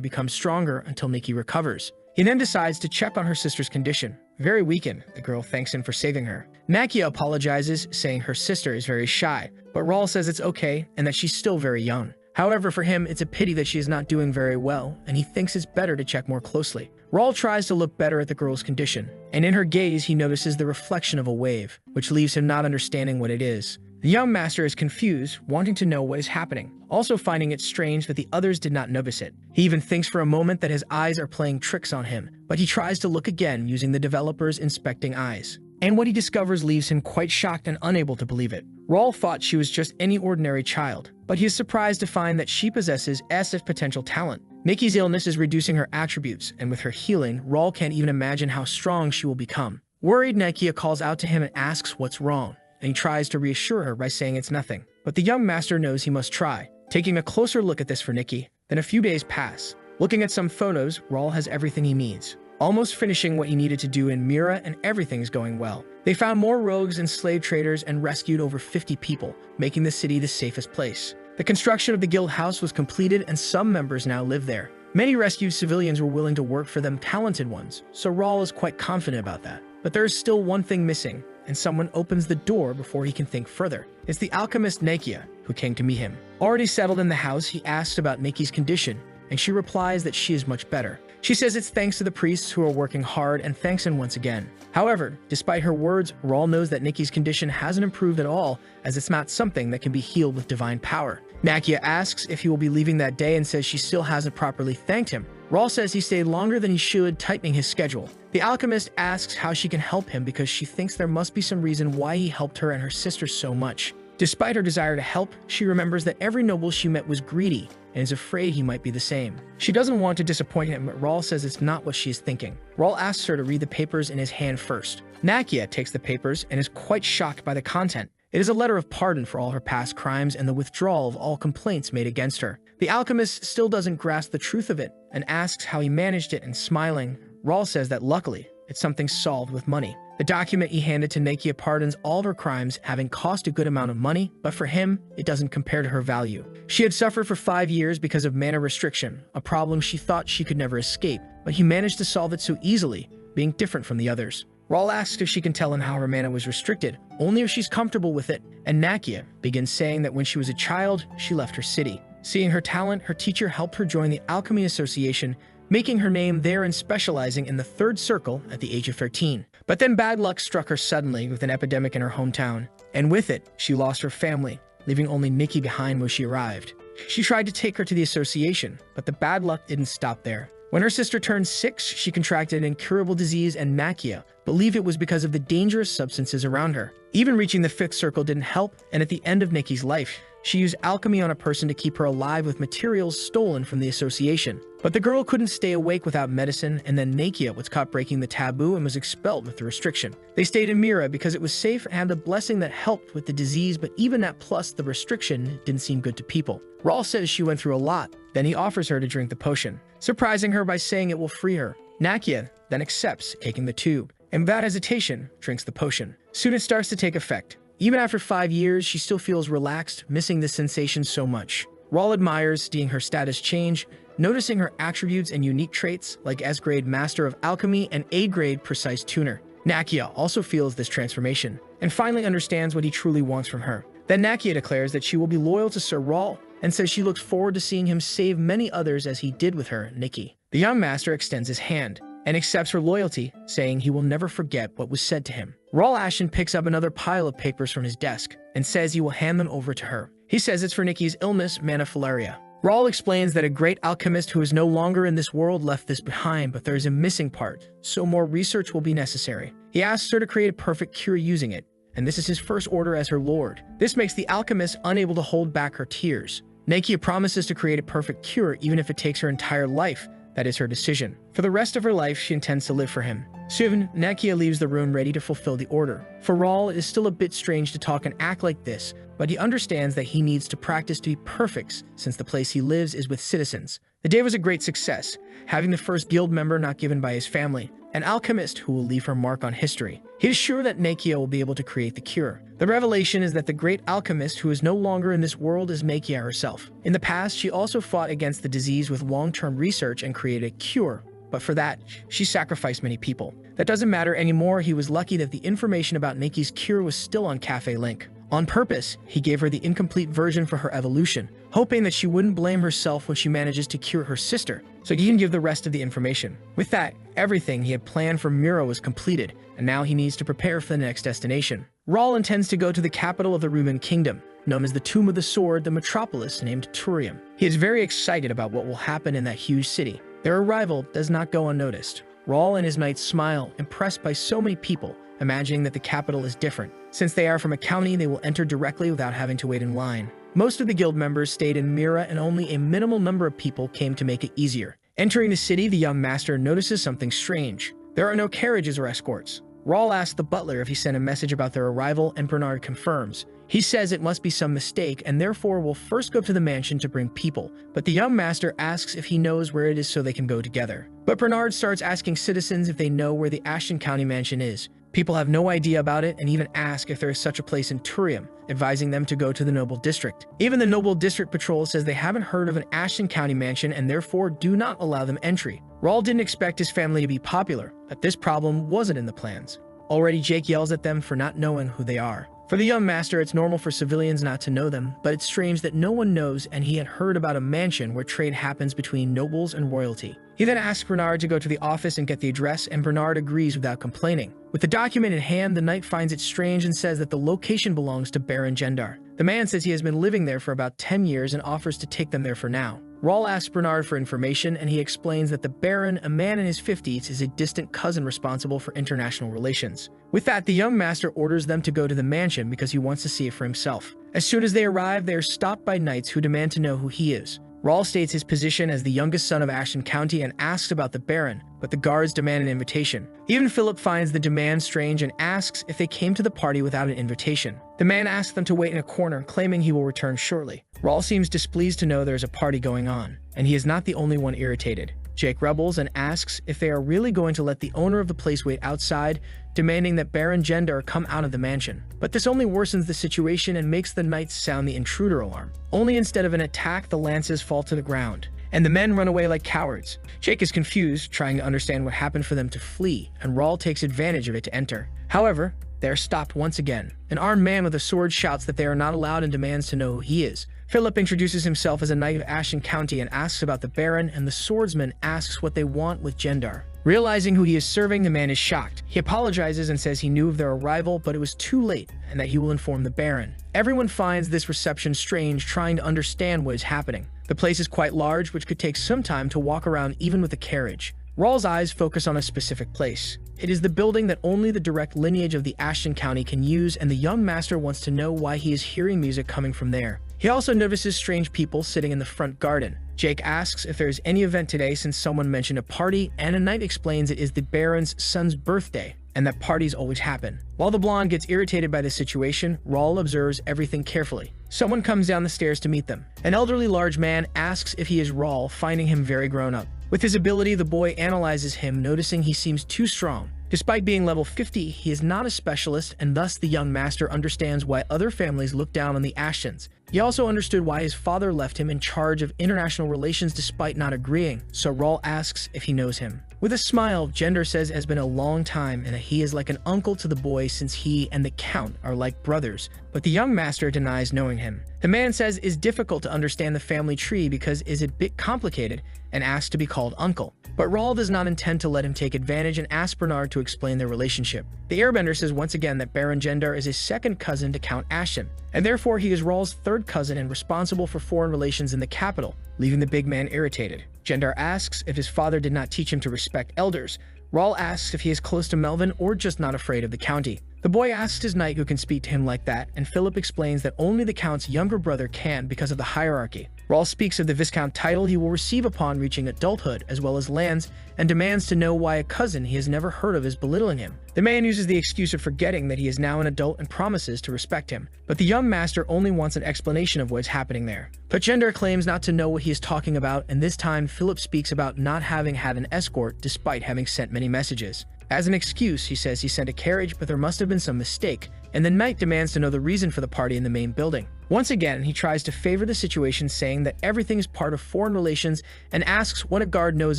become stronger until Nikki recovers. He then decides to check on her sister's condition. Very weakened, the girl thanks him for saving her. Nakia apologizes, saying her sister is very shy, but Raul says it's okay and that she's still very young. However, for him, it's a pity that she is not doing very well, and he thinks it's better to check more closely. Raul tries to look better at the girl's condition, and in her gaze he notices the reflection of a wave, which leaves him not understanding what it is. The young master is confused, wanting to know what is happening, also finding it strange that the others did not notice it. He even thinks for a moment that his eyes are playing tricks on him, but he tries to look again using the developer's inspecting eyes. And what he discovers leaves him quite shocked and unable to believe it. Raul thought she was just any ordinary child, but he is surprised to find that she possesses SF potential talent. Nikki's illness is reducing her attributes, and with her healing, Raul can't even imagine how strong she will become. Worried, Nekia calls out to him and asks what's wrong, and he tries to reassure her by saying it's nothing. But the young master knows he must try. Taking a closer look at this for Nikki, then a few days pass. Looking at some photos, Raul has everything he needs. Almost finishing what he needed to do in Mira, and everything is going well. They found more rogues and slave traders and rescued over 50 people, making the city the safest place. The construction of the guild house was completed and some members now live there. Many rescued civilians were willing to work for them, talented ones, so Raul is quite confident about that. But there is still one thing missing, and someone opens the door before he can think further. It's the alchemist Nekia, who came to meet him. Already settled in the house, he asks about Nikki's condition, and she replies that she is much better. She says it's thanks to the priests who are working hard and thanks him once again. However, despite her words, Raul knows that Nikki's condition hasn't improved at all, as it's not something that can be healed with divine power. Nakia asks if he will be leaving that day and says she still hasn't properly thanked him. Raul says he stayed longer than he should, tightening his schedule. The alchemist asks how she can help him because she thinks there must be some reason why he helped her and her sister so much. Despite her desire to help, she remembers that every noble she met was greedy and is afraid he might be the same. She doesn't want to disappoint him, but Raul says it's not what she is thinking. Raul asks her to read the papers in his hand first. Nakia takes the papers and is quite shocked by the content. It is a letter of pardon for all her past crimes and the withdrawal of all complaints made against her. The alchemist still doesn't grasp the truth of it and asks how he managed it, and smiling, Raul says that luckily, it's something solved with money. The document he handed to Nakia pardons all of her crimes, having cost a good amount of money, but for him, it doesn't compare to her value. She had suffered for 5 years because of mana restriction, a problem she thought she could never escape, but he managed to solve it so easily, being different from the others. Raul asks if she can tell him how her mana was restricted, only if she's comfortable with it, and Nakia begins saying that when she was a child, she left her city. Seeing her talent, her teacher helped her join the Alchemy Association, making her name there and specializing in the third circle at the age of 13. But then bad luck struck her suddenly with an epidemic in her hometown, and with it, she lost her family, leaving only Nikki behind when she arrived. She tried to take her to the association, but the bad luck didn't stop there. When her sister turned 6, she contracted an incurable disease, and Nakia believed it was because of the dangerous substances around her. Even reaching the 5th circle didn't help, and at the end of Nikki's life, she used alchemy on a person to keep her alive with materials stolen from the association. But the girl couldn't stay awake without medicine, and then Nakia was caught breaking the taboo and was expelled with the restriction. They stayed in Mira because it was safe and had the blessing that helped with the disease, but even that plus the restriction didn't seem good to people. Raul says she went through a lot, then he offers her to drink the potion, surprising her by saying it will free her. Nakia then accepts, taking the tube, and without hesitation, drinks the potion. Soon it starts to take effect. Even after 5 years, she still feels relaxed, missing this sensation so much. Raul admires seeing her status change, noticing her attributes and unique traits like S-grade Master of Alchemy and A-grade Precise Tuner. Nakia also feels this transformation, and finally understands what he truly wants from her. Then Nakia declares that she will be loyal to Sir Raul, and says she looks forward to seeing him save many others as he did with her, Nikki. The young master extends his hand, and accepts her loyalty, saying he will never forget what was said to him. Raul Ashton picks up another pile of papers from his desk and says he will hand them over to her. He says it's for Nikki's illness, manifilaria. Raul explains that a great alchemist who is no longer in this world left this behind, but there is a missing part, so more research will be necessary. He asks her to create a perfect cure using it, and this is his first order as her lord. This makes the alchemist unable to hold back her tears. Nakia promises to create a perfect cure even if it takes her entire life. That is her decision. For the rest of her life, she intends to live for him. Soon, Nakia leaves the room ready to fulfill the order. For Raul, it is still a bit strange to talk and act like this, but he understands that he needs to practice to be perfect since the place he lives is with citizens. The day was a great success, having the first guild member not given by his family, an alchemist who will leave her mark on history. He is sure that Nakia will be able to create the cure. The revelation is that the great alchemist who is no longer in this world is Nakia herself. In the past, she also fought against the disease with long-term research and created a cure, but for that, she sacrificed many people. That doesn't matter anymore. He was lucky that the information about Nakia's cure was still on Cafe Link. On purpose, he gave her the incomplete version for her evolution, hoping that she wouldn't blame herself when she manages to cure her sister, so he can give the rest of the information. With that, everything he had planned for Mira was completed, and now he needs to prepare for the next destination. Raul intends to go to the capital of the Rumen Kingdom, known as the Tomb of the Sword, the metropolis named Turium. He is very excited about what will happen in that huge city. Their arrival does not go unnoticed. Raul and his knights smile, impressed by so many people, imagining that the capital is different. Since they are from a county, they will enter directly without having to wait in line. Most of the guild members stayed in Mira, and only a minimal number of people came to make it easier. Entering the city, the young master notices something strange. There are no carriages or escorts. Raul asks the butler if he sent a message about their arrival, and Bernard confirms. He says it must be some mistake and therefore will first go to the mansion to bring people, but the young master asks if he knows where it is so they can go together. But Bernard starts asking citizens if they know where the Ashton County mansion is. People have no idea about it and even ask if there is such a place in Turium, advising them to go to the Noble District. Even the Noble District Patrol says they haven't heard of an Ashton County mansion and therefore do not allow them entry. Raul didn't expect his family to be popular, but this problem wasn't in the plans. Already Jake yells at them for not knowing who they are. For the young master, it's normal for civilians not to know them, but it's strange that no one knows, and he had heard about a mansion where trade happens between nobles and royalty. He then asks Bernard to go to the office and get the address, and Bernard agrees without complaining. With the document in hand, the knight finds it strange and says that the location belongs to Baron Gendar. The man says he has been living there for about 10 years and offers to take them there for now. Raul asks Bernard for information, and he explains that the Baron, a man in his 50s, is a distant cousin responsible for international relations. With that, the young master orders them to go to the mansion because he wants to see it for himself. As soon as they arrive, they are stopped by knights who demand to know who he is. Raul states his position as the youngest son of Ashton County and asks about the Baron, but the guards demand an invitation. Even Philip finds the demand strange and asks if they came to the party without an invitation. The man asks them to wait in a corner, claiming he will return shortly. Raul seems displeased to know there is a party going on, and he is not the only one irritated. Jake rebels and asks if they are really going to let the owner of the place wait outside, demanding that Baron Gendar come out of the mansion. But this only worsens the situation and makes the knights sound the intruder alarm. Only instead of an attack, the lances fall to the ground, and the men run away like cowards. Jake is confused, trying to understand what happened for them to flee, and Raul takes advantage of it to enter. However, they are stopped once again. An armed man with a sword shouts that they are not allowed and demands to know who he is. Philip introduces himself as a knight of Ashton County and asks about the Baron, and the swordsman asks what they want with Gendar. Realizing who he is serving, the man is shocked. He apologizes and says he knew of their arrival, but it was too late, and that he will inform the Baron. Everyone finds this reception strange, trying to understand what is happening. The place is quite large, which could take some time to walk around even with a carriage. Raul's eyes focus on a specific place. It is the building that only the direct lineage of the Ashton County can use, and the young master wants to know why he is hearing music coming from there. He also notices strange people sitting in the front garden. Jake asks if there is any event today since someone mentioned a party, and a knight explains it is the Baron's son's birthday, and that parties always happen. While the blonde gets irritated by the situation, Raul observes everything carefully. Someone comes down the stairs to meet them. An elderly large man asks if he is Raul, finding him very grown up. With his ability, the boy analyzes him, noticing he seems too strong. Despite being level 50, he is not a specialist, and thus the young master understands why other families look down on the Ashtons. He also understood why his father left him in charge of international relations despite not agreeing, so Rawl asks if he knows him. With a smile, Gender says it has been a long time and that he is like an uncle to the boy since he and the Count are like brothers, but the young master denies knowing him. The man says it is difficult to understand the family tree because it is a bit complicated and asks to be called uncle. But Rawl does not intend to let him take advantage and asks Bernard to explain their relationship. The Airbender says once again that Baron Gendar is his second cousin to Count Ashton, and therefore he is Rawl's third cousin and responsible for foreign relations in the capital, leaving the big man irritated. Gendar asks if his father did not teach him to respect elders. Rawl asks if he is close to Melvin or just not afraid of the county. The boy asks his knight who can speak to him like that, and Philip explains that only the Count's younger brother can because of the hierarchy. Rawl speaks of the Viscount title he will receive upon reaching adulthood, as well as lands, and demands to know why a cousin he has never heard of is belittling him. The man uses the excuse of forgetting that he is now an adult and promises to respect him, but the young master only wants an explanation of what is happening there. But Gendar claims not to know what he is talking about, and this time Philip speaks about not having had an escort despite having sent many messages. As an excuse, he says he sent a carriage, but there must have been some mistake, and the knight demands to know the reason for the party in the main building. Once again, he tries to favor the situation, saying that everything is part of foreign relations and asks what a guard knows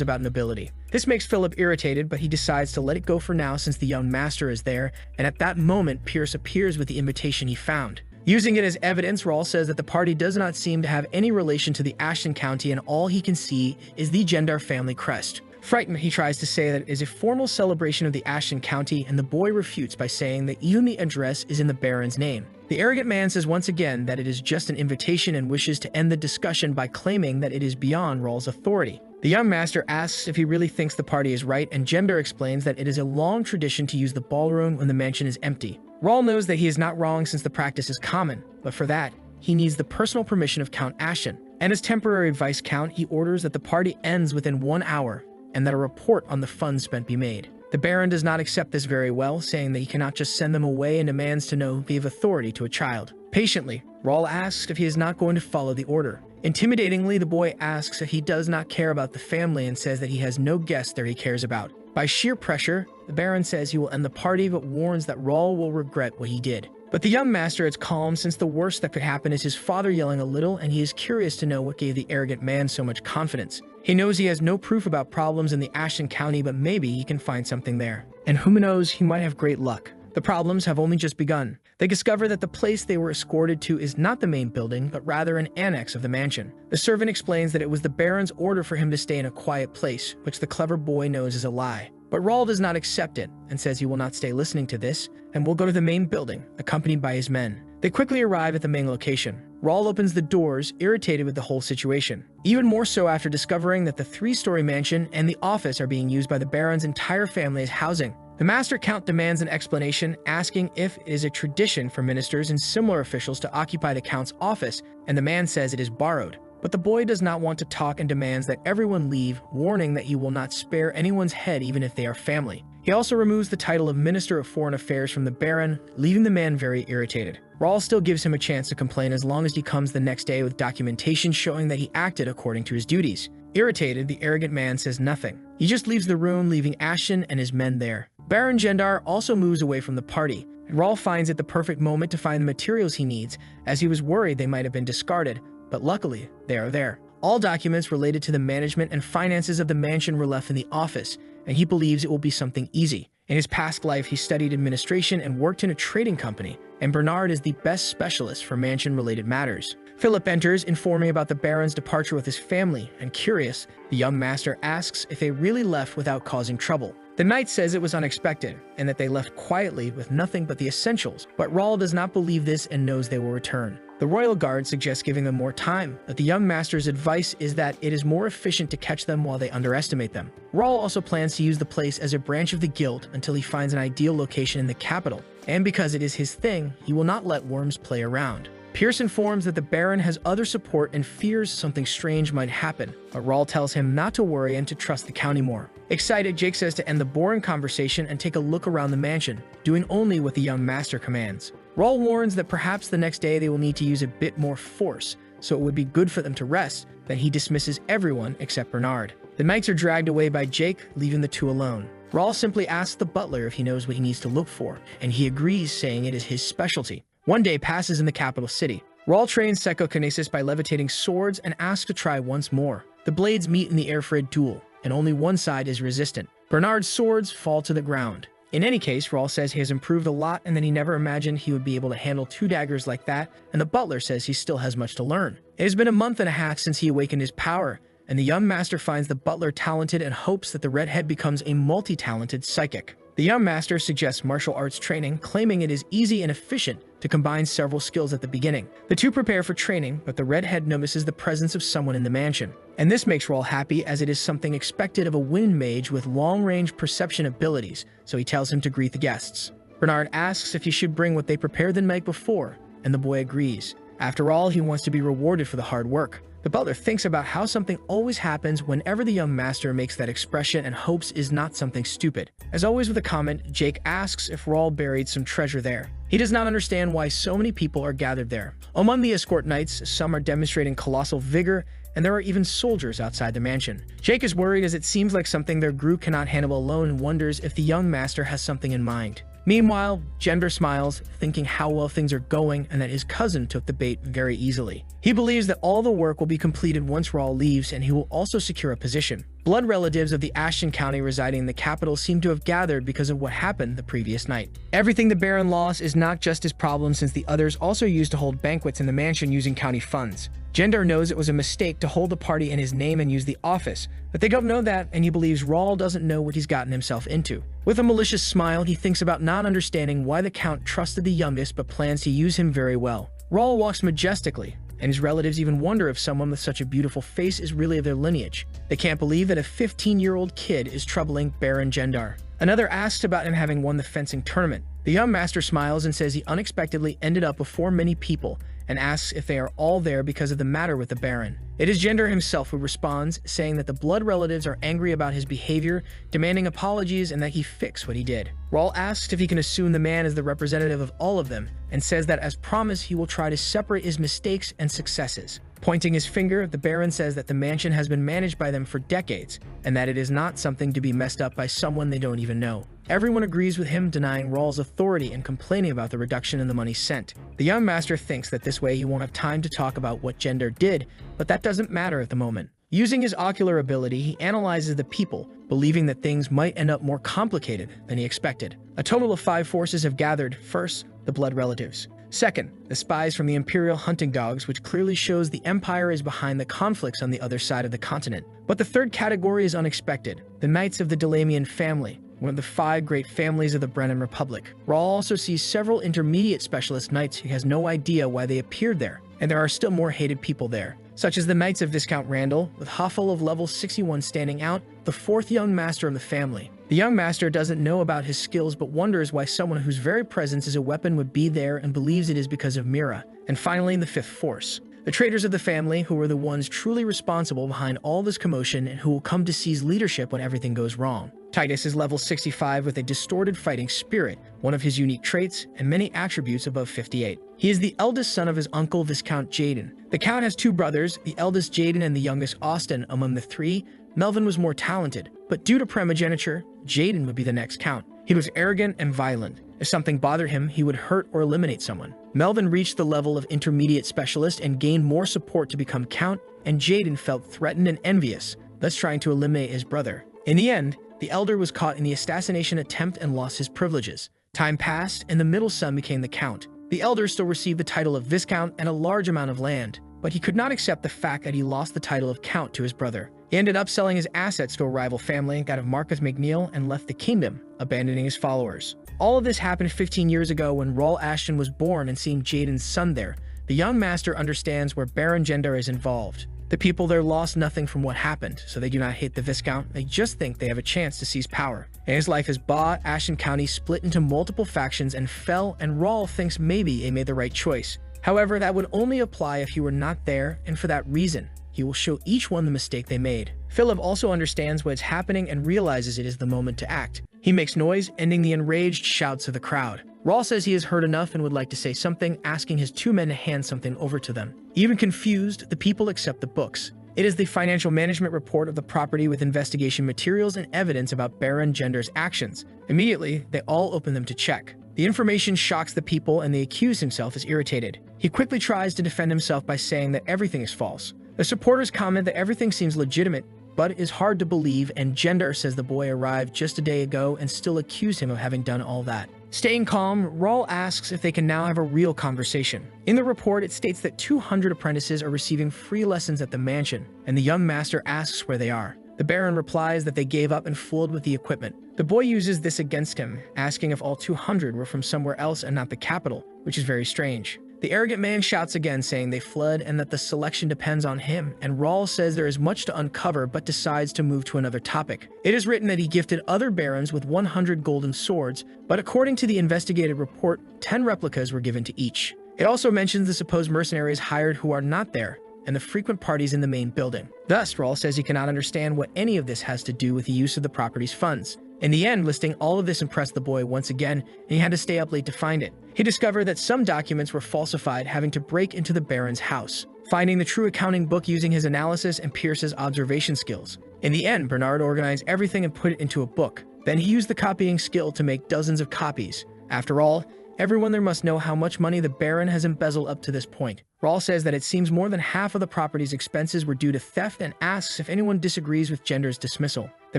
about nobility. This makes Philip irritated, but he decides to let it go for now since the young master is there, and at that moment Pierce appears with the invitation he found. Using it as evidence, Rawl says that the party does not seem to have any relation to the Ashton County and all he can see is the Gendar family crest. Frightened, he tries to say that it is a formal celebration of the Ashton County, and the boy refutes by saying that even the address is in the Baron's name. The arrogant man says once again that it is just an invitation and wishes to end the discussion by claiming that it is beyond Rawl's authority. The young master asks if he really thinks the party is right, and Gendar explains that it is a long tradition to use the ballroom when the mansion is empty. Rawl knows that he is not wrong since the practice is common, but for that, he needs the personal permission of Count Ashton. And as temporary Viscount, he orders that the party ends within 1 hour, and that a report on the funds spent be made. The Baron does not accept this very well, saying that he cannot just send them away and demands to know if they have authority to a child. Patiently, Rawl asks if he is not going to follow the order. Intimidatingly, the boy asks if he does not care about the family and says that he has no guest there he cares about. By sheer pressure, the Baron says he will end the party but warns that Rawl will regret what he did. But the young master is calm since the worst that could happen is his father yelling a little, and he is curious to know what gave the arrogant man so much confidence. He knows he has no proof about problems in the Ashton County, but maybe he can find something there. And who knows, he might have great luck. The problems have only just begun. They discover that the place they were escorted to is not the main building, but rather an annex of the mansion. The servant explains that it was the Baron's order for him to stay in a quiet place, which the clever boy knows is a lie. But Rawl does not accept it, and says he will not stay listening to this, and will go to the main building, accompanied by his men. They quickly arrive at the main location. Rawl opens the doors, irritated with the whole situation. Even more so after discovering that the 3-story mansion and the office are being used by the Baron's entire family as housing. The Master Count demands an explanation, asking if it is a tradition for ministers and similar officials to occupy the Count's office, and the man says it is borrowed. But the boy does not want to talk and demands that everyone leave, warning that he will not spare anyone's head even if they are family. He also removes the title of Minister of Foreign Affairs from the Baron, leaving the man very irritated. Rawl still gives him a chance to complain as long as he comes the next day with documentation showing that he acted according to his duties. Irritated, the arrogant man says nothing. He just leaves the room, leaving Ashton and his men there. Baron Gendar also moves away from the party, and Rawl finds it the perfect moment to find the materials he needs, as he was worried they might have been discarded, but luckily, they are there. All documents related to the management and finances of the mansion were left in the office, and he believes it will be something easy. In his past life, he studied administration and worked in a trading company, and Bernard is the best specialist for mansion-related matters. Philip enters, informing about the Baron's departure with his family, and curious, the young master asks if they really left without causing trouble. The knight says it was unexpected, and that they left quietly with nothing but the essentials, but Rawl does not believe this and knows they will return. The royal guard suggests giving them more time, but the young master's advice is that it is more efficient to catch them while they underestimate them. Rawl also plans to use the place as a branch of the guild until he finds an ideal location in the capital, and because it is his thing, he will not let worms play around. Pierce informs that the Baron has other support and fears something strange might happen, but Rawl tells him not to worry and to trust the county more. Excited, Jake says to end the boring conversation and take a look around the mansion, doing only what the young master commands. Rawl warns that perhaps the next day they will need to use a bit more force, so it would be good for them to rest. Then he dismisses everyone except Bernard. The knights are dragged away by Jake, leaving the two alone. Raul simply asks the butler if he knows what he needs to look for, and he agrees, saying it is his specialty. One day passes in the capital city. Raul trains psychokinesis by levitating swords and asks to try once more. The blades meet in the air for a duel, and only one side is resistant. Bernard's swords fall to the ground. In any case, Raul says he has improved a lot and that he never imagined he would be able to handle 2 daggers like that, and the butler says he still has much to learn. It has been a month and a half since he awakened his power, and the young master finds the butler talented and hopes that the redhead becomes a multi-talented psychic. The young master suggests martial arts training, claiming it is easy and efficient to combine several skills at the beginning. The two prepare for training, but the redhead notices the presence of someone in the mansion. And this makes Raul happy, as it is something expected of a wind mage with long-range perception abilities, so he tells him to greet the guests. Bernard asks if he should bring what they prepared the night before, and the boy agrees. After all, he wants to be rewarded for the hard work. The butler thinks about how something always happens whenever the young master makes that expression and hopes is not something stupid. As always with a comment, Jake asks if Raul buried some treasure there. He does not understand why so many people are gathered there. Among the escort knights, some are demonstrating colossal vigor, and there are even soldiers outside the mansion. Jake is worried, as it seems like something their group cannot handle alone, and wonders if the young master has something in mind. Meanwhile, Gender smiles, thinking how well things are going and that his cousin took the bait very easily. He believes that all the work will be completed once Raul leaves, and he will also secure a position. Blood relatives of the Ashton County residing in the capital seem to have gathered because of what happened the previous night. Everything the Baron lost is not just his problem, since the others also used to hold banquets in the mansion using county funds. Gender knows it was a mistake to hold the party in his name and use the office, but they don't know that, and he believes Raul doesn't know what he's gotten himself into. With a malicious smile, he thinks about not understanding why the Count trusted the youngest but plans to use him very well. Raul walks majestically, and his relatives even wonder if someone with such a beautiful face is really of their lineage. They can't believe that a 15-year-old kid is troubling Baron Gendar. Another asks about him having won the fencing tournament. The young master smiles and says he unexpectedly ended up before many people, and asks if they are all there because of the matter with the Baron. It is Gender himself who responds, saying that the blood relatives are angry about his behavior, demanding apologies and that he fix what he did. Raul asks if he can assume the man is the representative of all of them, and says that as promised he will try to separate his mistakes and successes. Pointing his finger, the Baron says that the mansion has been managed by them for decades, and that it is not something to be messed up by someone they don't even know. Everyone agrees with him, denying Raul's authority and complaining about the reduction in the money sent. The young master thinks that this way he won't have time to talk about what Gender did, but that doesn't matter at the moment. Using his ocular ability, he analyzes the people, believing that things might end up more complicated than he expected. A total of 5 forces have gathered. First, the blood relatives. Second, the spies from the Imperial hunting dogs, which clearly shows the Empire is behind the conflicts on the other side of the continent. But the third category is unexpected, the Knights of the Delamian family, one of the 5 great families of the Brennan Republic. Raul also sees several intermediate specialist knights who has no idea why they appeared there, and there are still more hated people there, such as the Knights of Viscount Randall, with Hoffel of level 61 standing out, the 4th young master of the family. The young master doesn't know about his skills but wonders why someone whose very presence is a weapon would be there, and believes it is because of Mira. And finally, the 5th force. The traitors of the family, who are the ones truly responsible behind all this commotion and who will come to seize leadership when everything goes wrong. Titus is level 65 with a distorted fighting spirit, one of his unique traits, and many attributes above 58. He is the eldest son of his uncle Viscount Jaden. The Count has 2 brothers, the eldest Jaden and the youngest Austin. Among the 3, Melvin was more talented, but due to primogeniture, Jaden would be the next Count. He was arrogant and violent. If something bothered him, he would hurt or eliminate someone. Melvin reached the level of intermediate specialist and gained more support to become Count, and Jaden felt threatened and envious, thus trying to eliminate his brother. In the end, the elder was caught in the assassination attempt and lost his privileges. Time passed, and the middle son became the Count. The elder still received the title of Viscount and a large amount of land, but he could not accept the fact that he lost the title of Count to his brother. He ended up selling his assets to a rival family, that of Marcus McNeil, and left the kingdom, abandoning his followers. All of this happened 15 years ago when Raul Ashton was born, and seeing Jaden's son there, the young master understands where Baron Gendar is involved. The people there lost nothing from what happened, so they do not hate the Viscount, they just think they have a chance to seize power. In his life as Ba, Ashton County split into multiple factions and fell, and Raul thinks maybe they made the right choice. However, that would only apply if he were not there, and for that reason, he will show each one the mistake they made. Philip also understands what is happening and realizes it is the moment to act. He makes noise, ending the enraged shouts of the crowd. Raul says he has heard enough and would like to say something, asking his 2 men to hand something over to them. Even confused, the people accept the books. It is the financial management report of the property with investigation materials and evidence about Baron Gender's actions. Immediately, they all open them to check. The information shocks the people and the accused himself is irritated. He quickly tries to defend himself by saying that everything is false. The supporters comment that everything seems legitimate, but is hard to believe, and Gender says the boy arrived just a day ago and still accuse him of having done all that. Staying calm, Raul asks if they can now have a real conversation. In the report, it states that 200 apprentices are receiving free lessons at the mansion, and the young master asks where they are. The Baron replies that they gave up and fooled with the equipment. The boy uses this against him, asking if all 200 were from somewhere else and not the capital, which is very strange. The arrogant man shouts again, saying they fled and that the selection depends on him, and Raul says there is much to uncover but decides to move to another topic. It is written that he gifted other barons with 100 golden swords, but according to the investigative report, 10 replicas were given to each. It also mentions the supposed mercenaries hired who are not there, and the frequent parties in the main building. Thus, Raul says he cannot understand what any of this has to do with the use of the property's funds. In the end, listing all of this impressed the boy once again, and he had to stay up late to find it. He discovered that some documents were falsified, having to break into the Baron's house, finding the true accounting book using his analysis and Pierce's observation skills. In the end, Bernard organized everything and put it into a book. Then he used the copying skill to make dozens of copies. After all, everyone there must know how much money the Baron has embezzled up to this point. Raul says that it seems more than half of the property's expenses were due to theft and asks if anyone disagrees with Gender's dismissal. The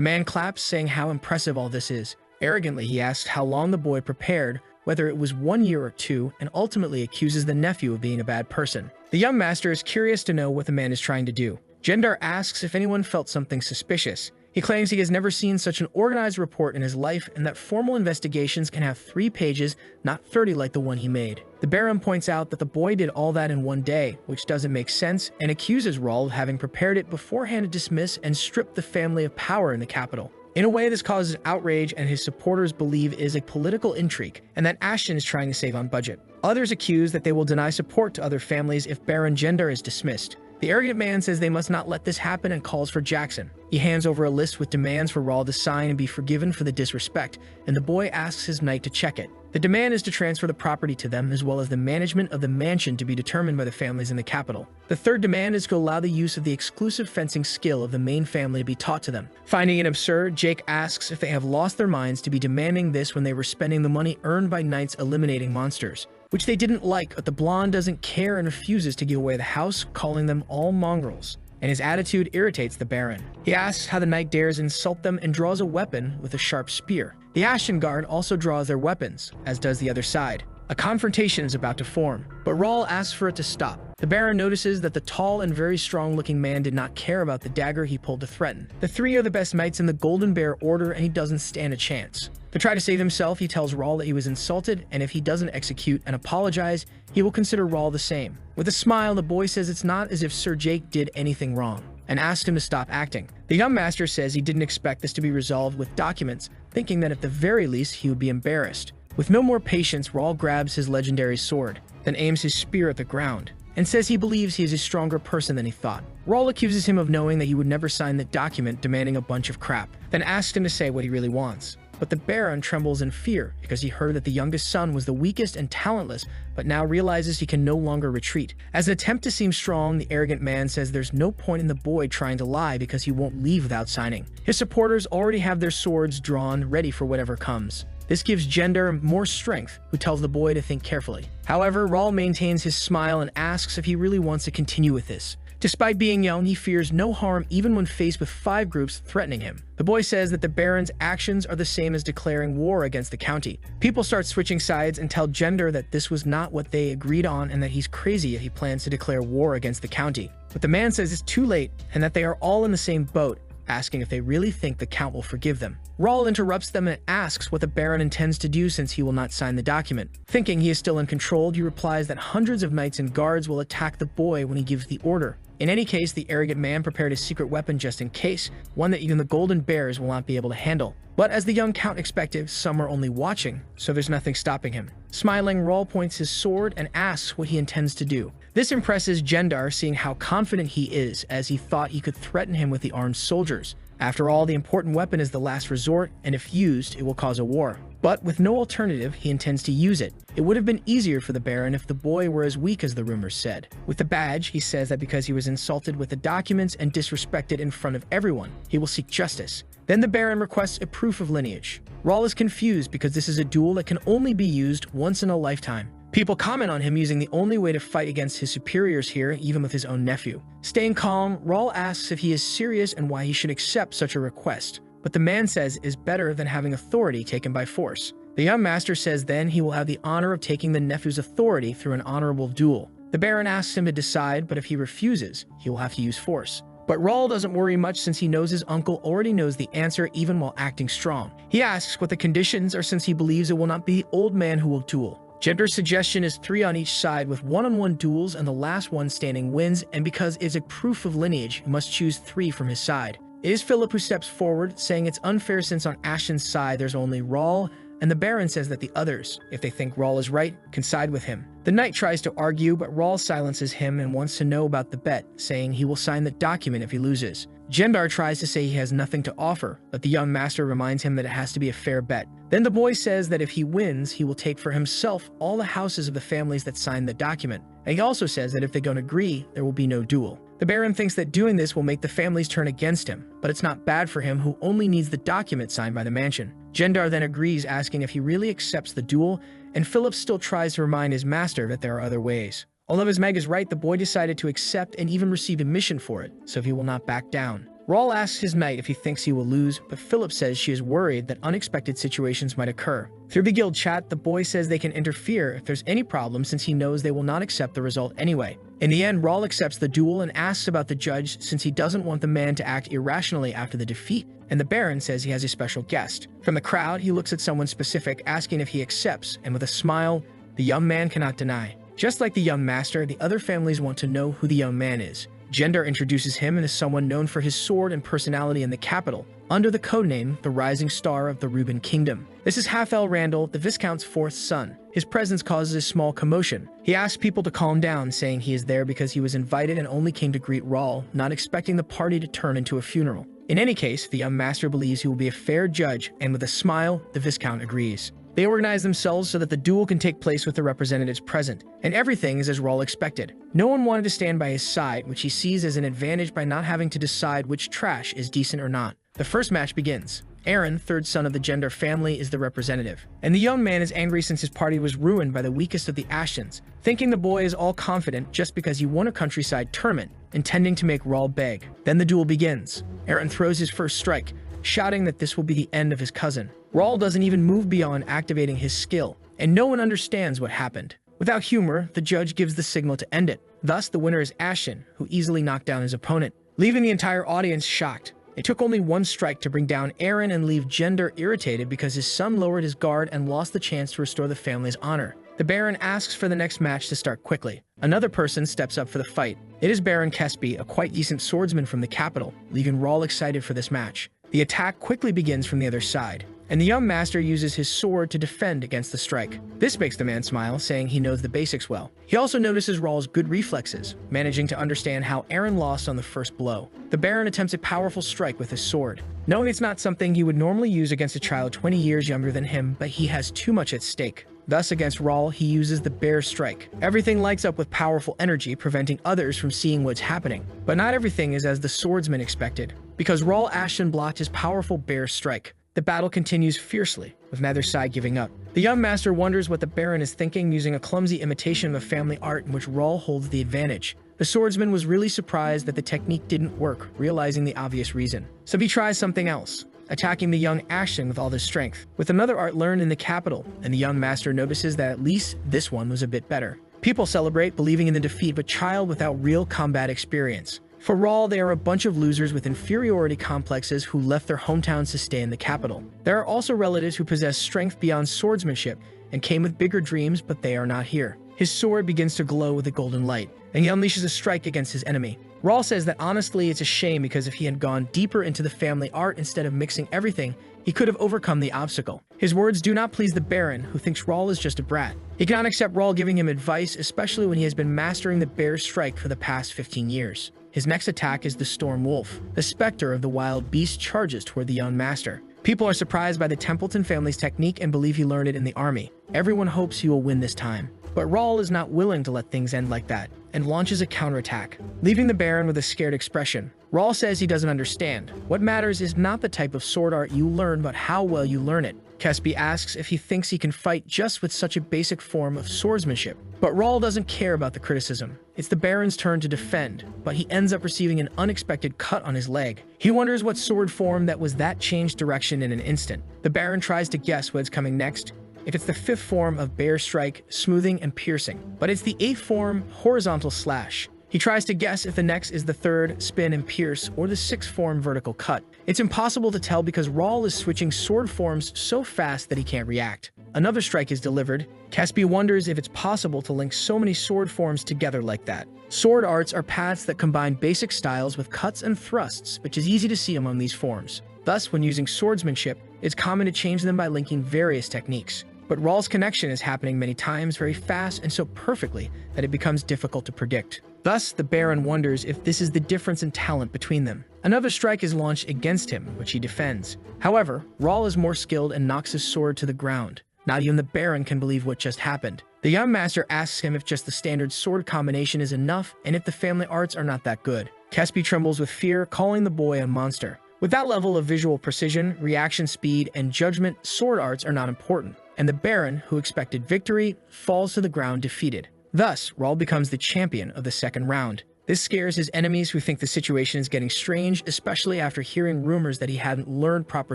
man claps, saying how impressive all this is. Arrogantly, he asks how long the boy prepared, whether it was 1 year or 2, and ultimately accuses the nephew of being a bad person. The young master is curious to know what the man is trying to do. Gender asks if anyone felt something suspicious. He claims he has never seen such an organized report in his life and that formal investigations can have 3 pages, not 30 like the one he made. The Baron points out that the boy did all that in 1 day, which doesn't make sense, and accuses Raul of having prepared it beforehand to dismiss and strip the family of power in the capital. In a way, this causes outrage and his supporters believe is a political intrigue and that Ashton is trying to save on budget. Others accuse that they will deny support to other families if Baron Gender is dismissed. The arrogant man says they must not let this happen and calls for Jackson. He hands over a list with demands for Raul to sign and be forgiven for the disrespect, and the boy asks his knight to check it. The demand is to transfer the property to them as well as the management of the mansion to be determined by the families in the capital. The third demand is to allow the use of the exclusive fencing skill of the main family to be taught to them. Finding it absurd, Jake asks if they have lost their minds to be demanding this when they were spending the money earned by knights eliminating monsters, which they didn't like, but the blonde doesn't care and refuses to give away the house, calling them all mongrels. And his attitude irritates the Baron. He asks how the knight dares insult them and draws a weapon with a sharp spear. The Ashen Guard also draws their weapons, as does the other side. A confrontation is about to form, but Raul asks for it to stop. The Baron notices that the tall and very strong-looking man did not care about the dagger he pulled to threaten. The 3 are the best knights in the Golden Bear Order, and he doesn't stand a chance. To try to save himself, he tells Raul that he was insulted, and if he doesn't execute and apologize, he will consider Raul the same. With a smile, the boy says it's not as if Sir Jake did anything wrong, and asks him to stop acting. The young master says he didn't expect this to be resolved with documents, thinking that at the very least he would be embarrassed. With no more patience, Raul grabs his legendary sword, then aims his spear at the ground, and says he believes he is a stronger person than he thought. Raul accuses him of knowing that he would never sign the document demanding a bunch of crap, then asks him to say what he really wants. But the Baron trembles in fear because he heard that the youngest son was the weakest and talentless, but now realizes he can no longer retreat. As an attempt to seem strong, the arrogant man says there's no point in the boy trying to lie because he won't leave without signing. His supporters already have their swords drawn, ready for whatever comes. This gives Gender more strength, who tells the boy to think carefully. However, Raul maintains his smile and asks if he really wants to continue with this. Despite being young, he fears no harm even when faced with 5 groups threatening him. The boy says that the Baron's actions are the same as declaring war against the county. People start switching sides and tell Gender that this was not what they agreed on and that he's crazy if he plans to declare war against the county. But the man says it's too late and that they are all in the same boat, asking if they really think the Count will forgive them. Raul interrupts them and asks what the Baron intends to do since he will not sign the document. Thinking he is still in control, he replies that hundreds of knights and guards will attack the boy when he gives the order. In any case, the arrogant man prepared a secret weapon just in case, one that even the Golden Bears will not be able to handle. But as the young Count expected, some are only watching, so there's nothing stopping him. Smiling, Raul points his sword and asks what he intends to do. This impresses Gendar, seeing how confident he is, as he thought he could threaten him with the armed soldiers. After all, the important weapon is the last resort, and if used, it will cause a war. But with no alternative, he intends to use it. It would have been easier for the Baron if the boy were as weak as the rumors said. With the badge, he says that because he was insulted with the documents and disrespected in front of everyone, he will seek justice. Then the Baron requests a proof of lineage. Rahl is confused because this is a duel that can only be used once in a lifetime. People comment on him using the only way to fight against his superiors here, even with his own nephew. Staying calm, Rahl asks if he is serious and why he should accept such a request. But the man says is better than having authority taken by force. The young master says then he will have the honor of taking the nephew's authority through an honorable duel. The Baron asks him to decide, but if he refuses, he will have to use force. But Rahl doesn't worry much since he knows his uncle already knows the answer even while acting strong. He asks what the conditions are since he believes it will not be the old man who will duel. Gender's suggestion is 3 on each side with one-on-one duels and the last one standing wins, and because it's a proof of lineage, he must choose 3 from his side. It is Philip who steps forward, saying it's unfair since on Ashton's side there's only Rahl, and the Baron says that the others, if they think Rahl is right, can side with him. The knight tries to argue, but Rahl silences him and wants to know about the bet, saying he will sign the document if he loses. Gendar tries to say he has nothing to offer, but the young master reminds him that it has to be a fair bet. Then the boy says that if he wins, he will take for himself all the houses of the families that signed the document, and he also says that if they don't agree, there will be no duel. The Baron thinks that doing this will make the families turn against him, but it's not bad for him who only needs the document signed by the mansion. Gendar then agrees, asking if he really accepts the duel, and Philip still tries to remind his master that there are other ways. Although his Meg is right, the boy decided to accept and even receive a mission for it, so he will not back down. Rahl asks his knight if he thinks he will lose, but Philip says she is worried that unexpected situations might occur. Through the guild chat, the boy says they can interfere if there's any problem since he knows they will not accept the result anyway. In the end, Rahl accepts the duel and asks about the judge since he doesn't want the man to act irrationally after the defeat, and the Baron says he has a special guest. From the crowd, he looks at someone specific, asking if he accepts, and with a smile, the young man cannot deny. Just like the young master, the other families want to know who the young man is. Gendar introduces him as someone known for his sword and personality in the capital, under the codename the Rising Star of the Reuben Kingdom. This is Hafel Randall, the Viscount's 4th son. His presence causes a small commotion. He asks people to calm down, saying he is there because he was invited and only came to greet Rahl, not expecting the party to turn into a funeral. In any case, the young master believes he will be a fair judge, and with a smile, the Viscount agrees. They organize themselves so that the duel can take place with the representatives present, and everything is as Rahl expected. No one wanted to stand by his side, which he sees as an advantage by not having to decide which trash is decent or not. The first match begins. Aaron, 3rd son of the Gendar family, is the representative, and the young man is angry since his party was ruined by the weakest of the Ashtons, thinking the boy is all confident just because he won a countryside tournament, intending to make Rahl beg. Then the duel begins. Aaron throws his first strike, shouting that this will be the end of his cousin. Rahl doesn't even move beyond activating his skill, and no one understands what happened. Without humor, the judge gives the signal to end it. Thus, the winner is Ashton, who easily knocked down his opponent, leaving the entire audience shocked. It took only one strike to bring down Aaron and leave Gendar irritated because his son lowered his guard and lost the chance to restore the family's honor. The Baron asks for the next match to start quickly. Another person steps up for the fight. It is Baron Kesby, a quite decent swordsman from the capital, leaving Rahl excited for this match. The attack quickly begins from the other side, and the young master uses his sword to defend against the strike. This makes the man smile, saying he knows the basics well. He also notices Rahl's good reflexes, managing to understand how Aaron lost on the first blow. The Baron attempts a powerful strike with his sword, knowing it's not something he would normally use against a child 20 years younger than him, but he has too much at stake. Thus, against Rahl, he uses the Bear Strike. Everything lights up with powerful energy, preventing others from seeing what's happening. But not everything is as the swordsman expected, because Rahl Ashton blocked his powerful Bear Strike. The battle continues fiercely, with neither side giving up. The young master wonders what the Baron is thinking, using a clumsy imitation of a family art in which Rahl holds the advantage. The swordsman was really surprised that the technique didn't work, realizing the obvious reason. So he tries something else, attacking the young Ashton with all his strength, with another art learned in the capital, and the young master notices that at least this one was a bit better. People celebrate, believing in the defeat of a child without real combat experience. For Rahl, they are a bunch of losers with inferiority complexes who left their hometowns to stay in the capital. There are also relatives who possess strength beyond swordsmanship and came with bigger dreams, but they are not here. His sword begins to glow with a golden light, and he unleashes a strike against his enemy. Rahl says that honestly it's a shame because if he had gone deeper into the family art instead of mixing everything, he could have overcome the obstacle. His words do not please the Baron, who thinks Raul is just a brat. He cannot accept Raul giving him advice, especially when he has been mastering the bear's strike for the past 15 years. His next attack is the Storm Wolf. The specter of the wild beast charges toward the young master. People are surprised by the Templeton family's technique and believe he learned it in the army. Everyone hopes he will win this time. But Raul is not willing to let things end like that, and launches a counterattack, leaving the Baron with a scared expression. Raul says he doesn't understand. What matters is not the type of sword art you learn, but how well you learn it. Kespi asks if he thinks he can fight just with such a basic form of swordsmanship. But Raul doesn't care about the criticism. It's the Baron's turn to defend, but he ends up receiving an unexpected cut on his leg. He wonders what sword form that was that changed direction in an instant. The Baron tries to guess what's coming next. If it's the 5th form of Bear Strike, Smoothing and Piercing, but it's the 8th form, Horizontal Slash. He tries to guess if the next is the 3rd, Spin and Pierce, or the 6th form, Vertical Cut. It's impossible to tell because Raul is switching sword forms so fast that he can't react. Another strike is delivered. Kespi wonders if it's possible to link so many sword forms together like that. Sword arts are paths that combine basic styles with cuts and thrusts, which is easy to see among these forms. Thus, when using swordsmanship, it's common to change them by linking various techniques. But Raul's connection is happening many times very fast and so perfectly that it becomes difficult to predict. Thus, the Baron wonders if this is the difference in talent between them. Another strike is launched against him, which he defends. However, Raul is more skilled and knocks his sword to the ground. Not even the Baron can believe what just happened. The young master asks him if just the standard sword combination is enough and if the family arts are not that good. Kespi trembles with fear, calling the boy a monster. With that level of visual precision, reaction speed, and judgment, sword arts are not important. And the Baron, who expected victory, falls to the ground defeated. Thus, Raul becomes the champion of the second round. This scares his enemies who think the situation is getting strange, especially after hearing rumors that he hadn't learned proper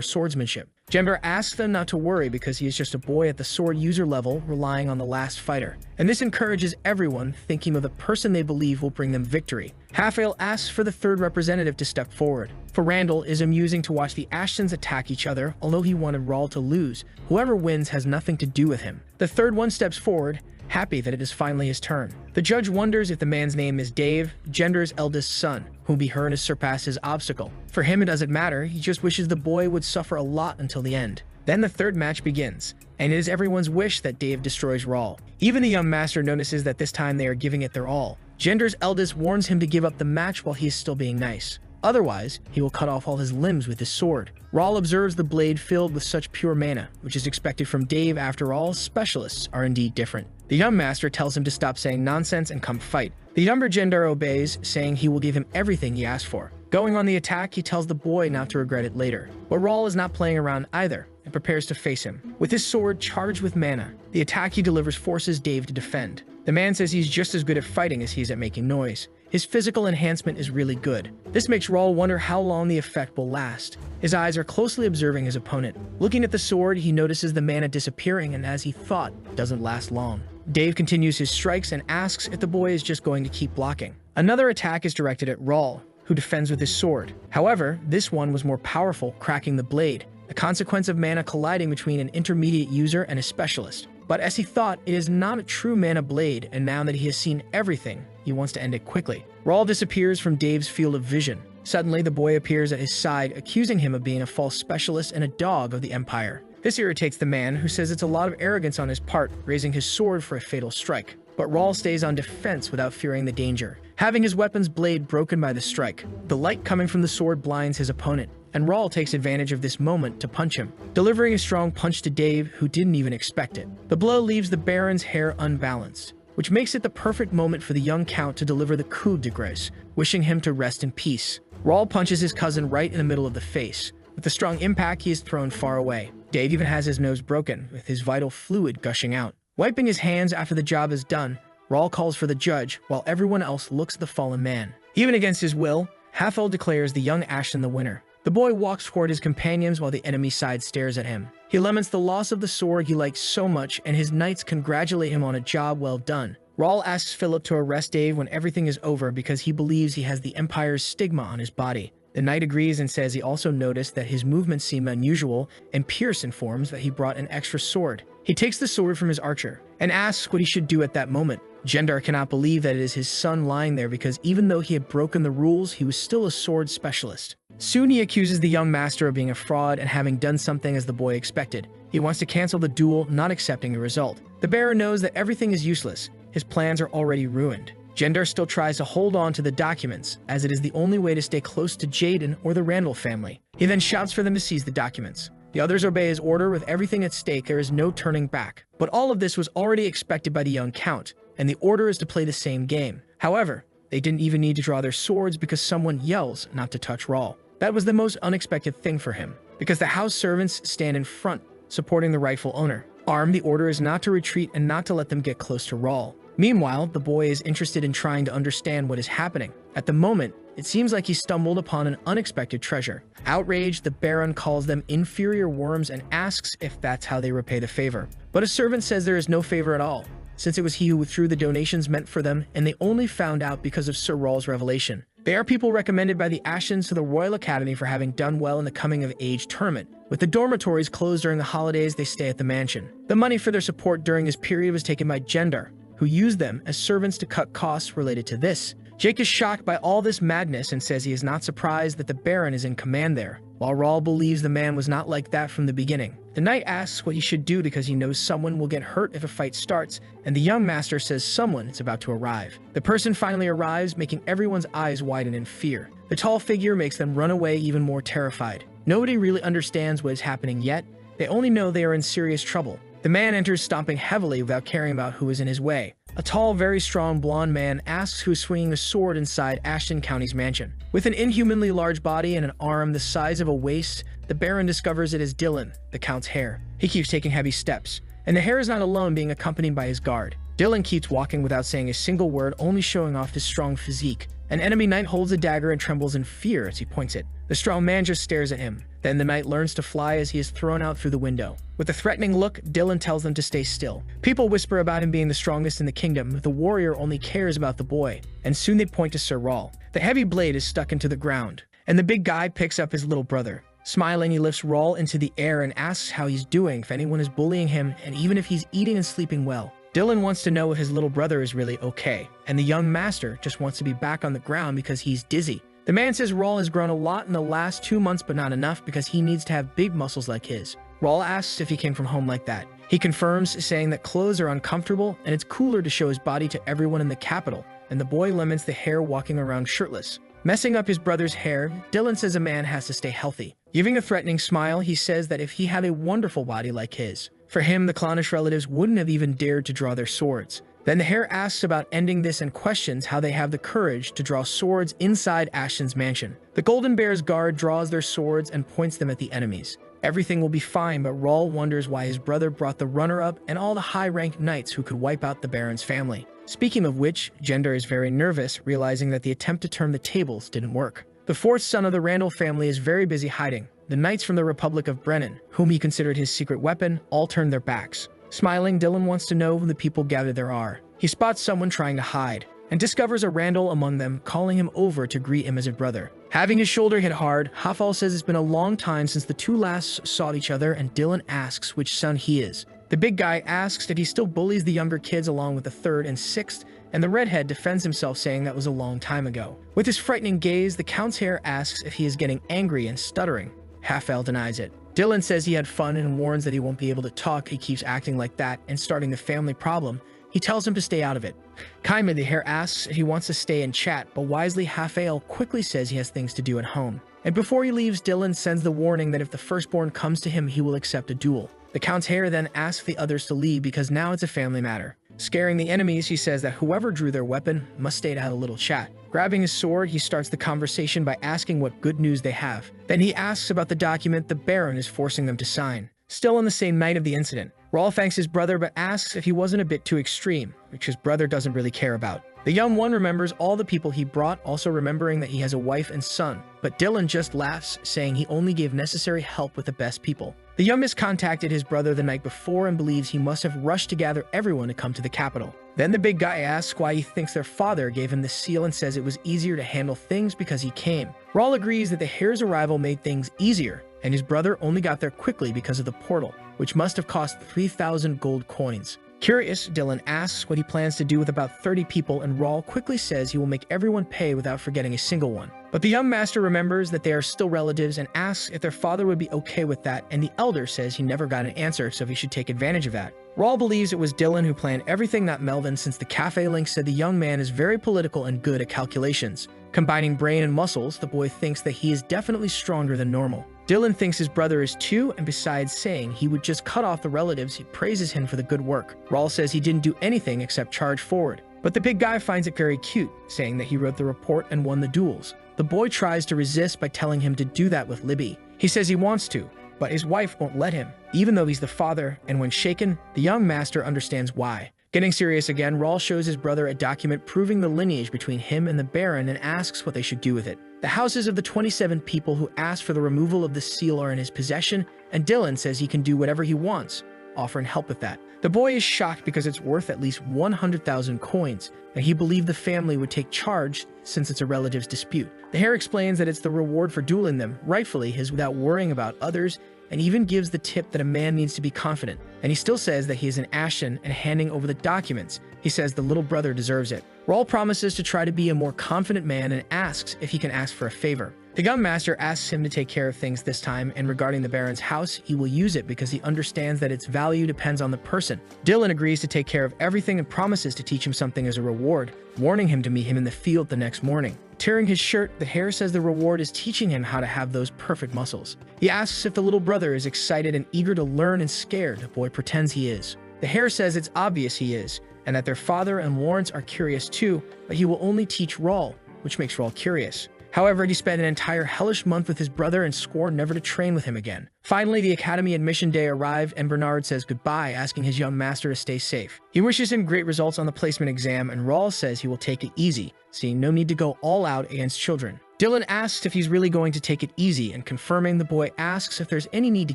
swordsmanship. Jember asks them not to worry because he is just a boy at the sword user level relying on the last fighter. And this encourages everyone thinking of the person they believe will bring them victory. Yahello asks for the 3rd representative to step forward. For Randall, it is amusing to watch the Ashtons attack each other, although he wanted Raul to lose. Whoever wins has nothing to do with him. The 3rd one steps forward, happy that it is finally his turn. The judge wonders if the man's name is Dave, Gender's eldest son, whom he heard has surpassed his obstacle. For him, it doesn't matter, he just wishes the boy would suffer a lot until the end. Then the 3rd match begins, and it is everyone's wish that Dave destroys Raul. Even the young master notices that this time they are giving it their all. Gender's eldest warns him to give up the match while he is still being nice. Otherwise, he will cut off all his limbs with his sword. Raul observes the blade filled with such pure mana, which is expected from Dave. After all, specialists are indeed different. The young master tells him to stop saying nonsense and come fight. The younger Gender obeys, saying he will give him everything he asked for. Going on the attack, he tells the boy not to regret it later. But Raul is not playing around either, and prepares to face him. With his sword charged with mana, the attack he delivers forces Dave to defend. The man says he's just as good at fighting as he is at making noise. His physical enhancement is really good. This makes Raul wonder how long the effect will last. His eyes are closely observing his opponent. Looking at the sword, he notices the mana disappearing and, as he thought, doesn't last long. Dave continues his strikes and asks if the boy is just going to keep blocking. Another attack is directed at Raul, who defends with his sword. However, this one was more powerful, cracking the blade, a consequence of mana colliding between an intermediate user and a specialist. But as he thought, it is not a true mana blade, and now that he has seen everything, he wants to end it quickly. Raul disappears from Dave's field of vision. Suddenly, the boy appears at his side, accusing him of being a false specialist and a dog of the Empire. This irritates the man, who says it's a lot of arrogance on his part, raising his sword for a fatal strike. But Raul stays on defense without fearing the danger, having his weapon's blade broken by the strike. The light coming from the sword blinds his opponent, and Raul takes advantage of this moment to punch him, delivering a strong punch to Dave, who didn't even expect it. The blow leaves the Baron's hair unbalanced, which makes it the perfect moment for the young Count to deliver the coup de grace, wishing him to rest in peace. Raul punches his cousin right in the middle of the face. With the strong impact, he is thrown far away. Dave even has his nose broken, with his vital fluid gushing out. Wiping his hands after the job is done, Raul calls for the judge, while everyone else looks at the fallen man. Even against his will, Yahello declares the young Ashton the winner. The boy walks toward his companions while the enemy side stares at him. He laments the loss of the sword he likes so much, and his knights congratulate him on a job well done. Raul asks Philip to arrest Dave when everything is over because he believes he has the Empire's stigma on his body. The knight agrees and says he also noticed that his movements seem unusual, and Pierce informs that he brought an extra sword. He takes the sword from his archer and asks what he should do at that moment. Gendar cannot believe that it is his son lying there because even though he had broken the rules, he was still a sword specialist. Soon he accuses the young master of being a fraud and having done something as the boy expected. He wants to cancel the duel, not accepting the result. The Baron knows that everything is useless. His plans are already ruined. Gendar still tries to hold on to the documents, as it is the only way to stay close to Jaden or the Randall family. He then shouts for them to seize the documents. The others obey his order. With everything at stake, there is no turning back. But all of this was already expected by the young count, and the order is to play the same game. However, they didn't even need to draw their swords because someone yells not to touch Rawl. That was the most unexpected thing for him, because the house servants stand in front, supporting the rightful owner. Armed, the order is not to retreat and not to let them get close to Rawl. Meanwhile, the boy is interested in trying to understand what is happening. At the moment, it seems like he stumbled upon an unexpected treasure. Outraged, the Baron calls them inferior worms and asks if that's how they repay the favor. But a servant says there is no favor at all, since it was he who withdrew the donations meant for them, and they only found out because of Sir Rawl's revelation. They are people recommended by the Ashtons to the Royal Academy for having done well in the coming-of-age tournament. With the dormitories closed during the holidays, they stay at the mansion. The money for their support during this period was taken by Gendar, who used them as servants to cut costs related to this. Jake is shocked by all this madness and says he is not surprised that the Baron is in command there, while Rawl believes the man was not like that from the beginning. The knight asks what he should do because he knows someone will get hurt if a fight starts, and the young master says someone is about to arrive. The person finally arrives, making everyone's eyes widen in fear. The tall figure makes them run away even more terrified. Nobody really understands what is happening yet. They only know they are in serious trouble. The man enters stomping heavily without caring about who is in his way. A tall, very strong blonde man asks who is swinging a sword inside Ashton County's mansion. With an inhumanly large body and an arm the size of a waist, the Baron discovers it is Dylan, the Count's heir. He keeps taking heavy steps, and the heir is not alone, being accompanied by his guard. Dylan keeps walking without saying a single word, only showing off his strong physique. An enemy knight holds a dagger and trembles in fear as he points it. The strong man just stares at him. Then the knight learns to fly as he is thrown out through the window. With a threatening look, Dylan tells them to stay still. People whisper about him being the strongest in the kingdom, but the warrior only cares about the boy, and soon they point to Sir Rawl. The heavy blade is stuck into the ground, and the big guy picks up his little brother. Smiling, he lifts Rawl into the air and asks how he's doing, if anyone is bullying him, and even if he's eating and sleeping well. Dylan wants to know if his little brother is really okay, and the young master just wants to be back on the ground because he's dizzy. The man says Rawl has grown a lot in the last 2 months, but not enough because he needs to have big muscles like his. Rawl asks if he came from home like that. He confirms, saying that clothes are uncomfortable and it's cooler to show his body to everyone in the capital, and the boy laments the hair walking around shirtless. Messing up his brother's hair, Dylan says a man has to stay healthy. Giving a threatening smile, he says that if he had a wonderful body like his, for him, the clownish relatives wouldn't have even dared to draw their swords. Then the hare asks about ending this and questions how they have the courage to draw swords inside Ashton's mansion. The Golden Bear's guard draws their swords and points them at the enemies. Everything will be fine, but Rawl wonders why his brother brought the runner-up and all the high-ranked knights who could wipe out the Baron's family. Speaking of which, Gendar is very nervous, realizing that the attempt to turn the tables didn't work. The fourth son of the Randall family is very busy hiding. The knights from the Republic of Brennan, whom he considered his secret weapon, all turn their backs. Smiling, Dylan wants to know who the people gathered there are. He spots someone trying to hide, and discovers a Randall among them, calling him over to greet him as a brother. Having his shoulder hit hard, Hafal says it's been a long time since the two last saw each other, and Dylan asks which son he is. The big guy asks if he still bullies the younger kids along with the third and sixth, and the redhead defends himself, saying that was a long time ago. With his frightening gaze, the Count's heir asks if he is getting angry and stuttering. Hafal denies it. Dylan says he had fun and warns that he won't be able to talk. He keeps acting like that and starting the family problem. He tells him to stay out of it. Kaima, the hare, asks if he wants to stay and chat, but wisely Hafal quickly says he has things to do at home. And before he leaves, Dylan sends the warning that if the firstborn comes to him, he will accept a duel. The Count's heir then asks the others to leave because now it's a family matter. Scaring the enemies, he says that whoever drew their weapon must stay to have a little chat. Grabbing his sword, he starts the conversation by asking what good news they have. Then he asks about the document the Baron is forcing them to sign. Still on the same night of the incident, Rawl thanks his brother but asks if he wasn't a bit too extreme, which his brother doesn't really care about. The young one remembers all the people he brought, also remembering that he has a wife and son, but Dylan just laughs, saying he only gave necessary help with the best people. The youngest contacted his brother the night before and believes he must have rushed to gather everyone to come to the capital. Then the big guy asks why he thinks their father gave him the seal and says it was easier to handle things because he came. Rawl agrees that the hare's arrival made things easier, and his brother only got there quickly because of the portal, which must have cost 3,000 gold coins. Curious, Dylan asks what he plans to do with about 30 people, and Rawl quickly says he will make everyone pay without forgetting a single one. But the young master remembers that they are still relatives and asks if their father would be okay with that, and the elder says he never got an answer, so he should take advantage of that. Rawl believes it was Dylan who planned everything, not Melvin, since the cafe link said the young man is very political and good at calculations. Combining brain and muscles, the boy thinks that he is definitely stronger than normal. Dylan thinks his brother is too, and besides saying he would just cut off the relatives, he praises him for the good work. Rawl says he didn't do anything except charge forward. But the big guy finds it very cute, saying that he wrote the report and won the duels. The boy tries to resist by telling him to do that with Libby. He says he wants to, but his wife won't let him, even though he's the father, and when shaken, the young master understands why. Getting serious again, Rawl shows his brother a document proving the lineage between him and the Baron and asks what they should do with it. The houses of the 27 people who asked for the removal of the seal are in his possession, and Dylan says he can do whatever he wants, offering help with that. The boy is shocked because it's worth at least 100,000 coins, and he believed the family would take charge since it's a relative's dispute. The hare explains that it's the reward for dueling them, rightfully his, without worrying about others, and even gives the tip that a man needs to be confident. And he still says that he is an Ashton and handing over the documents. He says the little brother deserves it. Rawl promises to try to be a more confident man and asks if he can ask for a favor. The gun master asks him to take care of things this time, and regarding the Baron's house, he will use it because he understands that its value depends on the person. Dylan agrees to take care of everything and promises to teach him something as a reward, warning him to meet him in the field the next morning. Tearing his shirt, the hare says the reward is teaching him how to have those perfect muscles. He asks if the little brother is excited and eager to learn, and scared, the boy pretends he is. The hare says it's obvious he is, and that their father and Lawrence are curious too, but he will only teach Rawl, which makes Rawl curious. However, he spent an entire hellish month with his brother and swore never to train with him again. Finally, the academy admission day arrived, and Bernard says goodbye, asking his young master to stay safe. He wishes him great results on the placement exam, and Rawl says he will take it easy, seeing no need to go all out against children. Dylan asks if he's really going to take it easy, and confirming, the boy asks if there's any need to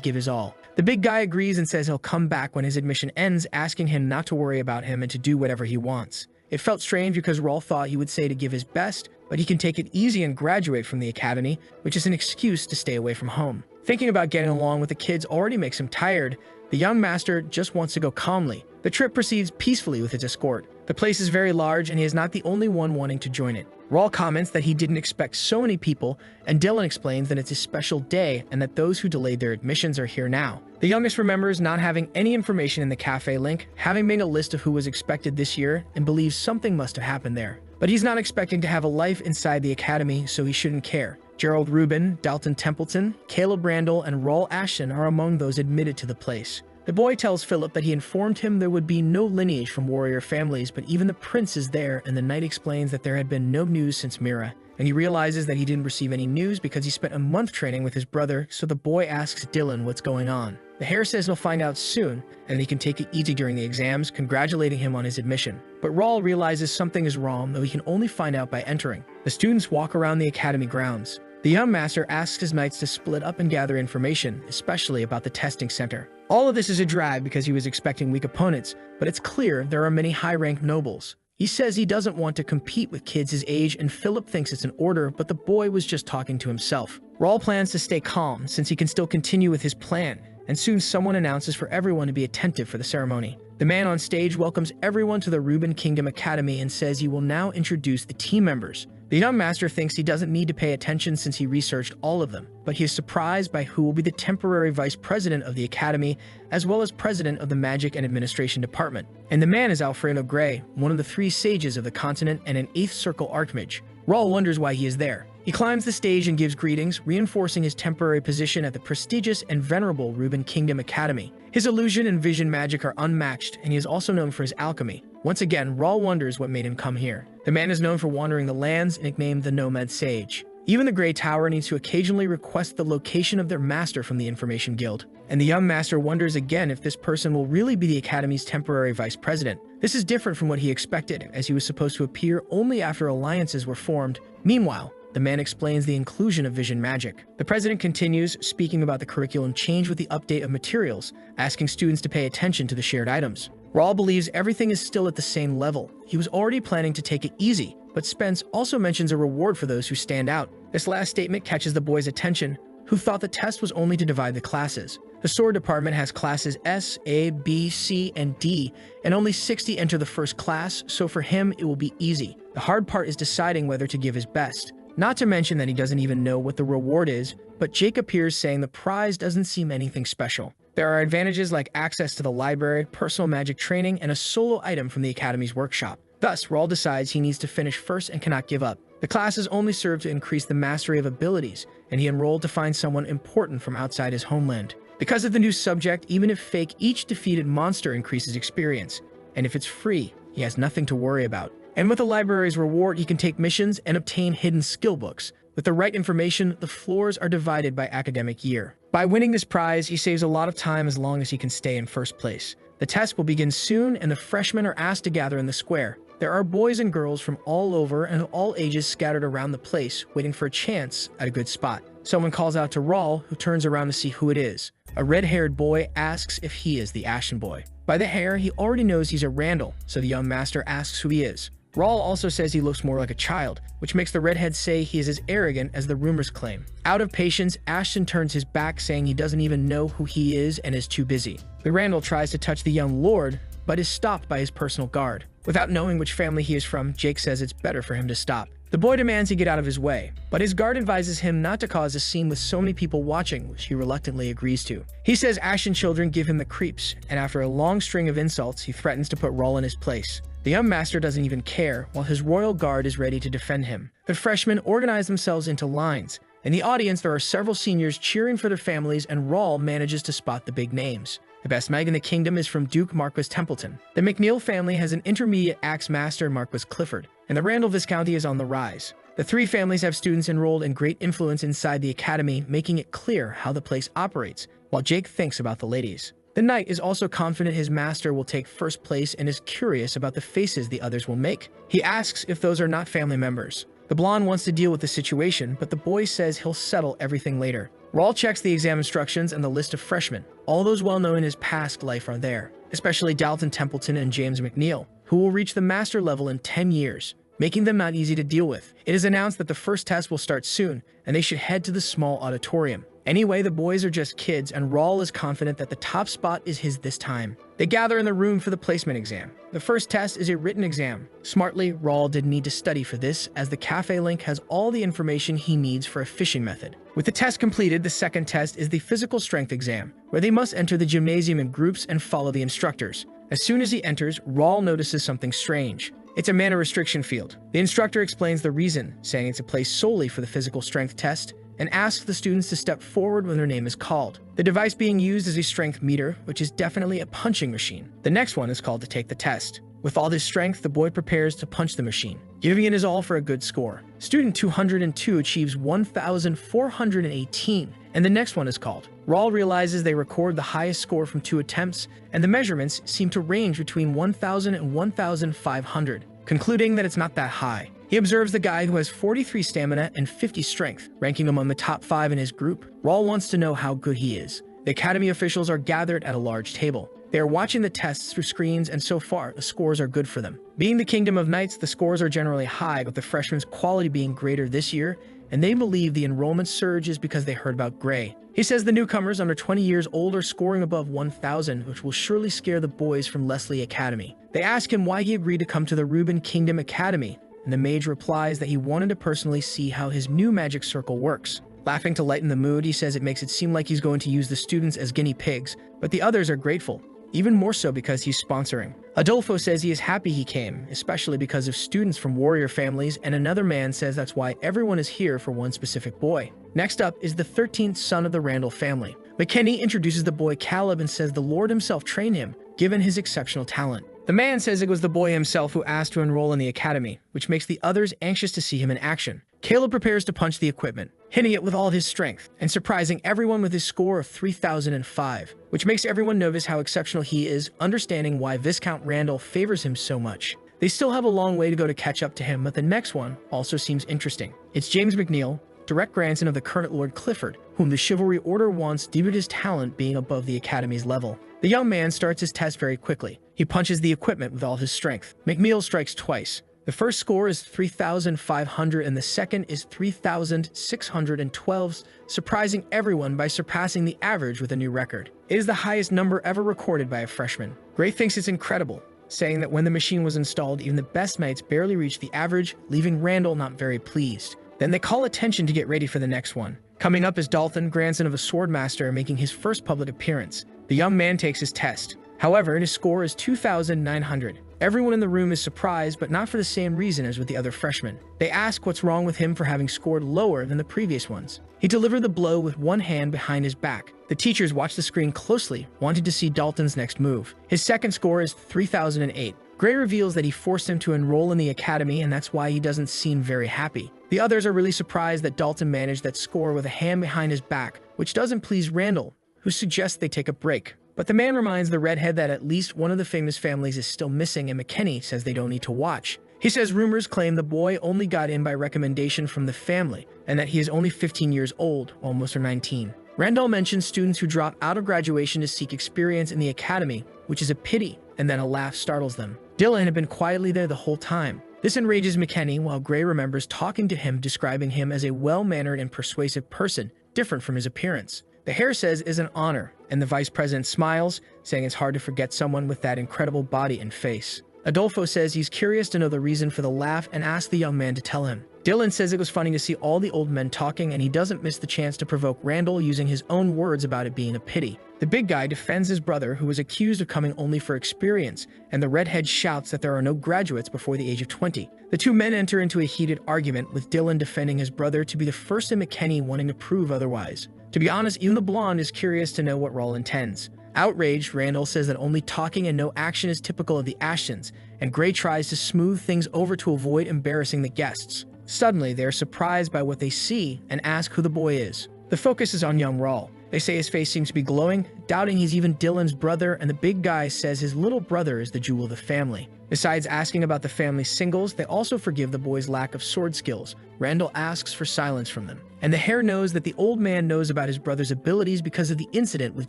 give his all. The big guy agrees and says he'll come back when his admission ends, asking him not to worry about him and to do whatever he wants. It felt strange because Rawl thought he would say to give his best, but he can take it easy and graduate from the academy, which is an excuse to stay away from home. Thinking about getting along with the kids already makes him tired. The young master just wants to go calmly. The trip proceeds peacefully with his escort. The place is very large, and he is not the only one wanting to join it. Rawl comments that he didn't expect so many people, and Dylan explains that it's a special day and that those who delayed their admissions are here now. The youngest remembers not having any information in the cafe link, having made a list of who was expected this year, and believes something must have happened there. But he's not expecting to have a life inside the academy, so he shouldn't care. Gerald Rubin, Dalton Templeton, Caleb Randall, and Rawl Ashton are among those admitted to the place. The boy tells Philip that he informed him there would be no lineage from warrior families, but even the prince is there, and the knight explains that there had been no news since Mira. And he realizes that he didn't receive any news because he spent a month training with his brother, so the boy asks Dylan what's going on. The hare says he'll find out soon, and that he can take it easy during the exams, congratulating him on his admission. But Rawl realizes something is wrong, though he can only find out by entering. The students walk around the academy grounds. The young master asks his knights to split up and gather information, especially about the testing center. All of this is a drag because he was expecting weak opponents, but it's clear there are many high-ranked nobles. He says he doesn't want to compete with kids his age, and Philip thinks it's an order, but the boy was just talking to himself. Rawl plans to stay calm since he can still continue with his plan, and soon someone announces for everyone to be attentive for the ceremony. The man on stage welcomes everyone to the Reuben Kingdom Academy and says he will now introduce the team members. The young master thinks he doesn't need to pay attention since he researched all of them, but he is surprised by who will be the temporary vice president of the academy, as well as president of the Magic and Administration Department. And the man is Alfredo Gray, one of the 3 sages of the continent and an 8th Circle Archmage. Rawl wonders why he is there. He climbs the stage and gives greetings, reinforcing his temporary position at the prestigious and venerable Reuben Kingdom Academy. His illusion and vision magic are unmatched, and he is also known for his alchemy. Once again, Rawl wonders what made him come here. The man is known for wandering the lands, nicknamed the Nomad Sage. Even the Grey Tower needs to occasionally request the location of their master from the Information Guild. And the young master wonders again if this person will really be the Academy's temporary vice president. This is different from what he expected, as he was supposed to appear only after alliances were formed. Meanwhile, the man explains the inclusion of vision magic. The president continues, speaking about the curriculum change with the update of materials, asking students to pay attention to the shared items. Rawl believes everything is still at the same level. He was already planning to take it easy, but Spence also mentions a reward for those who stand out. This last statement catches the boy's attention, who thought the test was only to divide the classes. The sword department has classes S, A, B, C, and D, and only 60 enter the first class, so for him it will be easy. The hard part is deciding whether to give his best. Not to mention that he doesn't even know what the reward is, but Jake appears saying the prize doesn't seem anything special. There are advantages like access to the library, personal magic training, and a solo item from the Academy's workshop. Thus, Raul decides he needs to finish first and cannot give up. The classes only serve to increase the mastery of abilities, and he enrolled to find someone important from outside his homeland. Because of the new subject, even if fake, each defeated monster increases experience, and if it's free, he has nothing to worry about. And with the library's reward, he can take missions and obtain hidden skill books. With the right information, the floors are divided by academic year. By winning this prize, he saves a lot of time as long as he can stay in first place. The test will begin soon, and the freshmen are asked to gather in the square. There are boys and girls from all over and all ages scattered around the place, waiting for a chance at a good spot. Someone calls out to Raul, who turns around to see who it is. A red-haired boy asks if he is the Ashen Boy. By the hair, he already knows he's a Randall, so the young master asks who he is. Raul also says he looks more like a child, which makes the redhead say he is as arrogant as the rumors claim. Out of patience, Ashton turns his back, saying he doesn't even know who he is and is too busy. The Randall tries to touch the young lord, but is stopped by his personal guard. Without knowing which family he is from, Jake says it's better for him to stop. The boy demands he get out of his way, but his guard advises him not to cause a scene with so many people watching, which he reluctantly agrees to. He says Ashen children give him the creeps, and after a long string of insults, he threatens to put Raul in his place. The young master doesn't even care, while his royal guard is ready to defend him. The freshmen organize themselves into lines. In the audience, there are several seniors cheering for their families, and Raul manages to spot the big names. The best mag in the kingdom is from Duke Marquis Templeton. The McNeil family has an intermediate axe master, Marquis Clifford, and the Randall Viscounty is on the rise. The three families have students enrolled and great influence inside the academy, making it clear how the place operates, while Jake thinks about the ladies. The knight is also confident his master will take first place and is curious about the faces the others will make. He asks if those are not family members. The blonde wants to deal with the situation, but the boy says he'll settle everything later. Raul checks the exam instructions and the list of freshmen. All those well known in his past life are there, especially Dalton Templeton and James McNeil, who will reach the master level in 10 years, making them not easy to deal with. It is announced that the first test will start soon, and they should head to the small auditorium. Anyway, the boys are just kids, and Raul is confident that the top spot is his this time. They gather in the room for the placement exam. The first test is a written exam. Smartly, Raul didn't need to study for this, as the cafe link has all the information he needs for a fishing method. With the test completed, the second test is the physical strength exam, where they must enter the gymnasium in groups and follow the instructors. As soon as he enters, Raul notices something strange. It's a mana restriction field. The instructor explains the reason, saying it's a place solely for the physical strength test, and asks the students to step forward when their name is called. The device being used is a strength meter, which is definitely a punching machine. The next one is called to take the test. With all this strength, the boy prepares to punch the machine, giving it his all for a good score. Student 202 achieves 1,418, and the next one is called. Raul realizes they record the highest score from 2 attempts, and the measurements seem to range between 1,000 and 1,500, concluding that it's not that high. He observes the guy who has 43 stamina and 50 strength, ranking him among the top 5 in his group. Raul wants to know how good he is. The academy officials are gathered at a large table. They are watching the tests through screens, and so far, the scores are good for them. Being the Kingdom of Knights, the scores are generally high, with the freshmen's quality being greater this year, and they believe the enrollment surge is because they heard about Gray. He says the newcomers under 20 years old are scoring above 1,000, which will surely scare the boys from Leslie Academy. They ask him why he agreed to come to the Reuben Kingdom Academy, and the mage replies that he wanted to personally see how his new magic circle works. Laughing to lighten the mood, he says it makes it seem like he's going to use the students as guinea pigs, but the others are grateful, even more so because he's sponsoring. Adolfo says he is happy he came, especially because of students from warrior families, and another man says that's why everyone is here for one specific boy. Next up is the 13th son of the Randall family. McKinney introduces the boy Caleb and says the Lord himself trained him, given his exceptional talent. The man says it was the boy himself who asked to enroll in the academy, which makes the others anxious to see him in action. Caleb prepares to punch the equipment, hitting it with all his strength, and surprising everyone with his score of 3,005, which makes everyone notice how exceptional he is, understanding why Viscount Randall favors him so much. They still have a long way to go to catch up to him, but the next one also seems interesting. It's James McNeil, direct grandson of the current Lord Clifford, whom the Chivalry Order wants due to his talent being above the Academy's level. The young man starts his test very quickly. He punches the equipment with all his strength. McNeil strikes twice, The first score is 3,500 and the second is 3,612, surprising everyone by surpassing the average with a new record. It is the highest number ever recorded by a freshman. Gray thinks it's incredible, saying that when the machine was installed, even the best mates barely reached the average, leaving Randall not very pleased. Then they call attention to get ready for the next one. Coming up is Dalton, grandson of a swordmaster, making his first public appearance. The young man takes his test. However, his score is 2,900. Everyone in the room is surprised, but not for the same reason as with the other freshmen. They ask what's wrong with him for having scored lower than the previous ones. He delivered the blow with one hand behind his back. The teachers watch the screen closely, wanting to see Dalton's next move. His second score is 3,008. Gray reveals that he forced him to enroll in the academy, and that's why he doesn't seem very happy. The others are really surprised that Dalton managed that score with a hand behind his back, which doesn't please Randall, who suggests they take a break. But the man reminds the redhead that at least one of the famous families is still missing, and McKinney says they don't need to watch. He says rumors claim the boy only got in by recommendation from the family, and that he is only 15 years old, almost or 19. Randall mentions students who drop out of graduation to seek experience in the academy, which is a pity, and then a laugh startles them. Dylan had been quietly there the whole time. This enrages McKinney, while Gray remembers talking to him, describing him as a well-mannered and persuasive person, different from his appearance. The hair says is an honor, and the vice president smiles, saying it's hard to forget someone with that incredible body and face. Adolfo says he's curious to know the reason for the laugh and asks the young man to tell him. Dylan says it was funny to see all the old men talking, and he doesn't miss the chance to provoke Randall using his own words about it being a pity. The big guy defends his brother, who was accused of coming only for experience, and the redhead shouts that there are no graduates before the age of 20. The two men enter into a heated argument, with Dylan defending his brother to be the first, and McKinney wanting to prove otherwise. To be honest, even the blonde is curious to know what Raul intends. Outraged, Randall says that only talking and no action is typical of the Ashtons, and Gray tries to smooth things over to avoid embarrassing the guests. Suddenly, they are surprised by what they see and ask who the boy is. The focus is on young Raul. They say his face seems to be glowing, doubting he's even Dylan's brother, and the big guy says his little brother is the jewel of the family. Besides asking about the family's singles, they also forgive the boy's lack of sword skills. Randall asks for silence from them. And the hare knows that the old man knows about his brother's abilities because of the incident with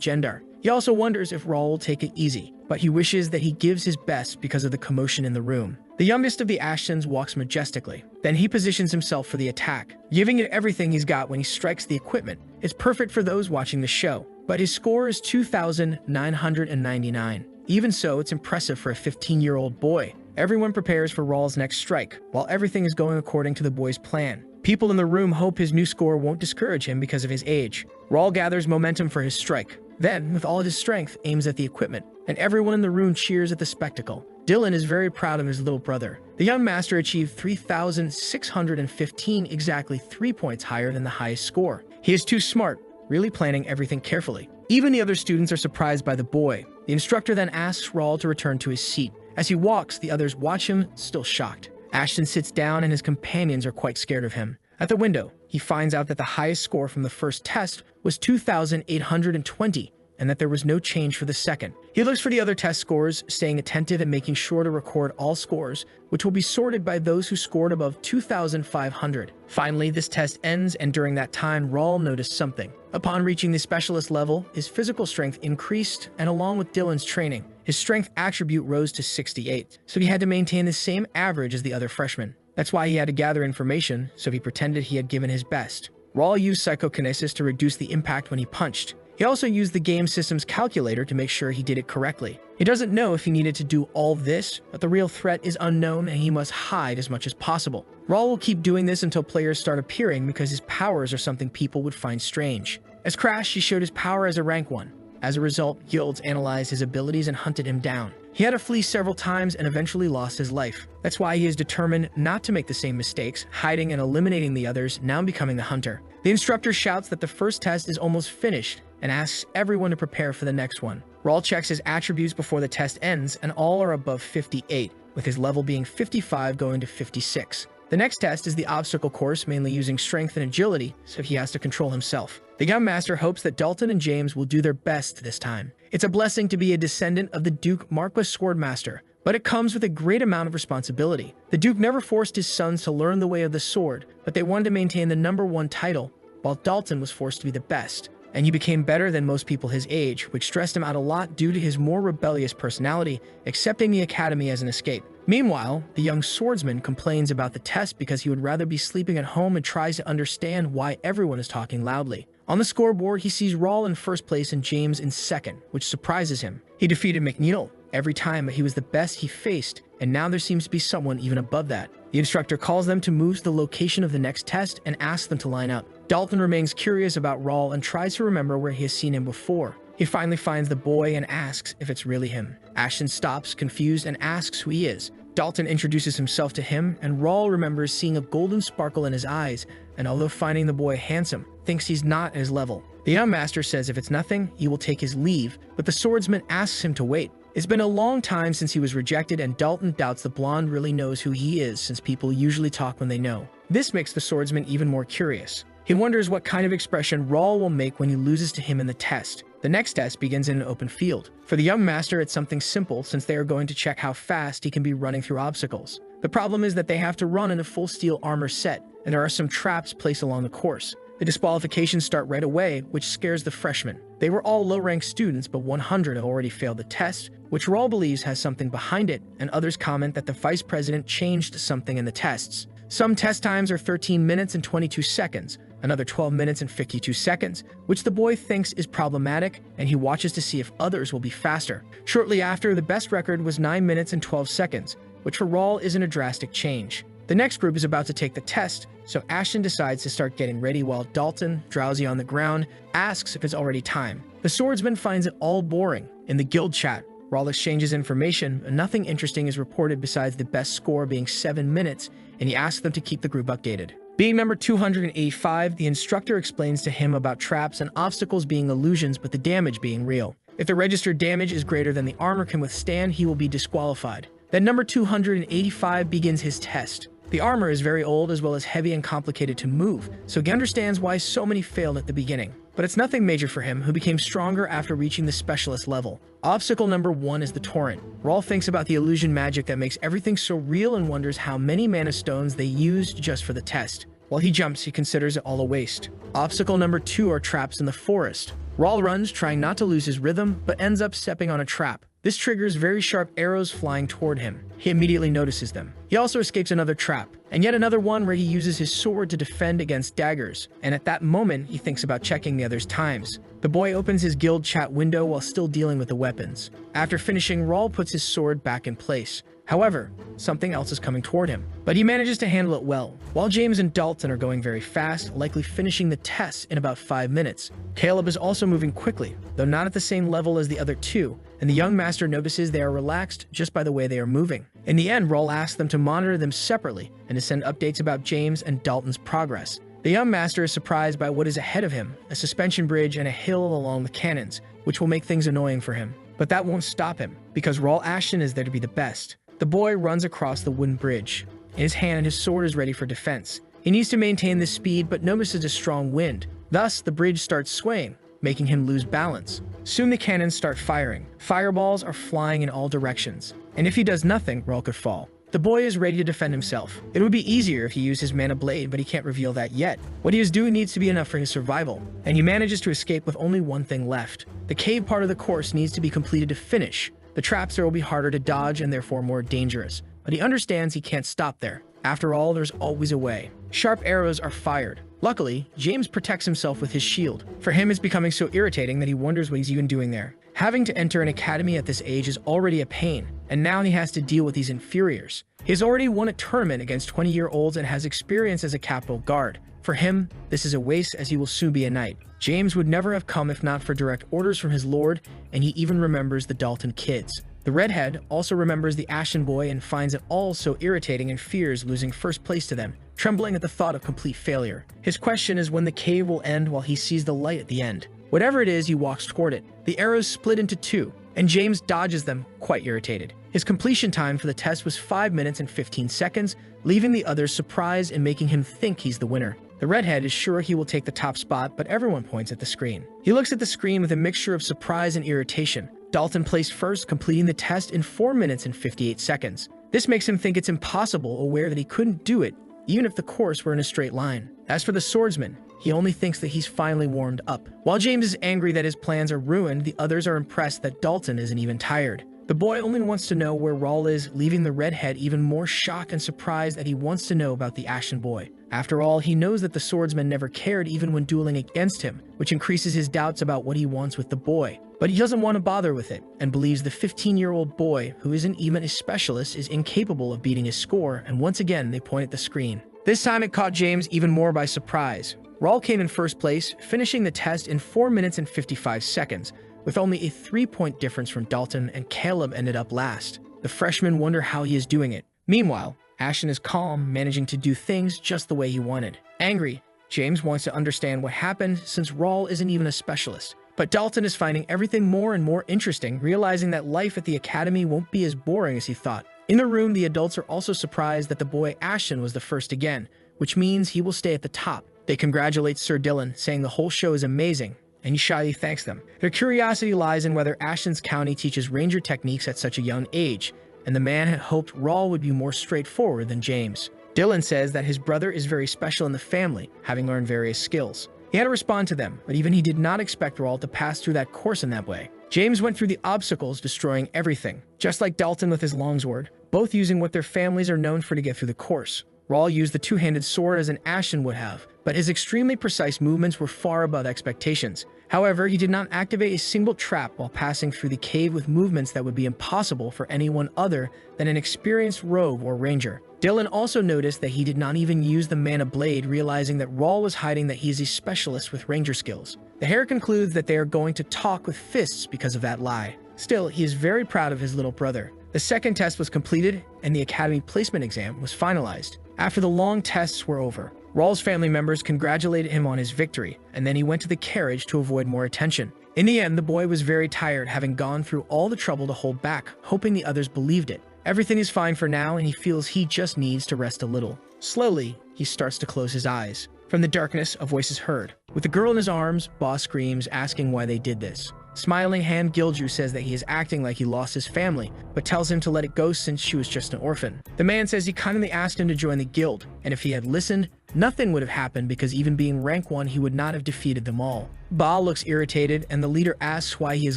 Gendar. He also wonders if Raul will take it easy, but he wishes that he gives his best because of the commotion in the room. The youngest of the Ashtons walks majestically. Then he positions himself for the attack, giving it everything he's got when he strikes the equipment. It's perfect for those watching the show, but his score is 2,999. Even so, it's impressive for a 15-year-old boy. Everyone prepares for Raul's next strike, while everything is going according to the boy's plan. People in the room hope his new score won't discourage him because of his age. Raul gathers momentum for his strike. Then, with all of his strength, aims at the equipment, and everyone in the room cheers at the spectacle. Dylan is very proud of his little brother. The young master achieved 3,615, exactly 3 points higher than the highest score. He is too smart, really planning everything carefully. Even the other students are surprised by the boy. The instructor then asks Raul to return to his seat. As he walks, the others watch him, still shocked. Ashton sits down and his companions are quite scared of him. At the window, he finds out that the highest score from the first test was 2,820, and that there was no change for the second. He looks for the other test scores, staying attentive and making sure to record all scores, which will be sorted by those who scored above 2,500. Finally, this test ends, and during that time, Raul noticed something. Upon reaching the specialist level, his physical strength increased, and along with Dylan's training, his strength attribute rose to 68, so he had to maintain the same average as the other freshmen. That's why he had to gather information, so he pretended he had given his best. Raul used psychokinesis to reduce the impact when he punched. He also used the game system's calculator to make sure he did it correctly. He doesn't know if he needed to do all this, but the real threat is unknown and he must hide as much as possible. Raul will keep doing this until players start appearing because his powers are something people would find strange. As Crash, he showed his power as a rank 1. As a result, guilds analyzed his abilities and hunted him down. He had to flee several times and eventually lost his life. That's why he is determined not to make the same mistakes, hiding and eliminating the others, now becoming the hunter. The instructor shouts that the first test is almost finished and asks everyone to prepare for the next one. Raul checks his attributes before the test ends, and all are above 58, with his level being 55 going to 56. The next test is the obstacle course, mainly using strength and agility, so he has to control himself. The young master hopes that Dalton and James will do their best this time. It's a blessing to be a descendant of the Duke Marquis Swordmaster, but it comes with a great amount of responsibility. The Duke never forced his sons to learn the way of the sword, but they wanted to maintain the #1 title, while Dalton was forced to be the best. And he became better than most people his age, which stressed him out a lot due to his more rebellious personality, accepting the academy as an escape. Meanwhile, the young swordsman complains about the test because he would rather be sleeping at home and tries to understand why everyone is talking loudly. On the scoreboard, he sees Raul in first place and James in second, which surprises him. He defeated McNeil every time, but he was the best he faced, and now there seems to be someone even above that. The instructor calls them to move to the location of the next test and asks them to line up. Dalton remains curious about Raul and tries to remember where he has seen him before. He finally finds the boy and asks if it's really him. Ashton stops, confused, and asks who he is. Dalton introduces himself to him, and Raul remembers seeing a golden sparkle in his eyes, and although finding the boy handsome, thinks he's not at his level. The young master says if it's nothing, he will take his leave, but the swordsman asks him to wait. It's been a long time since he was rejected, and Dalton doubts the blonde really knows who he is, since people usually talk when they know. This makes the swordsman even more curious. He wonders what kind of expression Raul will make when he loses to him in the test. The next test begins in an open field. For the young master, it's something simple, since they are going to check how fast he can be running through obstacles. The problem is that they have to run in a full steel armor set, and there are some traps placed along the course. The disqualifications start right away, which scares the freshmen. They were all low-ranked students, but 100 have already failed the test, which Raul believes has something behind it, and others comment that the vice president changed something in the tests. Some test times are 13 minutes and 22 seconds, another 12 minutes and 52 seconds, which the boy thinks is problematic, and he watches to see if others will be faster. Shortly after, the best record was 9 minutes and 12 seconds, which for Raul isn't a drastic change. The next group is about to take the test, so Ashton decides to start getting ready while Dalton, drowsy on the ground, asks if it's already time. The swordsman finds it all boring. In the guild chat, Raul exchanges information, and nothing interesting is reported besides the best score being 7 minutes, and he asks them to keep the group updated. Being number 285, the instructor explains to him about traps and obstacles being illusions but the damage being real. If the registered damage is greater than the armor can withstand, he will be disqualified. Then number 285 begins his test. The armor is very old as well as heavy and complicated to move, so he understands why so many failed at the beginning. But it's nothing major for him, who became stronger after reaching the specialist level. Obstacle number 1 is the torrent. Raul thinks about the illusion magic that makes everything so real and wonders how many mana stones they used just for the test. While he jumps, he considers it all a waste. Obstacle number 2 are traps in the forest. Raul runs, trying not to lose his rhythm, but ends up stepping on a trap. This triggers very sharp arrows flying toward him. He immediately notices them. He also escapes another trap, and yet another one where he uses his sword to defend against daggers, and at that moment, he thinks about checking the others' times. The boy opens his guild chat window while still dealing with the weapons. After finishing, Raul puts his sword back in place. However, something else is coming toward him, but he manages to handle it well. While James and Dalton are going very fast, likely finishing the tests in about 5 minutes. Caleb is also moving quickly, though not at the same level as the other two, and the young master notices they are relaxed just by the way they are moving. In the end, Raul asks them to monitor them separately and to send updates about James and Dalton's progress. The young master is surprised by what is ahead of him, a suspension bridge and a hill along the cannons, which will make things annoying for him. But that won't stop him, because Raul Ashton is there to be the best. The boy runs across the wooden bridge. In his hand, his sword is ready for defense. He needs to maintain this speed, but notices a strong wind. Thus, the bridge starts swaying, making him lose balance. Soon the cannons start firing. Fireballs are flying in all directions. And if he does nothing, Raul could fall. The boy is ready to defend himself. It would be easier if he used his mana blade, but he can't reveal that yet. What he is doing needs to be enough for his survival, and he manages to escape with only one thing left. The cave part of the course needs to be completed to finish. The traps there will be harder to dodge and therefore more dangerous, but he understands he can't stop there. After all, there's always a way. Sharp arrows are fired. Luckily, James protects himself with his shield. For him, it's becoming so irritating that he wonders what he's even doing there. Having to enter an academy at this age is already a pain, and now he has to deal with these inferiors. He has already won a tournament against 20-year-olds and has experience as a capital guard. For him, this is a waste, as he will soon be a knight. James would never have come if not for direct orders from his lord, and he even remembers the Dalton kids. The redhead also remembers the Ashen boy and finds it all so irritating and fears losing first place to them, trembling at the thought of complete failure. His question is when the cave will end while he sees the light at the end. Whatever it is, he walks toward it. The arrows split into 2, and James dodges them, quite irritated. His completion time for the test was 5 minutes and 15 seconds, leaving the others surprised and making him think he's the winner. The redhead is sure he will take the top spot, but everyone points at the screen. He looks at the screen with a mixture of surprise and irritation. Dalton placed first, completing the test in 4 minutes and 58 seconds. This makes him think it's impossible, aware that he couldn't do it, even if the course were in a straight line. As for the swordsman, he only thinks that he's finally warmed up. While James is angry that his plans are ruined, the others are impressed that Dalton isn't even tired. The boy only wants to know where Raul is, leaving the redhead even more shocked and surprised that he wants to know about the Ashen boy. After all, he knows that the swordsman never cared even when dueling against him, which increases his doubts about what he wants with the boy. But he doesn't want to bother with it, and believes the 15-year-old boy, who isn't even a specialist, is incapable of beating his score, and once again they point at the screen. This time it caught James even more by surprise. Raul came in first place, finishing the test in 4 minutes and 55 seconds, with only a 3-point difference from Dalton, and Caleb ended up last. The freshmen wonder how he is doing it. Meanwhile, Ashton is calm, managing to do things just the way he wanted. Angry, James wants to understand what happened since Raul isn't even a specialist. But Dalton is finding everything more and more interesting, realizing that life at the academy won't be as boring as he thought. In the room, the adults are also surprised that the boy Ashton was the first again, which means he will stay at the top. They congratulate Sir Dylan, saying the whole show is amazing, and he shyly thanks them. Their curiosity lies in whether Ashton's county teaches ranger techniques at such a young age, and the man had hoped Raul would be more straightforward than James. Dylan says that his brother is very special in the family, having learned various skills. He had to respond to them, but even he did not expect Raul to pass through that course in that way. James went through the obstacles, destroying everything, just like Dalton with his longsword, both using what their families are known for to get through the course. Raul used the two-handed sword as an Ashton would have, but his extremely precise movements were far above expectations. However, he did not activate a single trap while passing through the cave with movements that would be impossible for anyone other than an experienced rogue or ranger. Dylan also noticed that he did not even use the mana blade, realizing that Raul was hiding that he is a specialist with ranger skills. The hare concludes that they are going to talk with fists because of that lie. Still, he is very proud of his little brother. The second test was completed, and the academy placement exam was finalized. After the long tests were over, Raul's family members congratulated him on his victory, and then he went to the carriage to avoid more attention. In the end, the boy was very tired, having gone through all the trouble to hold back, hoping the others believed it. Everything is fine for now, and he feels he just needs to rest a little. Slowly, he starts to close his eyes. From the darkness, a voice is heard. With the girl in his arms, Ba screams, asking why they did this. Smiling hand Gilju says that he is acting like he lost his family, but tells him to let it go since she was just an orphan. The man says he kindly asked him to join the guild, and if he had listened, nothing would have happened because even being rank 1, he would not have defeated them all. Ba looks irritated, and the leader asks why he is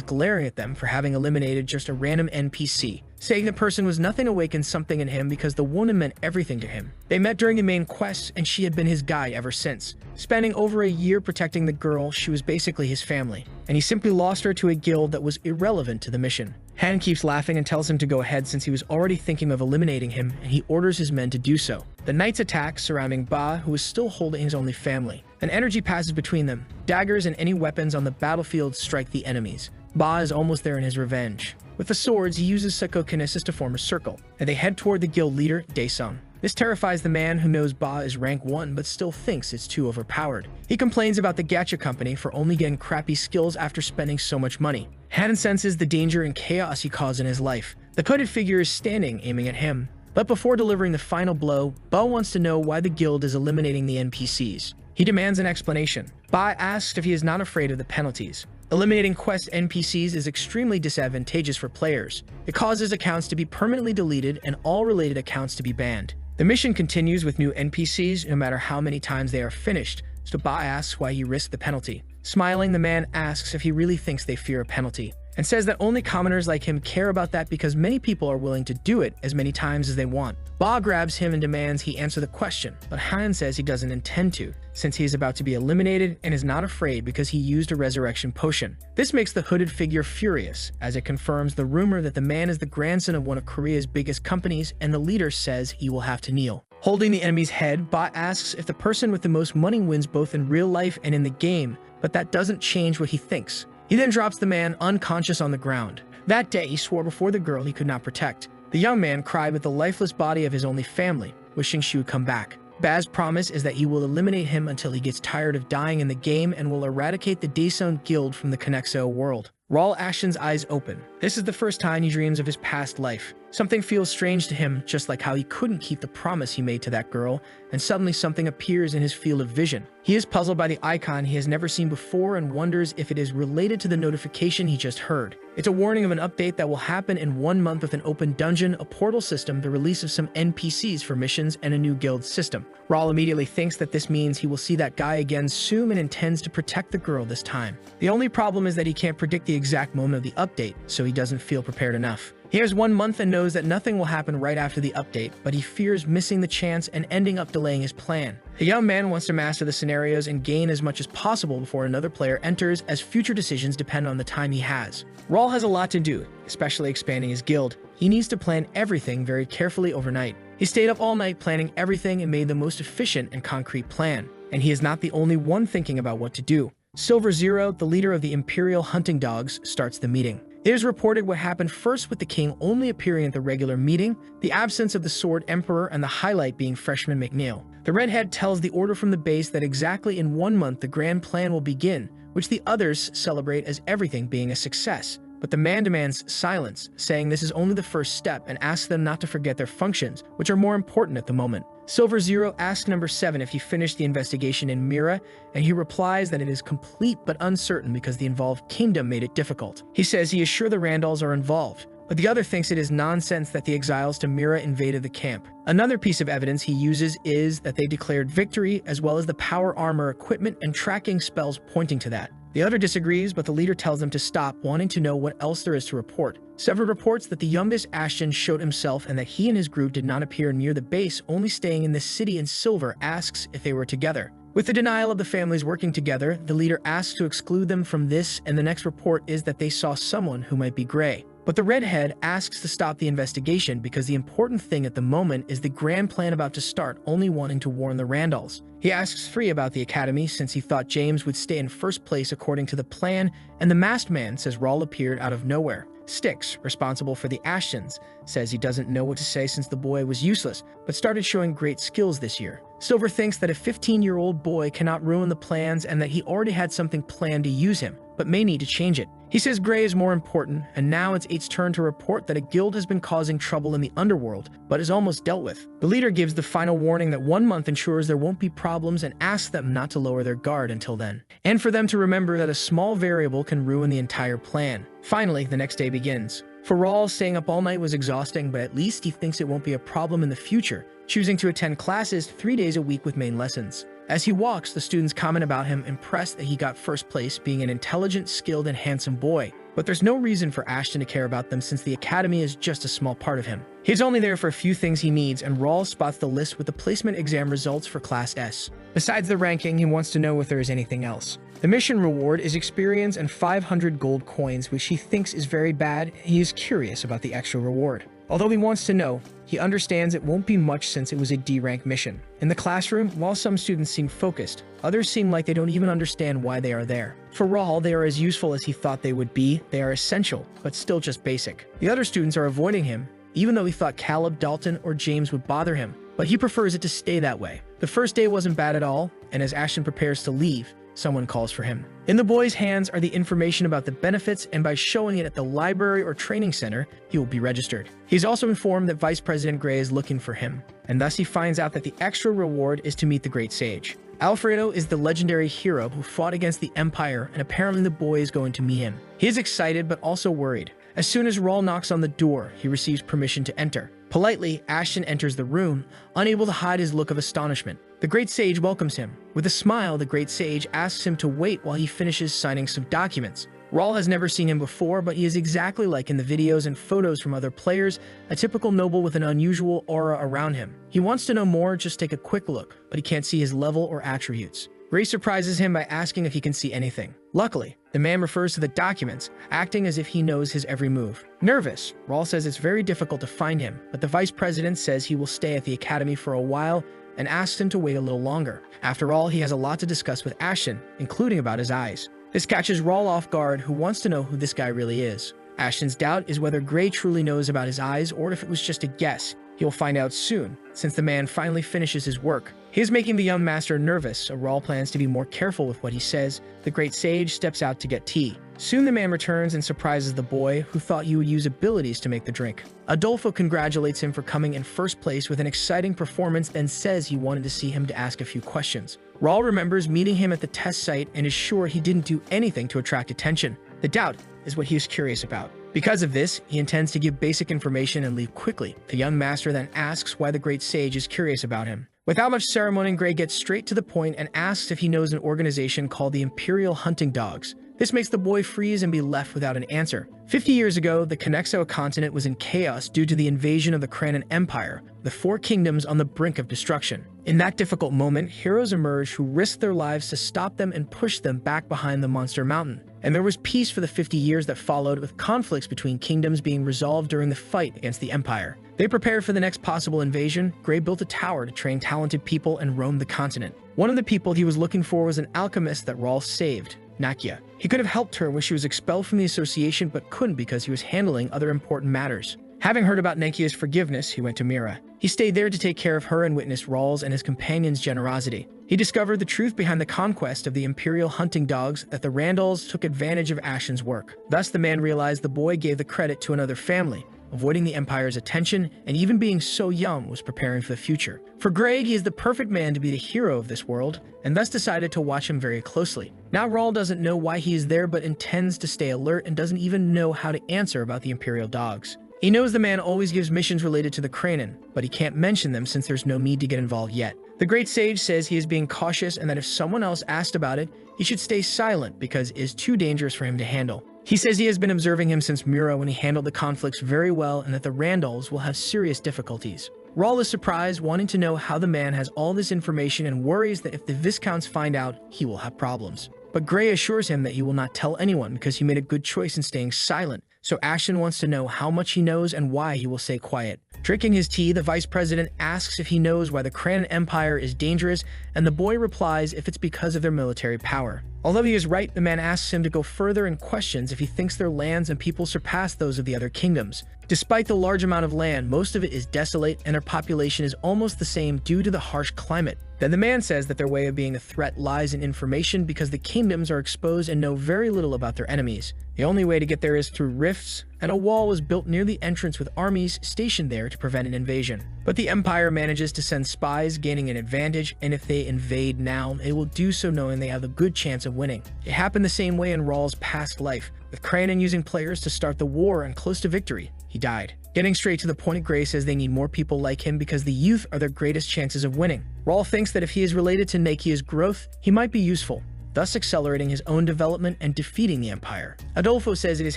glaring at them for having eliminated just a random NPC, saying the person was nothing awakened something in him because the woman meant everything to him. They met during the main quest, and she had been his guide ever since. Spending over a year protecting the girl, she was basically his family, and he simply lost her to a guild that was irrelevant to the mission. Han keeps laughing and tells him to go ahead since he was already thinking of eliminating him, and he orders his men to do so. The knights attack, surrounding Ba, who is still holding his only family. An energy passes between them. Daggers and any weapons on the battlefield strike the enemies. Ba is almost there in his revenge. With the swords, he uses psychokinesis to form a circle, and they head toward the guild leader, Daesung. This terrifies the man who knows Ba is rank 1 but still thinks it's too overpowered. He complains about the gacha company for only getting crappy skills after spending so much money. Han senses the danger and chaos he caused in his life. The hooded figure is standing, aiming at him. But before delivering the final blow, Ba wants to know why the guild is eliminating the NPCs. He demands an explanation. Ba asks if he is not afraid of the penalties. Eliminating quest NPCs is extremely disadvantageous for players. It causes accounts to be permanently deleted and all related accounts to be banned. The mission continues with new NPCs no matter how many times they are finished, so Ba asks why he risked the penalty. Smiling, the man asks if he really thinks they fear a penalty, and says that only commoners like him care about that because many people are willing to do it as many times as they want. Ba grabs him and demands he answer the question, but Han says he doesn't intend to, since he is about to be eliminated and is not afraid because he used a resurrection potion. This makes the hooded figure furious, as it confirms the rumor that the man is the grandson of one of Korea's biggest companies, and the leader says he will have to kneel. Holding the enemy's head, Ba asks if the person with the most money wins both in real life and in the game, but that doesn't change what he thinks. He then drops the man unconscious on the ground. That day, he swore before the girl he could not protect. The young man cried with the lifeless body of his only family, wishing she would come back. Ba's promise is that he will eliminate him until he gets tired of dying in the game and will eradicate the Daesung guild from the Connexo world. Raul Ashton's eyes open. This is the first time he dreams of his past life. Something feels strange to him, just like how he couldn't keep the promise he made to that girl, and suddenly something appears in his field of vision. He is puzzled by the icon he has never seen before and wonders if it is related to the notification he just heard. It's a warning of an update that will happen in 1 month with an open dungeon, a portal system, the release of some NPCs for missions, and a new guild system. Raul immediately thinks that this means he will see that guy again soon and intends to protect the girl this time. The only problem is that he can't predict the exact moment of the update, so he doesn't feel prepared enough. He has 1 month and knows that nothing will happen right after the update, but he fears missing the chance and ending up delaying his plan. The young man wants to master the scenarios and gain as much as possible before another player enters, as future decisions depend on the time he has. Raul has a lot to do, especially expanding his guild. He needs to plan everything very carefully overnight. He stayed up all night planning everything and made the most efficient and concrete plan. And he is not the only one thinking about what to do. Silver Zero, the leader of the Imperial Hunting Dogs, starts the meeting. It is reported what happened first, with the king only appearing at the regular meeting, the absence of the Sword Emperor, and the highlight being Freshman McNeil. The redhead tells the order from the base that exactly in 1 month the grand plan will begin, which the others celebrate as everything being a success. But the man demands silence, saying this is only the first step, and asks them not to forget their functions, which are more important at the moment. Silver Zero asks number 7 if he finished the investigation in Mira, and he replies that it is complete but uncertain because the involved kingdom made it difficult. He says he is sure the Randalls are involved, but the other thinks it is nonsense that the exiles to Mira invaded the camp. Another piece of evidence he uses is that they declared victory, as well as the power armor equipment and tracking spells pointing to that. The other disagrees, but the leader tells them to stop, wanting to know what else there is to report. Several reports that the youngest Ashton showed himself and that he and his group did not appear near the base, only staying in the city, and Silver asks if they were together. With the denial of the families working together, the leader asks to exclude them from this, and the next report is that they saw someone who might be Gray. But the redhead asks to stop the investigation because the important thing at the moment is the grand plan about to start, only wanting to warn the Randalls. He asks Free about the academy since he thought James would stay in first place according to the plan, and the masked man says Raul appeared out of nowhere. Styx, responsible for the Ashtons, says he doesn't know what to say since the boy was useless, but started showing great skills this year. Silver thinks that a 15-year-old boy cannot ruin the plans and that he already had something planned to use him, but may need to change it. He says Gray is more important, and now it's 8's turn to report that a guild has been causing trouble in the underworld, but is almost dealt with. The leader gives the final warning that 1 month ensures there won't be problems and asks them not to lower their guard until then, and for them to remember that a small variable can ruin the entire plan. Finally, the next day begins. For Raul, staying up all night was exhausting, but at least he thinks it won't be a problem in the future, choosing to attend classes 3 days a week with main lessons. As he walks, the students comment about him, impressed that he got first place, being an intelligent, skilled, and handsome boy. But there's no reason for Ashton to care about them since the academy is just a small part of him. He's only there for a few things he needs, and Raul spots the list with the placement exam results for Class S. Besides the ranking, he wants to know if there is anything else. The mission reward is experience and 500 gold coins, which he thinks is very bad. He is curious about the extra reward. Although he wants to know, he understands it won't be much since it was a D-rank mission. In the classroom, while some students seem focused, others seem like they don't even understand why they are there. For Raul, they are as useful as he thought they would be. They are essential, but still just basic. The other students are avoiding him, even though he thought Caleb, Dalton, or James would bother him, but he prefers it to stay that way. The first day wasn't bad at all, and as Ashton prepares to leave, someone calls for him. In the boy's hands are the information about the benefits, and by showing it at the library or training center, he will be registered. He's also informed that Vice President Gray is looking for him, and thus he finds out that the extra reward is to meet the Great Sage. Alfredo is the legendary hero who fought against the Empire, and apparently the boy is going to meet him. He is excited but also worried. As soon as Raul knocks on the door, he receives permission to enter. Politely, Ashton enters the room, unable to hide his look of astonishment. The Great Sage welcomes him. With a smile, the Great Sage asks him to wait while he finishes signing some documents. Raul has never seen him before, but he is exactly like in the videos and photos from other players, a typical noble with an unusual aura around him. He wants to know more, just take a quick look, but he can't see his level or attributes. Gray surprises him by asking if he can see anything. Luckily, the man refers to the documents, acting as if he knows his every move. Nervous, Raul says it's very difficult to find him, but the vice president says he will stay at the academy for a while and asks him to wait a little longer. After all, he has a lot to discuss with Ashton, including about his eyes. This catches Raul off guard, who wants to know who this guy really is. Ashton's doubt is whether Gray truly knows about his eyes or if it was just a guess. He'll find out soon, since the man finally finishes his work. He is making the young master nervous, so Raul plans to be more careful with what he says. The Great Sage steps out to get tea. Soon the man returns and surprises the boy, who thought he would use abilities to make the drink. Adolfo congratulates him for coming in first place with an exciting performance, then says he wanted to see him to ask a few questions. Raul remembers meeting him at the test site and is sure he didn't do anything to attract attention. The doubt is what he is curious about. Because of this, he intends to give basic information and leave quickly. The young master then asks why the Great Sage is curious about him. Without much ceremony, Gray gets straight to the point and asks if he knows an organization called the Imperial Hunting Dogs. This makes the boy freeze and be left without an answer. 50 years ago, the Connexo continent was in chaos due to the invasion of the Kranan Empire, the four kingdoms on the brink of destruction. In that difficult moment, heroes emerged who risked their lives to stop them and push them back behind the monster mountain. And there was peace for the 50 years that followed, with conflicts between kingdoms being resolved during the fight against the Empire. They prepared for the next possible invasion. Gray built a tower to train talented people and roam the continent. One of the people he was looking for was an alchemist that Rolf saved, Nakia. He could have helped her when she was expelled from the association, but couldn't because he was handling other important matters. Having heard about Nakia's forgiveness, he went to Mira. He stayed there to take care of her and witness Rawls and his companion's generosity. He discovered the truth behind the conquest of the Imperial hunting dogs, that the Randalls took advantage of Ashen's work. Thus, the man realized the boy gave the credit to another family, avoiding the Empire's attention, and even being so young was preparing for the future. For Greg, he is the perfect man to be the hero of this world, and thus decided to watch him very closely. Now Rawl doesn't know why he is there, but intends to stay alert and doesn't even know how to answer about the Imperial dogs. He knows the man always gives missions related to the Kranan, but he can't mention them since there's no need to get involved yet. The Great Sage says he is being cautious and that if someone else asked about it, he should stay silent because it is too dangerous for him to handle. He says he has been observing him since Mura when he handled the conflicts very well and that the Randalls will have serious difficulties. Rawl is surprised, wanting to know how the man has all this information and worries that if the Viscounts find out, he will have problems. But Gray assures him that he will not tell anyone because he made a good choice in staying silent, so Ashton wants to know how much he knows and why he will stay quiet. Drinking his tea, the vice president asks if he knows why the Kranan Empire is dangerous, and the boy replies if it's because of their military power. Although he is right, the man asks him to go further and questions if he thinks their lands and people surpass those of the other kingdoms. Despite the large amount of land, most of it is desolate and their population is almost the same due to the harsh climate. Then the man says that their way of being a threat lies in information because the kingdoms are exposed and know very little about their enemies. The only way to get there is through rifts, and a wall was built near the entrance with armies stationed there to prevent an invasion. But the Empire manages to send spies, gaining an advantage, and if they invade now, they will do so knowing they have a good chance of winning. It happened the same way in Rawl's past life, with Kranan using players to start the war and close to victory. He died. Getting straight to the point, Gray says they need more people like him because the youth are their greatest chances of winning. Rawl thinks that if he is related to Nakia's growth, he might be useful, thus accelerating his own development and defeating the Empire. Adolfo says it is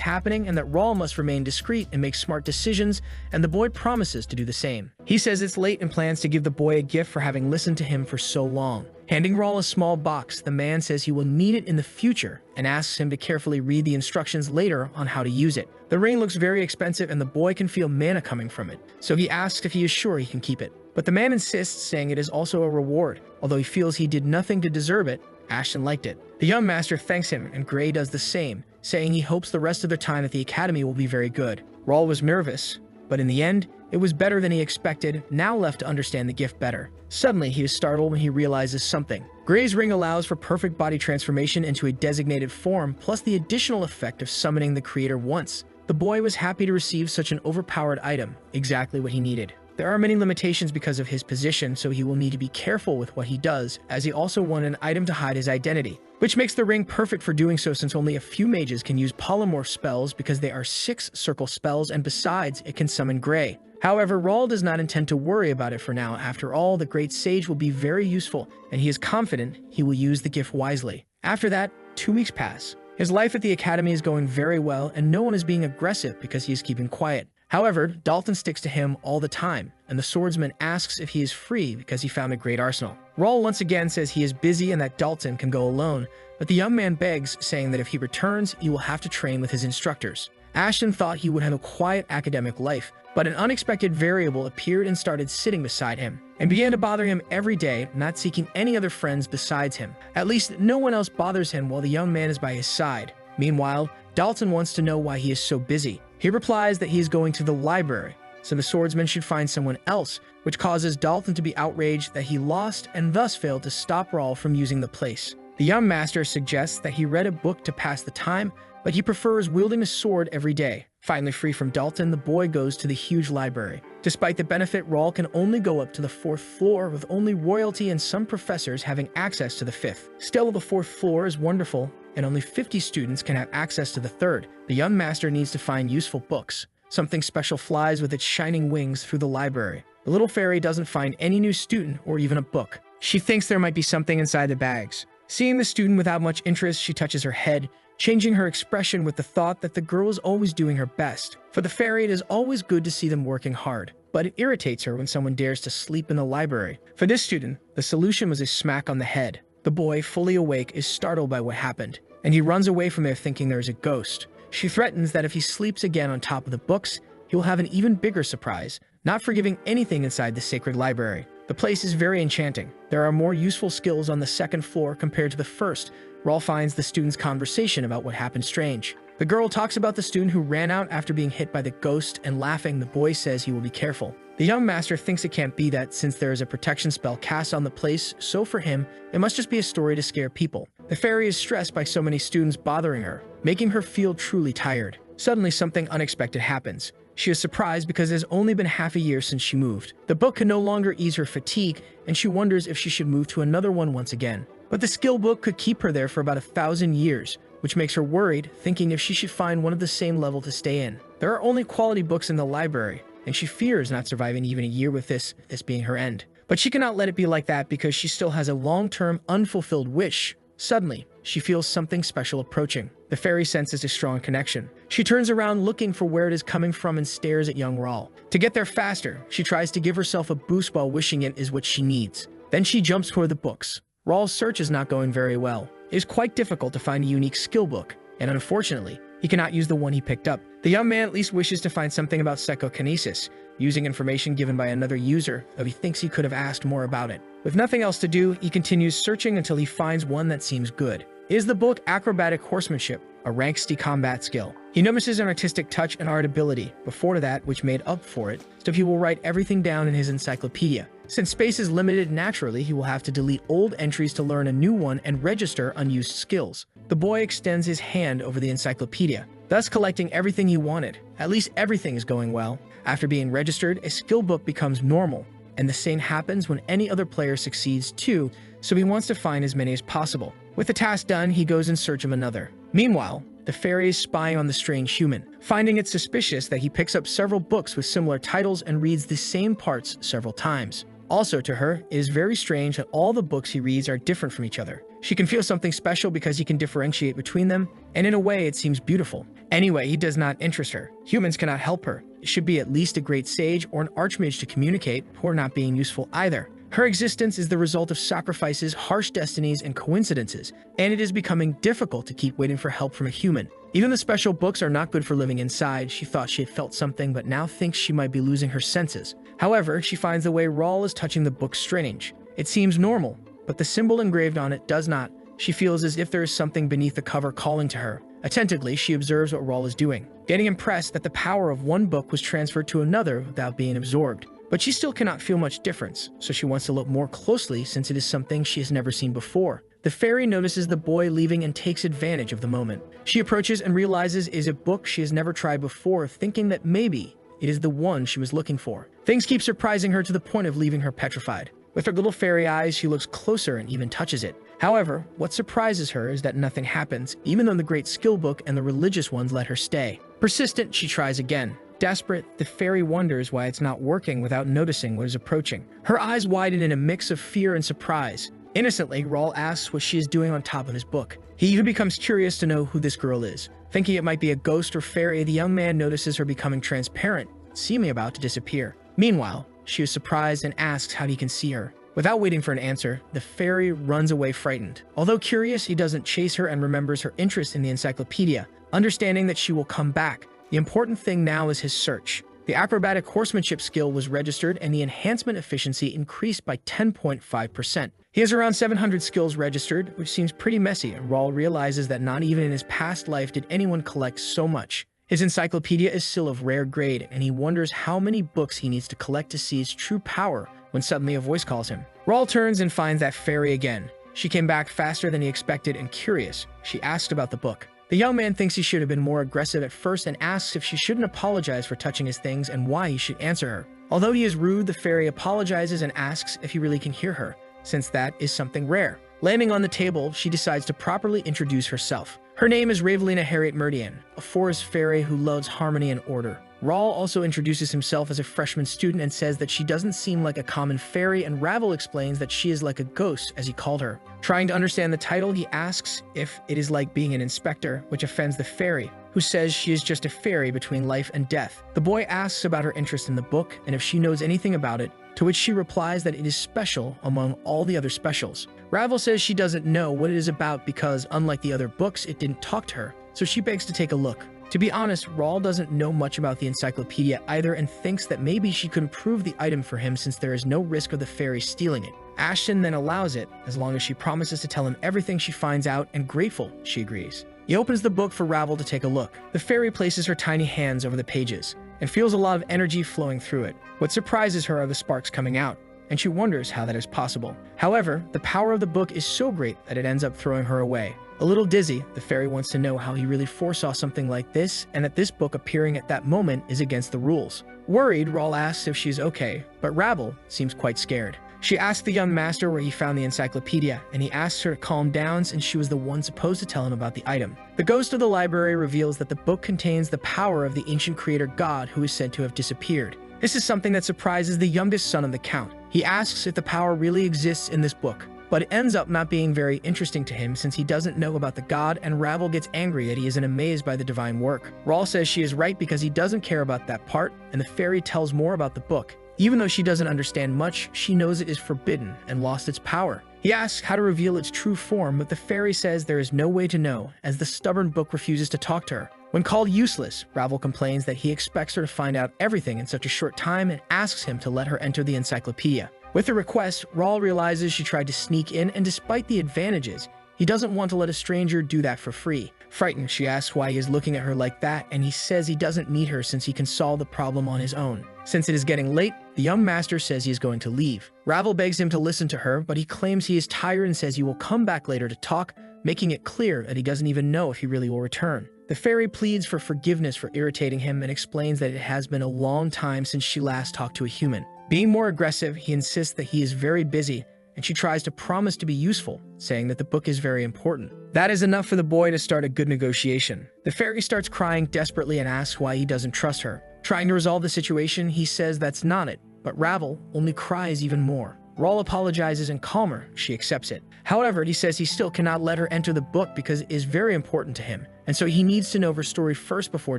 happening and that Rawl must remain discreet and make smart decisions, and the boy promises to do the same. He says it's late and plans to give the boy a gift for having listened to him for so long. Handing Rawl a small box, the man says he will need it in the future and asks him to carefully read the instructions later on how to use it. The ring looks very expensive and the boy can feel mana coming from it, so he asks if he is sure he can keep it. But the man insists, saying it is also a reward. Although he feels he did nothing to deserve it, Ashton liked it. The young master thanks him and Gray does the same, saying he hopes the rest of their time at the academy will be very good. Rawl was nervous, but in the end, it was better than he expected, now left to understand the gift better. Suddenly, he is startled when he realizes something. Gray's ring allows for perfect body transformation into a designated form, plus the additional effect of summoning the creator once. The boy was happy to receive such an overpowered item, exactly what he needed. There are many limitations because of his position, so he will need to be careful with what he does, as he also wanted an item to hide his identity, which makes the ring perfect for doing so since only a few mages can use polymorph spells because they are 6 circle spells, and besides, it can summon Gray. However, Rawl does not intend to worry about it for now. After all, the Great Sage will be very useful, and he is confident he will use the gift wisely. After that, 2 weeks pass. His life at the academy is going very well, and no one is being aggressive because he is keeping quiet. However, Dalton sticks to him all the time, and the swordsman asks if he is free because he found a great arsenal. Rawl once again says he is busy and that Dalton can go alone, but the young man begs, saying that if he returns, he will have to train with his instructors. Ashton thought he would have a quiet academic life, but an unexpected variable appeared and started sitting beside him, and began to bother him every day, not seeking any other friends besides him. At least no one else bothers him while the young man is by his side. Meanwhile, Dalton wants to know why he is so busy. He replies that he is going to the library, so the swordsman should find someone else, which causes Dalton to be outraged that he lost and thus failed to stop Rawl from using the place. The young master suggests that he read a book to pass the time, but he prefers wielding a sword every day. Finally free from Dalton, the boy goes to the huge library. Despite the benefit, Rawl can only go up to the 4th floor, with only royalty and some professors having access to the 5th. Still, the 4th floor is wonderful, and only 50 students can have access to the 3rd. The young master needs to find useful books. Something special flies with its shining wings through the library. The little fairy doesn't find any new student or even a book. She thinks there might be something inside the bags. Seeing the student without much interest, she touches her head, changing her expression with the thought that the girl is always doing her best. For the fairy, it is always good to see them working hard, but it irritates her when someone dares to sleep in the library. For this student, the solution was a smack on the head. The boy, fully awake, is startled by what happened, and he runs away from there thinking there is a ghost. She threatens that if he sleeps again on top of the books, he will have an even bigger surprise, not forgiving anything inside the sacred library. The place is very enchanting. There are more useful skills on the second floor compared to the first. Raul finds the student's conversation about what happened strange. The girl talks about the student who ran out after being hit by the ghost, and laughing, the boy says he will be careful. The young master thinks it can't be that since there is a protection spell cast on the place, so for him, it must just be a story to scare people. The fairy is stressed by so many students bothering her, making her feel truly tired. Suddenly, something unexpected happens. She is surprised because it has only been half a year since she moved. The book can no longer ease her fatigue, and she wonders if she should move to another one once again. But the skill book could keep her there for about 1,000 years, which makes her worried, thinking if she should find one of the same level to stay in. There are only quality books in the library, and she fears not surviving even a year with this being her end. But she cannot let it be like that because she still has a long-term, unfulfilled wish. Suddenly, she feels something special approaching. The fairy senses a strong connection. She turns around looking for where it is coming from and stares at young Raul. To get there faster, she tries to give herself a boost while wishing it is what she needs. Then she jumps toward the books. Raul's search is not going very well. It is quite difficult to find a unique skill book, and unfortunately, he cannot use the one he picked up. The young man at least wishes to find something about psychokinesis, using information given by another user, though he thinks he could have asked more about it. With nothing else to do, he continues searching until he finds one that seems good. It is the book Acrobatic Horsemanship, a rank C combat skill. He notices an artistic touch and art ability before that which made up for it, so he will write everything down in his encyclopedia. Since space is limited naturally, he will have to delete old entries to learn a new one and register unused skills. The boy extends his hand over the encyclopedia, thus collecting everything he wanted. At least everything is going well. After being registered, a skill book becomes normal, and the same happens when any other player succeeds too, so he wants to find as many as possible. With the task done, he goes in search of another. Meanwhile, the fairy is spying on the strange human, finding it suspicious that he picks up several books with similar titles and reads the same parts several times. Also to her, it is very strange that all the books he reads are different from each other. She can feel something special because he can differentiate between them, and in a way it seems beautiful. Anyway, he does not interest her. Humans cannot help her. It should be at least a great sage or an archmage to communicate, who are not being useful either. Her existence is the result of sacrifices, harsh destinies, and coincidences, and it is becoming difficult to keep waiting for help from a human. Even the special books are not good for living inside. She thought she had felt something, but now thinks she might be losing her senses. However, she finds the way Raul is touching the book strange. It seems normal, but the symbol engraved on it does not. She feels as if there is something beneath the cover calling to her. Attentively, she observes what Raul is doing, getting impressed that the power of one book was transferred to another without being absorbed. But she still cannot feel much difference, so she wants to look more closely since it is something she has never seen before. The fairy notices the boy leaving and takes advantage of the moment. She approaches and realizes it is a book she has never tried before, thinking that maybe it is the one she was looking for. Things keep surprising her to the point of leaving her petrified. With her little fairy eyes, she looks closer and even touches it. However, what surprises her is that nothing happens, even though the great skill book and the religious ones let her stay. Persistent, she tries again. Desperate, the fairy wonders why it's not working without noticing what is approaching. Her eyes widen in a mix of fear and surprise. Innocently, Raul asks what she is doing on top of his book. He even becomes curious to know who this girl is. Thinking it might be a ghost or fairy, the young man notices her becoming transparent, seeming about to disappear. Meanwhile, she is surprised and asks how he can see her. Without waiting for an answer, the fairy runs away frightened. Although curious, he doesn't chase her and remembers her interest in the encyclopedia, understanding that she will come back. The important thing now is his search. The acrobatic horsemanship skill was registered and the enhancement efficiency increased by 10.5%. He has around 700 skills registered, which seems pretty messy, and Raul realizes that not even in his past life did anyone collect so much. His encyclopedia is still of rare grade, and he wonders how many books he needs to collect to see his true power when suddenly a voice calls him. Raul turns and finds that fairy again. She came back faster than he expected and curious. She asked about the book. The young man thinks he should have been more aggressive at first and asks if she shouldn't apologize for touching his things and why he should answer her. Although he is rude, the fairy apologizes and asks if he really can hear her, since that is something rare. Landing on the table, she decides to properly introduce herself. Her name is Ravelina Harriet Meridian, a forest fairy who loves harmony and order. Rawl also introduces himself as a freshman student and says that she doesn't seem like a common fairy, and Ravel explains that she is like a ghost, as he called her. Trying to understand the title, he asks if it is like being an inspector, which offends the fairy, who says she is just a fairy between life and death. The boy asks about her interest in the book and if she knows anything about it, to which she replies that it is special among all the other specials. Ravel says she doesn't know what it is about because, unlike the other books, it didn't talk to her, so she begs to take a look. To be honest, Rawl doesn't know much about the encyclopedia either and thinks that maybe she could improve the item for him since there is no risk of the fairy stealing it. Ashton then allows it, as long as she promises to tell him everything she finds out, and grateful, she agrees. He opens the book for Ravel to take a look. The fairy places her tiny hands over the pages and feels a lot of energy flowing through it. What surprises her are the sparks coming out, and she wonders how that is possible. However, the power of the book is so great that it ends up throwing her away. A little dizzy, the fairy wants to know how he really foresaw something like this, and that this book appearing at that moment is against the rules. Worried, Rawl asks if she's okay, but Ravel seems quite scared. She asks the young master where he found the encyclopedia, and he asks her to calm down since she was the one supposed to tell him about the item. The ghost of the library reveals that the book contains the power of the ancient creator god who is said to have disappeared. This is something that surprises the youngest son of the count. He asks if the power really exists in this book, but it ends up not being very interesting to him since he doesn't know about the god, and Ravel gets angry that he isn't amazed by the divine work. Rawl says she is right because he doesn't care about that part, and the fairy tells more about the book. Even though she doesn't understand much, she knows it is forbidden and lost its power. He asks how to reveal its true form, but the fairy says there is no way to know, as the stubborn book refuses to talk to her. When called useless, Ravel complains that he expects her to find out everything in such a short time and asks him to let her enter the encyclopedia. With the request, Rawl realizes she tried to sneak in, and despite the advantages, he doesn't want to let a stranger do that for free. Frightened, she asks why he is looking at her like that, and he says he doesn't need her since he can solve the problem on his own. Since it is getting late, the young master says he is going to leave. Ravel begs him to listen to her, but he claims he is tired and says he will come back later to talk, making it clear that he doesn't even know if he really will return. The fairy pleads for forgiveness for irritating him and explains that it has been a long time since she last talked to a human. Being more aggressive, he insists that he is very busy, and she tries to promise to be useful, saying that the book is very important. That is enough for the boy to start a good negotiation. The fairy starts crying desperately and asks why he doesn't trust her. Trying to resolve the situation, he says that's not it, but Ravel only cries even more. Rawl apologizes and calmer, she accepts it. However, he says he still cannot let her enter the book because it is very important to him, and so he needs to know her story first before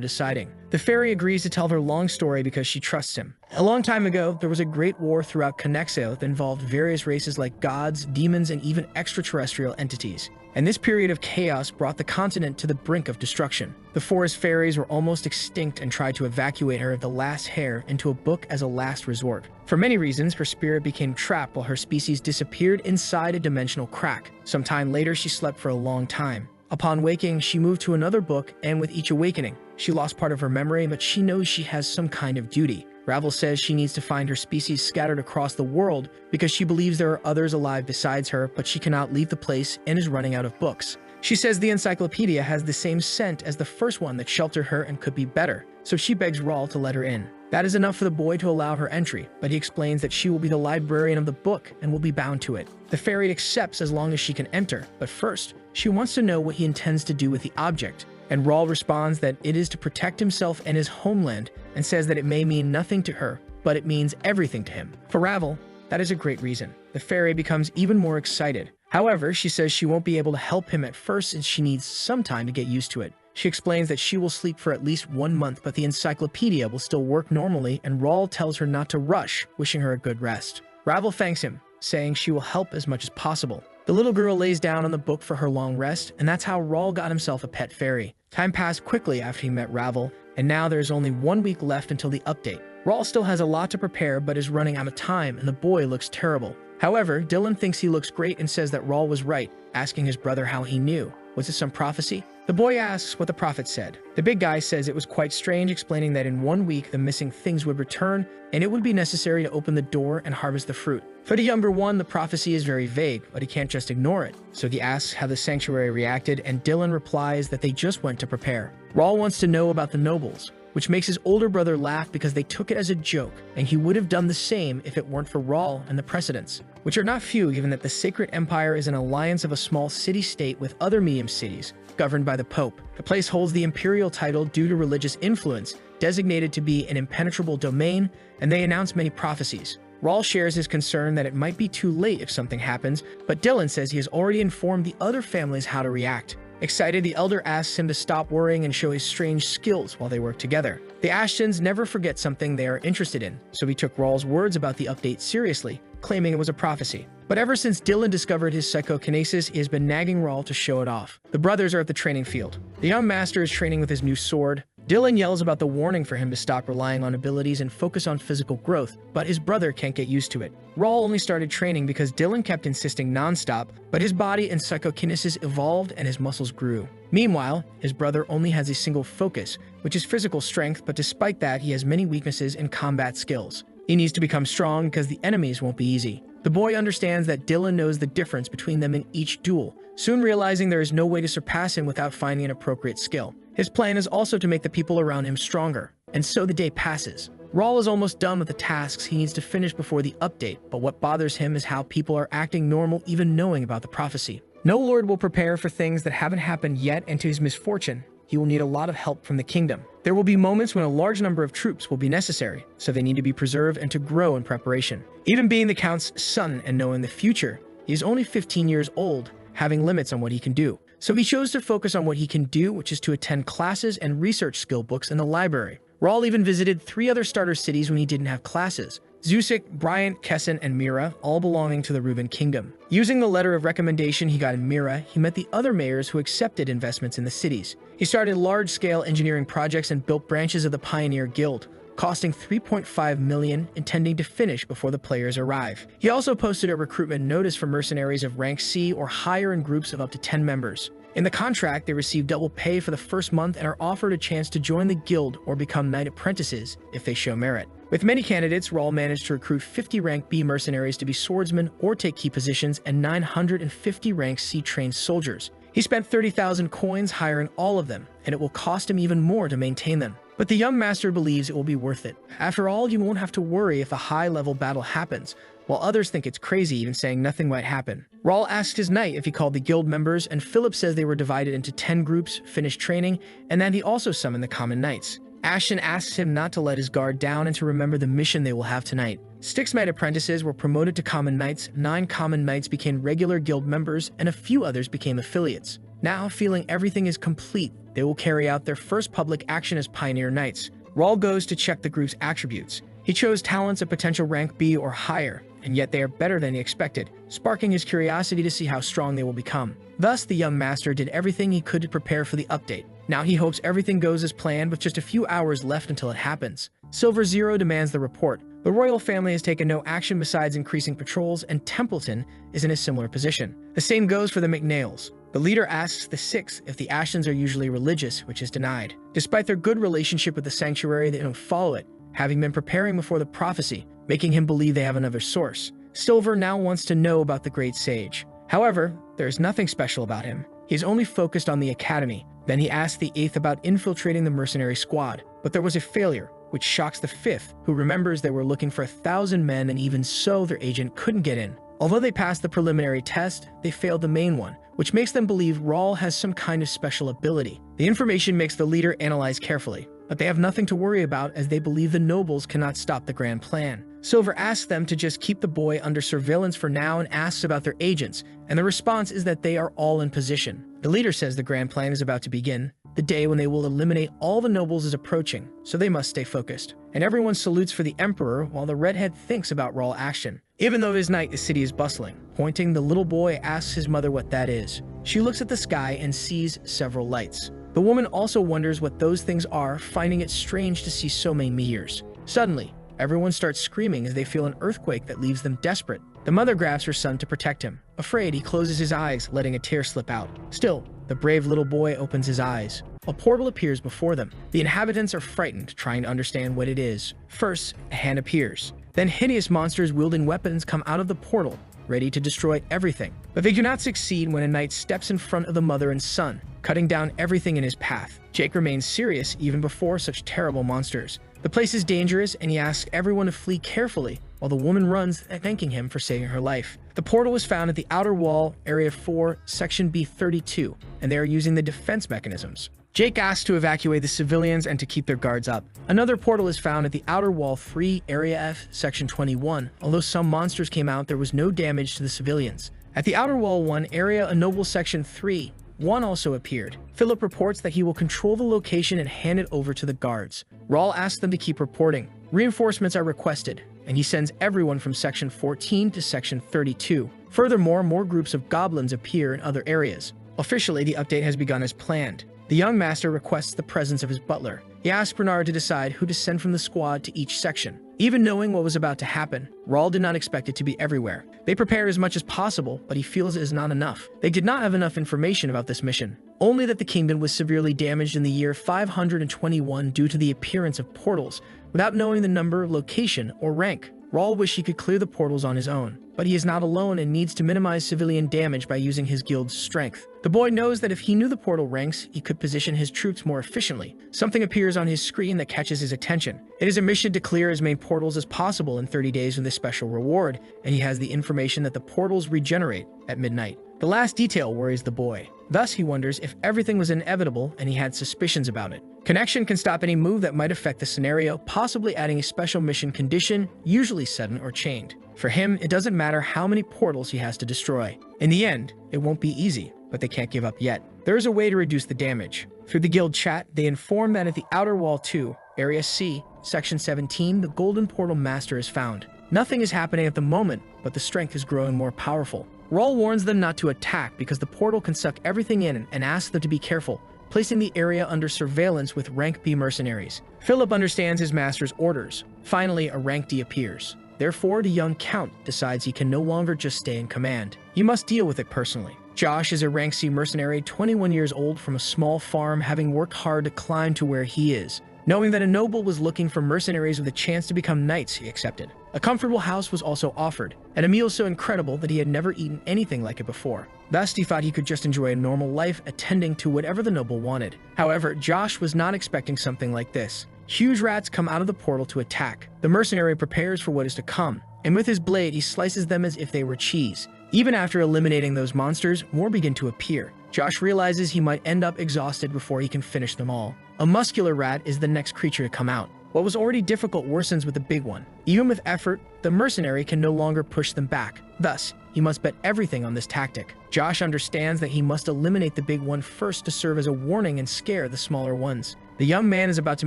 deciding. The fairy agrees to tell her long story because she trusts him. A long time ago, there was a great war throughout Connexo that involved various races like gods, demons, and even extraterrestrial entities. And this period of chaos brought the continent to the brink of destruction. The forest fairies were almost extinct and tried to evacuate her, the last hair, into a book as a last resort. For many reasons, her spirit became trapped while her species disappeared inside a dimensional crack. Sometime later, she slept for a long time. Upon waking, she moved to another book, and with each awakening, she lost part of her memory, but she knows she has some kind of duty. Ravel says she needs to find her species scattered across the world because she believes there are others alive besides her, but she cannot leave the place and is running out of books. She says the encyclopedia has the same scent as the first one that sheltered her and could be better, so she begs Rawl to let her in. That is enough for the boy to allow her entry, but he explains that she will be the librarian of the book and will be bound to it. The fairy accepts as long as she can enter, but first, she wants to know what he intends to do with the object, and Rawl responds that it is to protect himself and his homeland, and says that it may mean nothing to her, but it means everything to him. For Ravel, that is a great reason. The fairy becomes even more excited. However, she says she won't be able to help him at first and she needs some time to get used to it. She explains that she will sleep for at least 1 month, but the encyclopedia will still work normally, and Rawl tells her not to rush, wishing her a good rest. Ravel thanks him, saying she will help as much as possible. The little girl lays down on the book for her long rest, and that's how Rawl got himself a pet fairy. Time passed quickly after he met Ravel, and now there's only 1 week left until the update. Rawl still has a lot to prepare but is running out of time, and the boy looks terrible. However, Dylan thinks he looks great and says that Rawl was right, asking his brother how he knew. Was it some prophecy? The boy asks what the prophet said. The big guy says it was quite strange, explaining that in 1 week the missing things would return, and it would be necessary to open the door and harvest the fruit. For the younger one, the prophecy is very vague, but he can't just ignore it. So he asks how the sanctuary reacted, and Dylan replies that they just went to prepare. Rawl wants to know about the nobles. which makes his older brother laugh because they took it as a joke, and he would have done the same if it weren't for Raul and the precedents, which are not few given that the Sacred Empire is an alliance of a small city-state with other medium cities, governed by the Pope. The place holds the imperial title due to religious influence, designated to be an impenetrable domain, and they announce many prophecies. Raul shares his concern that it might be too late if something happens, but Dylan says he has already informed the other families how to react. Excited, the elder asks him to stop worrying and show his strange skills while they work together. The Ashtons never forget something they are interested in, so he took Raul's words about the update seriously, claiming it was a prophecy. But ever since Dylan discovered his psychokinesis, he has been nagging Raul to show it off. The brothers are at the training field. The young master is training with his new sword. Dylan yells about the warning for him to stop relying on abilities and focus on physical growth, but his brother can't get used to it. Raul only started training because Dylan kept insisting nonstop, but his body and psychokinesis evolved and his muscles grew. Meanwhile, his brother only has a single focus, which is physical strength, but despite that, he has many weaknesses in combat skills. He needs to become strong because the enemies won't be easy. The boy understands that Dylan knows the difference between them in each duel, soon realizing there is no way to surpass him without finding an appropriate skill. His plan is also to make the people around him stronger, and so the day passes. Raul is almost done with the tasks he needs to finish before the update, but what bothers him is how people are acting normal even knowing about the prophecy. No lord will prepare for things that haven't happened yet, and to his misfortune, he will need a lot of help from the kingdom. There will be moments when a large number of troops will be necessary, so they need to be preserved and to grow in preparation. Even being the Count's son and knowing the future, he is only 15 years old, having limits on what he can do. So he chose to focus on what he can do, which is to attend classes and research skill books in the library. Raul even visited 3 other starter cities when he didn't have classes: Zusik, Bryant, Kessin, and Mira, all belonging to the Reuben Kingdom. Using the letter of recommendation he got in Mira, he met the other mayors who accepted investments in the cities. He started large-scale engineering projects and built branches of the Pioneer Guild, costing $3.5 million, intending to finish before the players arrive. He also posted a recruitment notice for mercenaries of rank C or higher in groups of up to 10 members. In the contract, they receive double pay for the first month and are offered a chance to join the guild or become knight apprentices if they show merit. With many candidates, Raul managed to recruit 50 rank B mercenaries to be swordsmen or take key positions and 950 rank C trained soldiers. He spent 30,000 coins hiring all of them, and it will cost him even more to maintain them. But the young master believes it will be worth it. After all, you won't have to worry if a high-level battle happens, while others think it's crazy even saying nothing might happen. Raul asked his knight if he called the guild members, and Philip says they were divided into 10 groups, finished training, and then he also summoned the common knights. Ashton asks him not to let his guard down and to remember the mission they will have tonight. 6 knight apprentices were promoted to common knights, 9 common knights became regular guild members, and a few others became affiliates. Now, feeling everything is complete, they will carry out their first public action as Pioneer Knights. Raul goes to check the group's attributes. He chose talents of potential rank B or higher, and yet they are better than he expected, sparking his curiosity to see how strong they will become. Thus, the young master did everything he could to prepare for the update. Now he hopes everything goes as planned with just a few hours left until it happens. Silver Zero demands the report. The royal family has taken no action besides increasing patrols, and Templeton is in a similar position. The same goes for the McNails. The leader asks the 6th if the Ashtons are usually religious, which is denied. Despite their good relationship with the sanctuary, they don't follow it, having been preparing before the prophecy, making him believe they have another source. Silver now wants to know about the great sage. However, there is nothing special about him. He's only focused on the academy. Then he asks the 8th about infiltrating the mercenary squad, but there was a failure, which shocks the 5th, who remembers they were looking for 1,000 men and even so their agent couldn't get in. Although they passed the preliminary test, they failed the main one, which makes them believe Raul has some kind of special ability. The information makes the leader analyze carefully, but they have nothing to worry about as they believe the nobles cannot stop the grand plan. Silver asks them to just keep the boy under surveillance for now and asks about their agents, and the response is that they are all in position. The leader says the grand plan is about to begin. The day when they will eliminate all the nobles is approaching, so they must stay focused. And everyone salutes for the emperor while the redhead thinks about Raul action. Even though it is night, the city is bustling. Pointing, the little boy asks his mother what that is. She looks at the sky and sees several lights. The woman also wonders what those things are, finding it strange to see so many meteors. Suddenly, everyone starts screaming as they feel an earthquake that leaves them desperate. The mother grabs her son to protect him. Afraid, he closes his eyes, letting a tear slip out. Still, the brave little boy opens his eyes. A portal appears before them. The inhabitants are frightened, trying to understand what it is. First, a hand appears. Then hideous monsters wielding weapons come out of the portal, ready to destroy everything. But they do not succeed when a knight steps in front of the mother and son, cutting down everything in his path. Jake remains serious even before such terrible monsters. The place is dangerous, and he asks everyone to flee carefully, while the woman runs, thanking him for saving her life. The portal was found at the outer wall, Area 4, Section B32, and they are using the defense mechanisms. Jake asks to evacuate the civilians and to keep their guards up. Another portal is found at the outer wall 3, Area F, Section 21. Although some monsters came out, there was no damage to the civilians. At the outer wall 1, Area Ennoble Section 3, one also appeared. Philip reports that he will control the location and hand it over to the guards. Raul asks them to keep reporting. Reinforcements are requested, and he sends everyone from Section 14 to Section 32. Furthermore, more groups of goblins appear in other areas. Officially, the update has begun as planned. The young master requests the presence of his butler. He asks Bernard to decide who to send from the squad to each section. Even knowing what was about to happen, Raul did not expect it to be everywhere. They prepare as much as possible, but he feels it is not enough. They did not have enough information about this mission. Only that the kingdom was severely damaged in the year 521 due to the appearance of portals, without knowing the number, location, or rank. Raul wished he could clear the portals on his own, but he is not alone and needs to minimize civilian damage by using his guild's strength. The boy knows that if he knew the portal ranks, he could position his troops more efficiently. Something appears on his screen that catches his attention. It is a mission to clear as many portals as possible in 30 days with a special reward, and he has the information that the portals regenerate at midnight. The last detail worries the boy. Thus, he wonders if everything was inevitable and he had suspicions about it. Connection can stop any move that might affect the scenario, possibly adding a special mission condition, usually sudden or chained. For him, it doesn't matter how many portals he has to destroy. In the end, it won't be easy, but they can't give up yet. There is a way to reduce the damage. Through the guild chat, they inform that at the outer wall 2, Area C, Section 17, the Golden Portal Master is found. Nothing is happening at the moment, but the strength is growing more powerful. Raul warns them not to attack because the portal can suck everything in and asks them to be careful, placing the area under surveillance with rank B mercenaries. Philip understands his master's orders. Finally, a rank D appears. Therefore, the young count decides he can no longer just stay in command. He must deal with it personally. Josh is a rank C mercenary, 21 years old, from a small farm, having worked hard to climb to where he is. Knowing that a noble was looking for mercenaries with a chance to become knights, he accepted. A comfortable house was also offered, and a meal so incredible that he had never eaten anything like it before. Thus, he thought he could just enjoy a normal life, attending to whatever the noble wanted. However, Josh was not expecting something like this. Huge rats come out of the portal to attack. The mercenary prepares for what is to come, and with his blade, he slices them as if they were cheese. Even after eliminating those monsters, more begin to appear. Josh realizes he might end up exhausted before he can finish them all. A muscular rat is the next creature to come out. What was already difficult worsens with the big one. Even with effort, the mercenary can no longer push them back. Thus, he must bet everything on this tactic. Josh understands that he must eliminate the big one first to serve as a warning and scare the smaller ones. The young man is about to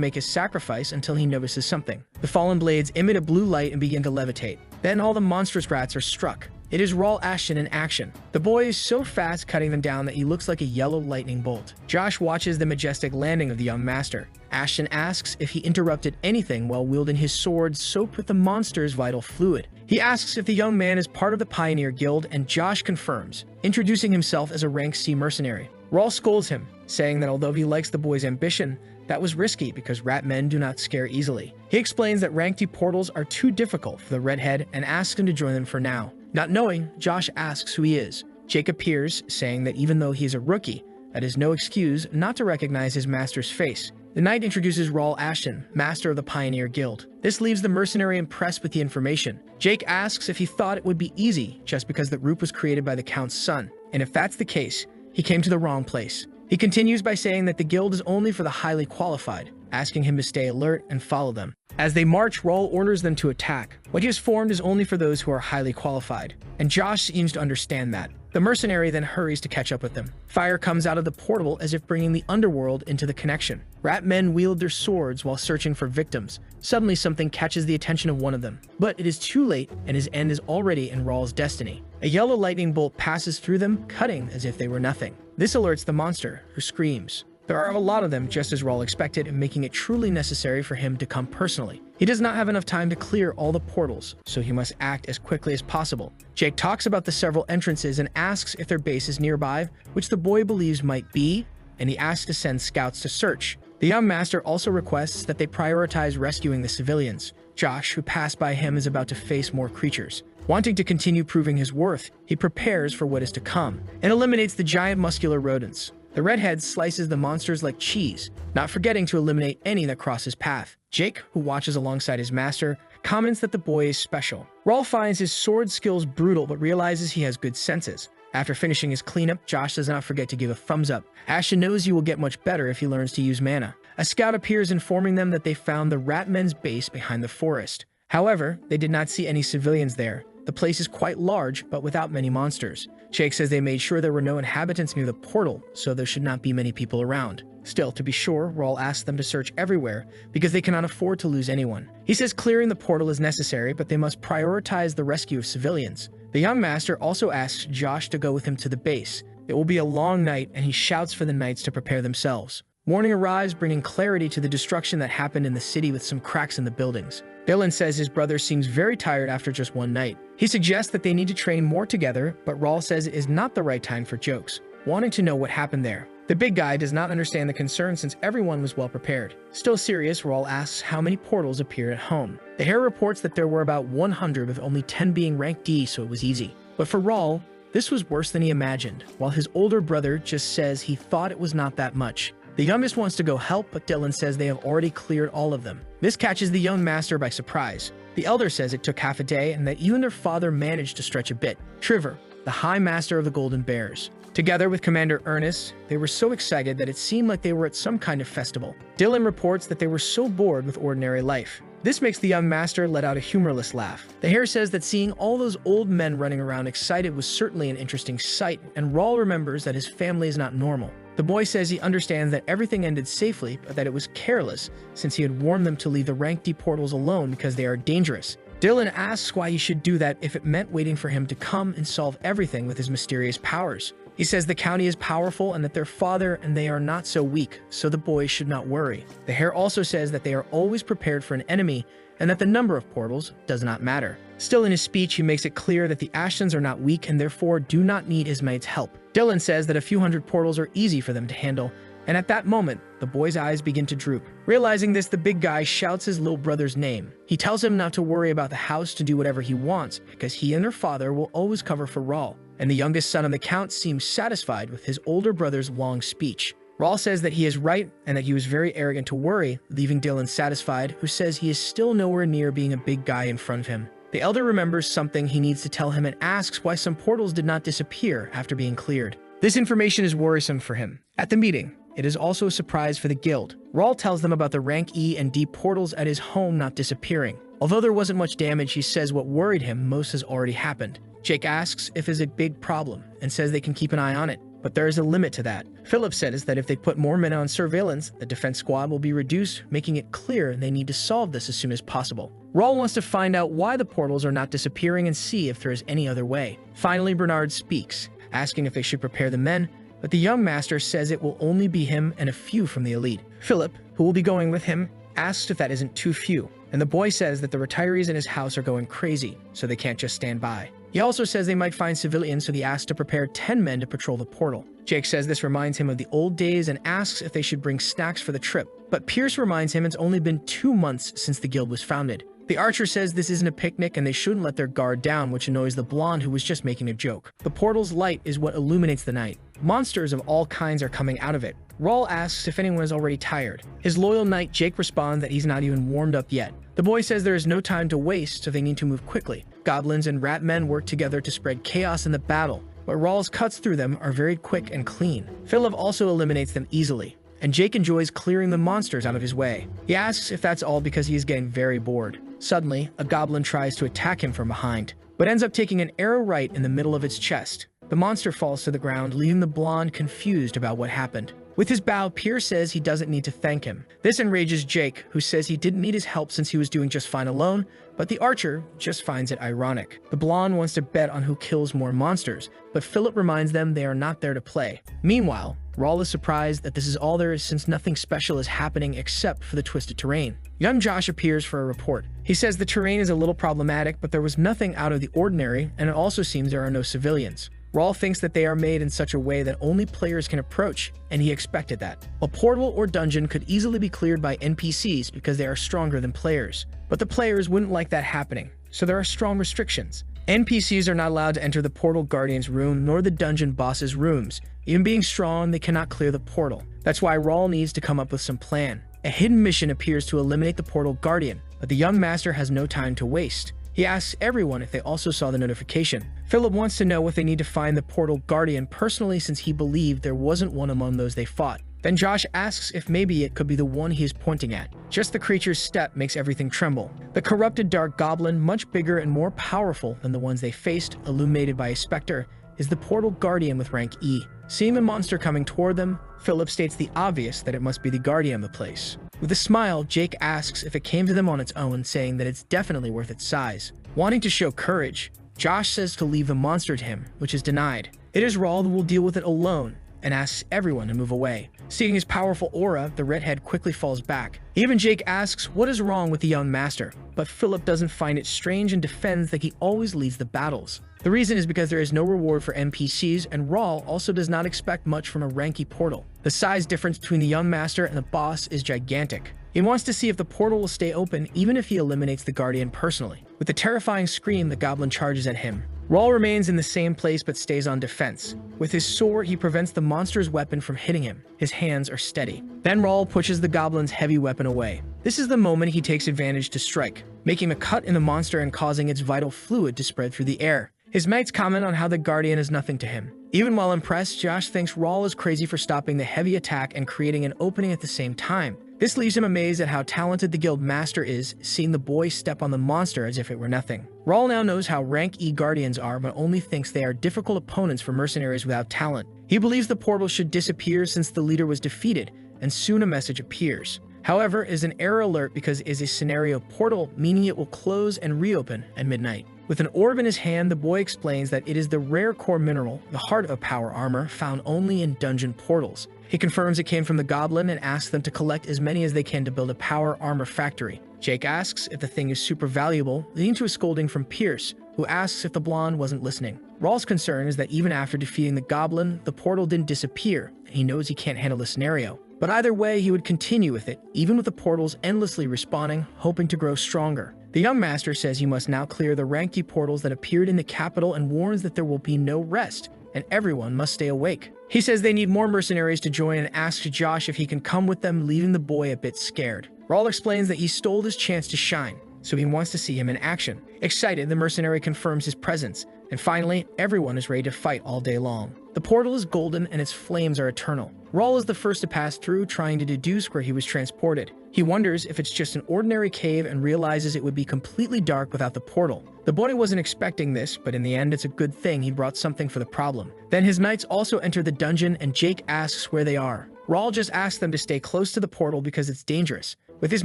make his sacrifice until he notices something. The fallen blades emit a blue light and begin to levitate. Then all the monstrous rats are struck. It is Raul Ashton in action. The boy is so fast cutting them down that he looks like a yellow lightning bolt. Josh watches the majestic landing of the young master. Ashton asks if he interrupted anything while wielding his sword soaked with the monster's vital fluid. He asks if the young man is part of the Pioneer Guild, and Josh confirms, introducing himself as a rank C mercenary. Raul scolds him, saying that although he likes the boy's ambition, that was risky because rat men do not scare easily. He explains that rank D portals are too difficult for the redhead and asks him to join them for now. Not knowing, Josh asks who he is. Jake appears, saying that even though he is a rookie, that is no excuse not to recognize his master's face. The knight introduces Raul Ashton, master of the Pioneer Guild. This leaves the mercenary impressed with the information. Jake asks if he thought it would be easy just because the group was created by the Count's son, and if that's the case, he came to the wrong place. He continues by saying that the guild is only for the highly qualified, asking him to stay alert and follow them. As they march, Raul orders them to attack. What he has formed is only for those who are highly qualified, and Josh seems to understand that. The mercenary then hurries to catch up with them. Fire comes out of the portal as if bringing the underworld into the connection. Rat men wield their swords while searching for victims. Suddenly, something catches the attention of one of them. But it is too late, and his end is already in Raul's destiny. A yellow lightning bolt passes through them, cutting as if they were nothing. This alerts the monster, who screams. There are a lot of them, just as Raul expected, making it truly necessary for him to come personally. He does not have enough time to clear all the portals, so he must act as quickly as possible. Jake talks about the several entrances and asks if their base is nearby, which the boy believes might be, and he asks to send scouts to search. The young master also requests that they prioritize rescuing the civilians. Josh, who passed by him, is about to face more creatures. Wanting to continue proving his worth, he prepares for what is to come and eliminates the giant muscular rodents. The redhead slices the monsters like cheese, not forgetting to eliminate any that cross his path. Jake, who watches alongside his master, comments that the boy is special. Raul finds his sword skills brutal but realizes he has good senses. After finishing his cleanup, Josh does not forget to give a thumbs up. Ashton knows he will get much better if he learns to use mana. A scout appears informing them that they found the Ratmen's base behind the forest. However, they did not see any civilians there. The place is quite large, but without many monsters. Jake says they made sure there were no inhabitants near the portal, so there should not be many people around. Still, to be sure, Raul asks them to search everywhere because they cannot afford to lose anyone. He says clearing the portal is necessary, but they must prioritize the rescue of civilians. The young master also asks Josh to go with him to the base. It will be a long night, and he shouts for the knights to prepare themselves. Morning arrives, bringing clarity to the destruction that happened in the city with some cracks in the buildings. Dylan says his brother seems very tired after just one night. He suggests that they need to train more together, but Raul says it is not the right time for jokes, wanting to know what happened there. The big guy does not understand the concern since everyone was well prepared. Still serious, Raul asks how many portals appeared at home. The hare reports that there were about 100 with only 10 being rank D, so it was easy. But for Raul, this was worse than he imagined, while his older brother just says he thought it was not that much. The youngest wants to go help, but Dylan says they have already cleared all of them. This catches the young master by surprise. The elder says it took half a day and that even their father managed to stretch a bit. Trevor, the High Master of the Golden Bears. Together with Commander Ernest, they were so excited that it seemed like they were at some kind of festival. Dylan reports that they were so bored with ordinary life. This makes the young master let out a humorless laugh. The hare says that seeing all those old men running around excited was certainly an interesting sight, and Raul remembers that his family is not normal. The boy says he understands that everything ended safely, but that it was careless, since he had warned them to leave the rank D portals alone because they are dangerous. Dylan asks why he should do that if it meant waiting for him to come and solve everything with his mysterious powers. He says the county is powerful and that their father and they are not so weak, so the boys should not worry. The hare also says that they are always prepared for an enemy and that the number of portals does not matter. Still in his speech, he makes it clear that the Ashtons are not weak and therefore do not need his mate's help. Dylan says that a few hundred portals are easy for them to handle, and at that moment, the boy's eyes begin to droop. Realizing this, the big guy shouts his little brother's name. He tells him not to worry about the house, to do whatever he wants, because he and their father will always cover for Raul. And the youngest son of the count seems satisfied with his older brother's long speech. Raul says that he is right and that he was very arrogant to worry, leaving Dylan satisfied, who says he is still nowhere near being a big guy in front of him. The elder remembers something he needs to tell him and asks why some portals did not disappear after being cleared. This information is worrisome for him. At the meeting, it is also a surprise for the guild. Raul tells them about the rank E and D portals at his home not disappearing. Although there wasn't much damage, he says what worried him most has already happened. Jake asks if it's a big problem and says they can keep an eye on it, but there is a limit to that. Philip says that if they put more men on surveillance, the defense squad will be reduced, making it clear they need to solve this as soon as possible. Raul wants to find out why the portals are not disappearing and see if there is any other way. Finally, Bernard speaks, asking if they should prepare the men, but the young master says it will only be him and a few from the elite. Philip, who will be going with him, asks if that isn't too few, and the boy says that the retirees in his house are going crazy, so they can't just stand by. He also says they might find civilians, so he asks to prepare 10 men to patrol the portal. Jake says this reminds him of the old days and asks if they should bring snacks for the trip, but Pierce reminds him it's only been 2 months since the guild was founded. The archer says this isn't a picnic and they shouldn't let their guard down, which annoys the blonde who was just making a joke. The portal's light is what illuminates the night. Monsters of all kinds are coming out of it. Raul asks if anyone is already tired. His loyal knight Jake responds that he's not even warmed up yet. The boy says there is no time to waste, so they need to move quickly. Goblins and rat men work together to spread chaos in the battle, but Raul's cuts through them are very quick and clean. Philip also eliminates them easily, and Jake enjoys clearing the monsters out of his way. He asks if that's all because he is getting very bored. Suddenly, a goblin tries to attack him from behind, but ends up taking an arrow right in the middle of its chest. The monster falls to the ground, leaving the blonde confused about what happened. With his bow, Pierce says he doesn't need to thank him. This enrages Jake, who says he didn't need his help since he was doing just fine alone, but the archer just finds it ironic. The blonde wants to bet on who kills more monsters, but Philip reminds them they are not there to play. Meanwhile, Raul is surprised that this is all there is since nothing special is happening except for the twisted terrain. Young Josh appears for a report. He says the terrain is a little problematic, but there was nothing out of the ordinary, and it also seems there are no civilians. Raul thinks that they are made in such a way that only players can approach, and he expected that. A portal or dungeon could easily be cleared by NPCs because they are stronger than players. But the players wouldn't like that happening, so there are strong restrictions. NPCs are not allowed to enter the portal guardian's room nor the dungeon boss's rooms. Even being strong, they cannot clear the portal. That's why Raul needs to come up with some plan. A hidden mission appears to eliminate the portal guardian, but the young master has no time to waste. He asks everyone if they also saw the notification. Philip wants to know if they need to find the portal guardian personally, since he believed there wasn't one among those they fought. Then Josh asks if maybe it could be the one he is pointing at. Just the creature's step makes everything tremble. The corrupted dark goblin, much bigger and more powerful than the ones they faced, illuminated by a specter, is the portal guardian with rank E. Seeing the monster coming toward them, Philip states the obvious, that it must be the guardian of the place. With a smile, Jake asks if it came to them on its own, saying that it's definitely worth its size. Wanting to show courage, Josh says to leave the monster to him, which is denied. It is Raul who will deal with it alone, and asks everyone to move away. Seeing his powerful aura, the redhead quickly falls back. Even Jake asks what is wrong with the young master, but Philip doesn't find it strange and defends that he always leads the battles. The reason is because there is no reward for NPCs, and Raul also does not expect much from a ranky portal. The size difference between the young master and the boss is gigantic. He wants to see if the portal will stay open even if he eliminates the guardian personally. With a terrifying scream, the goblin charges at him. Raul remains in the same place but stays on defense. With his sword, he prevents the monster's weapon from hitting him. His hands are steady. Then Raul pushes the goblin's heavy weapon away. This is the moment he takes advantage to strike, making a cut in the monster and causing its vital fluid to spread through the air. His mates comment on how the guardian is nothing to him. Even while impressed, Josh thinks Raul is crazy for stopping the heavy attack and creating an opening at the same time. This leaves him amazed at how talented the guild master is, seeing the boy step on the monster as if it were nothing. Raul now knows how rank E guardians are, but only thinks they are difficult opponents for mercenaries without talent. He believes the portal should disappear since the leader was defeated, and soon a message appears. However, it is an error alert because it is a scenario portal, meaning it will close and reopen at midnight. With an orb in his hand, the boy explains that it is the rare core mineral, the heart of power armor, found only in dungeon portals. He confirms it came from the goblin and asks them to collect as many as they can to build a power armor factory. Jake asks if the thing is super valuable, leading to a scolding from Pierce, who asks if the blonde wasn't listening. Raul's concern is that even after defeating the goblin, the portal didn't disappear, and he knows he can't handle the scenario. But either way, he would continue with it, even with the portals endlessly respawning, hoping to grow stronger. The young master says he must now clear the ranky portals that appeared in the capital and warns that there will be no rest, and everyone must stay awake. He says they need more mercenaries to join and asks Josh if he can come with them, leaving the boy a bit scared. Raul explains that he stole his chance to shine, so he wants to see him in action. Excited, the mercenary confirms his presence, and finally, everyone is ready to fight all day long. The portal is golden and its flames are eternal. Raul is the first to pass through, trying to deduce where he was transported. He wonders if it's just an ordinary cave and realizes it would be completely dark without the portal. The boy wasn't expecting this, but in the end it's a good thing he brought something for the problem. Then his knights also enter the dungeon and Jake asks where they are. Raul just asks them to stay close to the portal because it's dangerous. With his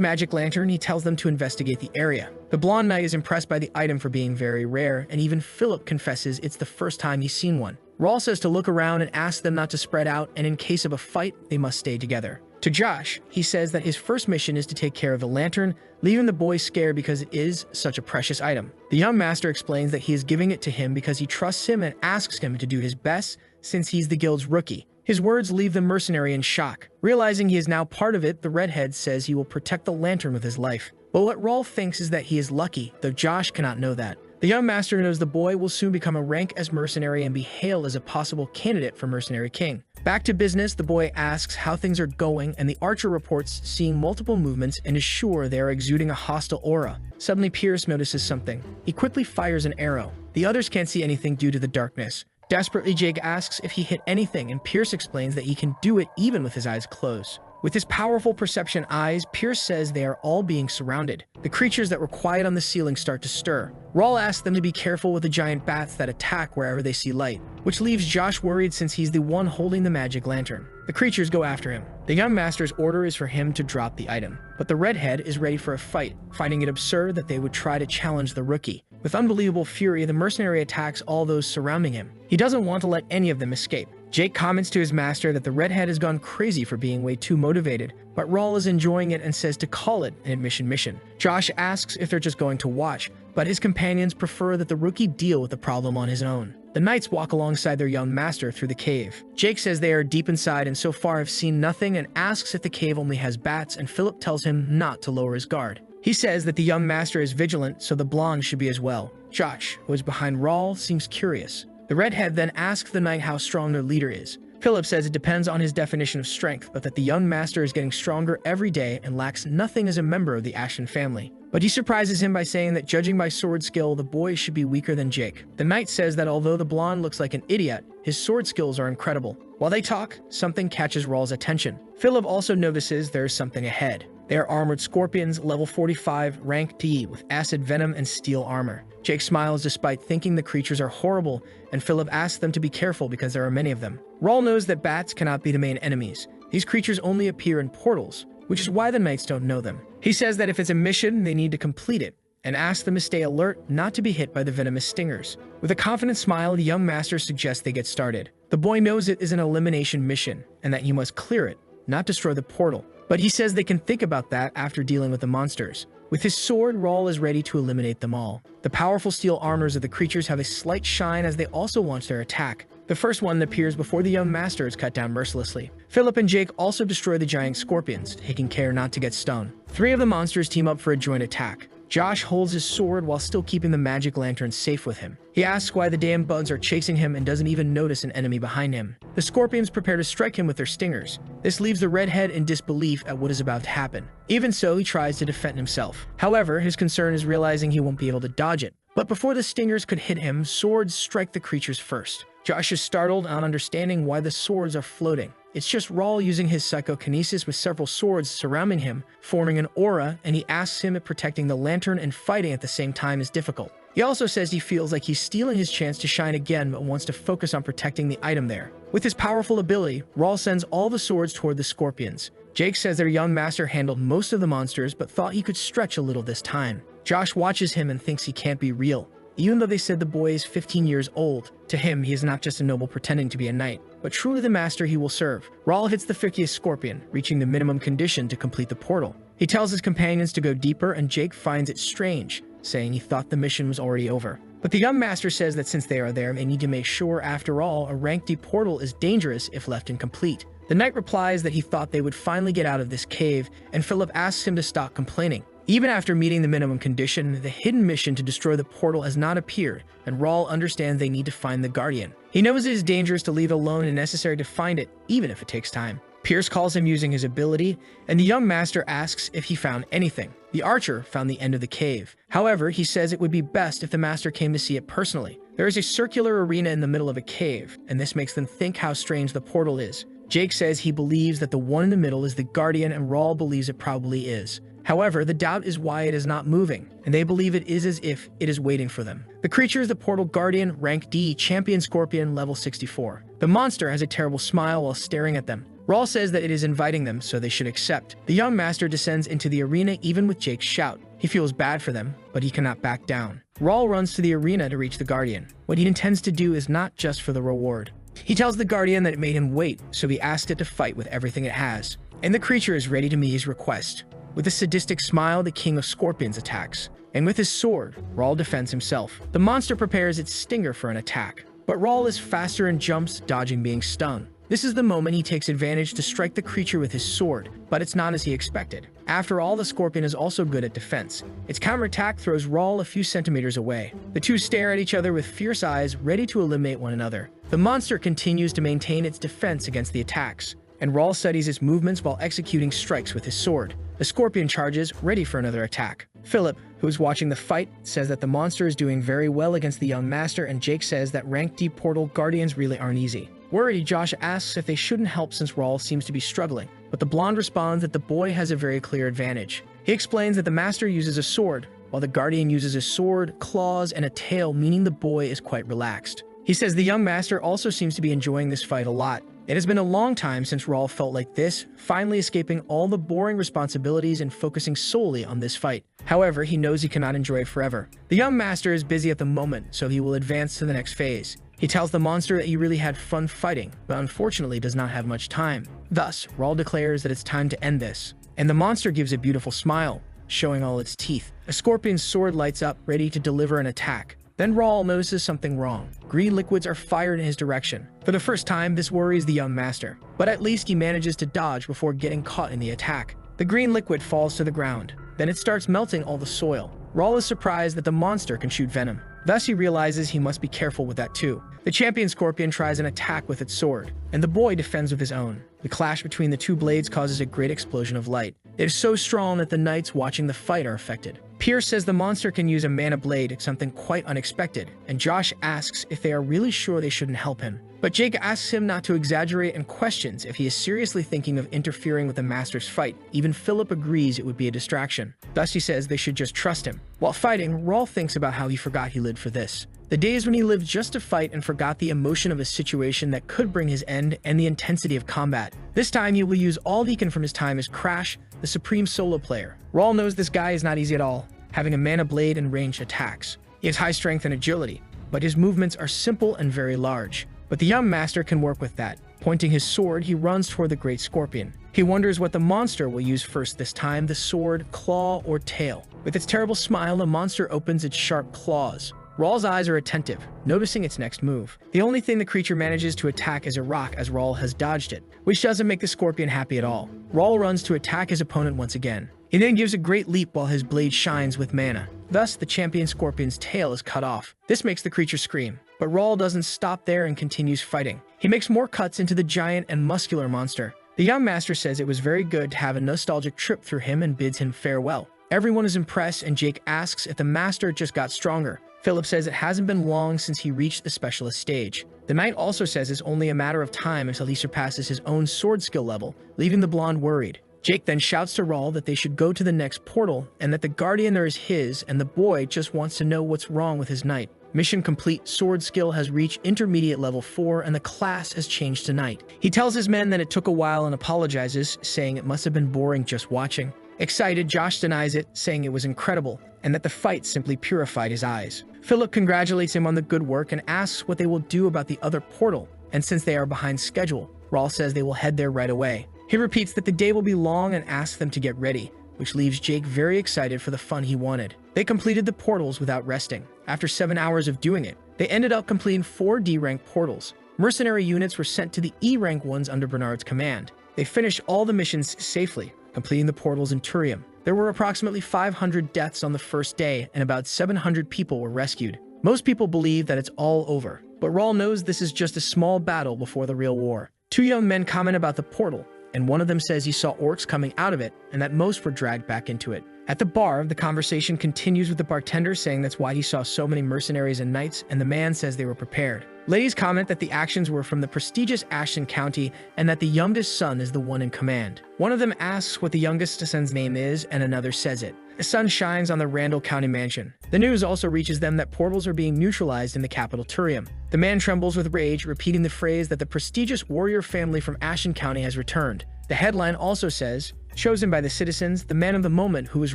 magic lantern, he tells them to investigate the area. The blonde knight is impressed by the item for being very rare, and even Philip confesses it's the first time he's seen one. Raul says to look around and asks them not to spread out, and in case of a fight, they must stay together. To Josh, he says that his first mission is to take care of the lantern, leaving the boy scared because it is such a precious item. The young master explains that he is giving it to him because he trusts him and asks him to do his best since he's the guild's rookie. His words leave the mercenary in shock. Realizing he is now part of it, the redhead says he will protect the lantern with his life. But what Raul thinks is that he is lucky, though Josh cannot know that. The young master knows the boy will soon become a rank as mercenary and be hailed as a possible candidate for mercenary king. Back to business, the boy asks how things are going, and the archer reports seeing multiple movements and is sure they are exuding a hostile aura. Suddenly, Pierce notices something. He quickly fires an arrow. The others can't see anything due to the darkness. Desperately, Jake asks if he hit anything, and Pierce explains that he can do it even with his eyes closed. With his powerful perception eyes, Pierce says they are all being surrounded. The creatures that were quiet on the ceiling start to stir. Raul asks them to be careful with the giant bats that attack wherever they see light, which leaves Josh worried since he's the one holding the magic lantern. The creatures go after him. The young master's order is for him to drop the item, but the redhead is ready for a fight, finding it absurd that they would try to challenge the rookie. With unbelievable fury, the mercenary attacks all those surrounding him. He doesn't want to let any of them escape. Jake comments to his master that the redhead has gone crazy for being way too motivated, but Raul is enjoying it and says to call it an admission mission. Josh asks if they're just going to watch, but his companions prefer that the rookie deal with the problem on his own. The knights walk alongside their young master through the cave. Jake says they are deep inside and so far have seen nothing and asks if the cave only has bats, and Philip tells him not to lower his guard. He says that the young master is vigilant, so the blonde should be as well. Josh, who is behind Raul, seems curious. The redhead then asks the knight how strong their leader is. Philip says it depends on his definition of strength, but that the young master is getting stronger every day and lacks nothing as a member of the Ashen family. But he surprises him by saying that judging by sword skill, the boy should be weaker than Jake. The knight says that although the blonde looks like an idiot, his sword skills are incredible. While they talk, something catches Raul's attention. Philip also notices there is something ahead. They are armored scorpions, level 45, rank D, with acid venom and steel armor. Jake smiles despite thinking the creatures are horrible, and Philip asks them to be careful because there are many of them. Raul knows that bats cannot be the main enemies. These creatures only appear in portals, which is why the knights don't know them. He says that if it's a mission, they need to complete it, and asks them to stay alert not to be hit by the venomous stingers. With a confident smile, the young master suggests they get started. The boy knows it is an elimination mission, and that you must clear it, not destroy the portal. But he says they can think about that after dealing with the monsters. With his sword, Raul is ready to eliminate them all. The powerful steel armors of the creatures have a slight shine as they also launch their attack. The first one appears before the young master is cut down mercilessly. Philip and Jake also destroy the giant scorpions, taking care not to get stung. 3 of the monsters team up for a joint attack. Josh holds his sword while still keeping the magic lantern safe with him. He asks why the damn bugs are chasing him and doesn't even notice an enemy behind him. The scorpions prepare to strike him with their stingers. This leaves the redhead in disbelief at what is about to happen. Even so, he tries to defend himself. However, his concern is realizing he won't be able to dodge it. But before the stingers could hit him, swords strike the creatures first. Josh is startled on understanding why the swords are floating. It's just Raul using his psychokinesis with several swords surrounding him, forming an aura, and he asks him if protecting the lantern and fighting at the same time is difficult. He also says he feels like he's stealing his chance to shine again but wants to focus on protecting the item there. With his powerful ability, Raul sends all the swords toward the scorpions. Jake says their young master handled most of the monsters but thought he could stretch a little this time. Josh watches him and thinks he can't be real. Even though they said the boy is 15 years old, to him he is not just a noble pretending to be a knight, but truly the master he will serve. Raul hits the 50th scorpion, reaching the minimum condition to complete the portal. He tells his companions to go deeper, and Jake finds it strange, saying he thought the mission was already over. But the young master says that since they are there, they need to make sure, after all, a rank D portal is dangerous if left incomplete. The knight replies that he thought they would finally get out of this cave, and Philip asks him to stop complaining. Even after meeting the minimum condition, the hidden mission to destroy the portal has not appeared, and Raul understands they need to find the Guardian. He knows it is dangerous to leave alone and necessary to find it, even if it takes time. Pierce calls him using his ability, and the young master asks if he found anything. The archer found the end of the cave. However, he says it would be best if the master came to see it personally. There is a circular arena in the middle of a cave, and this makes them think how strange the portal is. Jake says he believes that the one in the middle is the Guardian, and Raul believes it probably is. However, the doubt is why it is not moving, and they believe it is as if it is waiting for them. The creature is the Portal Guardian, rank D, Champion Scorpion, level 64. The monster has a terrible smile while staring at them. Raul says that it is inviting them, so they should accept. The young master descends into the arena even with Jake's shout. He feels bad for them, but he cannot back down. Raul runs to the arena to reach the Guardian. What he intends to do is not just for the reward. He tells the Guardian that it made him wait, so he asked it to fight with everything it has. And the creature is ready to meet his request. With a sadistic smile, the King of Scorpions attacks. And with his sword, Raul defends himself. The monster prepares its stinger for an attack. But Raul is faster and jumps, dodging being stung. This is the moment he takes advantage to strike the creature with his sword, but it's not as he expected. After all, the scorpion is also good at defense. Its counterattack throws Raul a few centimeters away. The two stare at each other with fierce eyes, ready to eliminate one another. The monster continues to maintain its defense against the attacks, and Raul studies its movements while executing strikes with his sword. The scorpion charges, ready for another attack. Philip, who is watching the fight, says that the monster is doing very well against the young master, and Jake says that rank D portal guardians really aren't easy. Worried, Josh asks if they shouldn't help since Raul seems to be struggling, but the blonde responds that the boy has a very clear advantage. He explains that the master uses a sword, while the guardian uses a sword, claws, and a tail, meaning the boy is quite relaxed. He says the young master also seems to be enjoying this fight a lot. It has been a long time since Raul felt like this, finally escaping all the boring responsibilities and focusing solely on this fight. However, he knows he cannot enjoy it forever. The young master is busy at the moment, so he will advance to the next phase. He tells the monster that he really had fun fighting, but unfortunately does not have much time. Thus, Raul declares that it's time to end this. And the monster gives a beautiful smile, showing all its teeth. A scorpion's sword lights up, ready to deliver an attack. Then Raul notices something wrong. Green liquids are fired in his direction. For the first time, this worries the young master, but at least he manages to dodge before getting caught in the attack. The green liquid falls to the ground. Then it starts melting all the soil. Raul is surprised that the monster can shoot venom. Thus, he realizes he must be careful with that too. The champion scorpion tries an attack with its sword, and the boy defends with his own. The clash between the two blades causes a great explosion of light. It is so strong that the knights watching the fight are affected. Pierce says the monster can use a mana blade, something quite unexpected, and Josh asks if they are really sure they shouldn't help him. But Jake asks him not to exaggerate and questions if he is seriously thinking of interfering with the master's fight. Even Philip agrees it would be a distraction. Thus he says they should just trust him. While fighting, Raul thinks about how he forgot he lived for this. The days when he lived just to fight and forgot the emotion of a situation that could bring his end and the intensity of combat. This time he will use all he can from his time as Crash, the supreme solo player. Raul knows this guy is not easy at all, having a mana blade and ranged attacks. He has high strength and agility, but his movements are simple and very large. But the young master can work with that. Pointing his sword, he runs toward the great scorpion. He wonders what the monster will use first this time, the sword, claw, or tail. With its terrible smile, the monster opens its sharp claws. Raul's eyes are attentive, noticing its next move. The only thing the creature manages to attack is a rock, as Raul has dodged it, which doesn't make the scorpion happy at all. Raul runs to attack his opponent once again. He then gives a great leap while his blade shines with mana. Thus, the champion scorpion's tail is cut off. This makes the creature scream. But Raul doesn't stop there and continues fighting. He makes more cuts into the giant and muscular monster. The young master says it was very good to have a nostalgic trip through him and bids him farewell. Everyone is impressed, and Jake asks if the master just got stronger. Philip says it hasn't been long since he reached the specialist stage. The knight also says it's only a matter of time until he surpasses his own sword skill level, leaving the blonde worried. Jake then shouts to Raul that they should go to the next portal and that the guardian there is his, and the boy just wants to know what's wrong with his knight. Mission complete, sword skill has reached intermediate level 4 and the class has changed to knight. He tells his men that it took a while and apologizes, saying it must have been boring just watching. Excited, Josh denies it, saying it was incredible and that the fight simply purified his eyes. Philip congratulates him on the good work and asks what they will do about the other portal, and since they are behind schedule, Raul says they will head there right away. He repeats that the day will be long and asks them to get ready, which leaves Jake very excited for the fun he wanted. They completed the portals without resting. After 7 hours of doing it, they ended up completing 4 D-rank portals. Mercenary units were sent to the E-rank ones under Bernard's command. They finished all the missions safely, completing the portals in Turium. There were approximately 500 deaths on the first day, and about 700 people were rescued. Most people believe that it's all over, but Raul knows this is just a small battle before the real war. 2 young men comment about the portal, and one of them says he saw orcs coming out of it and that most were dragged back into it. At the bar, the conversation continues with the bartender saying that's why he saw so many mercenaries and knights, and the man says they were prepared. Ladies comment that the actions were from the prestigious Ashton County and that the youngest son is the one in command. One of them asks what the youngest son's name is, and another says it. The sun shines on the Randall County mansion. The news also reaches them that portals are being neutralized in the capital Turium. The man trembles with rage, repeating the phrase that the prestigious warrior family from Ashton County has returned. The headline also says, "Chosen by the citizens, the man of the moment who is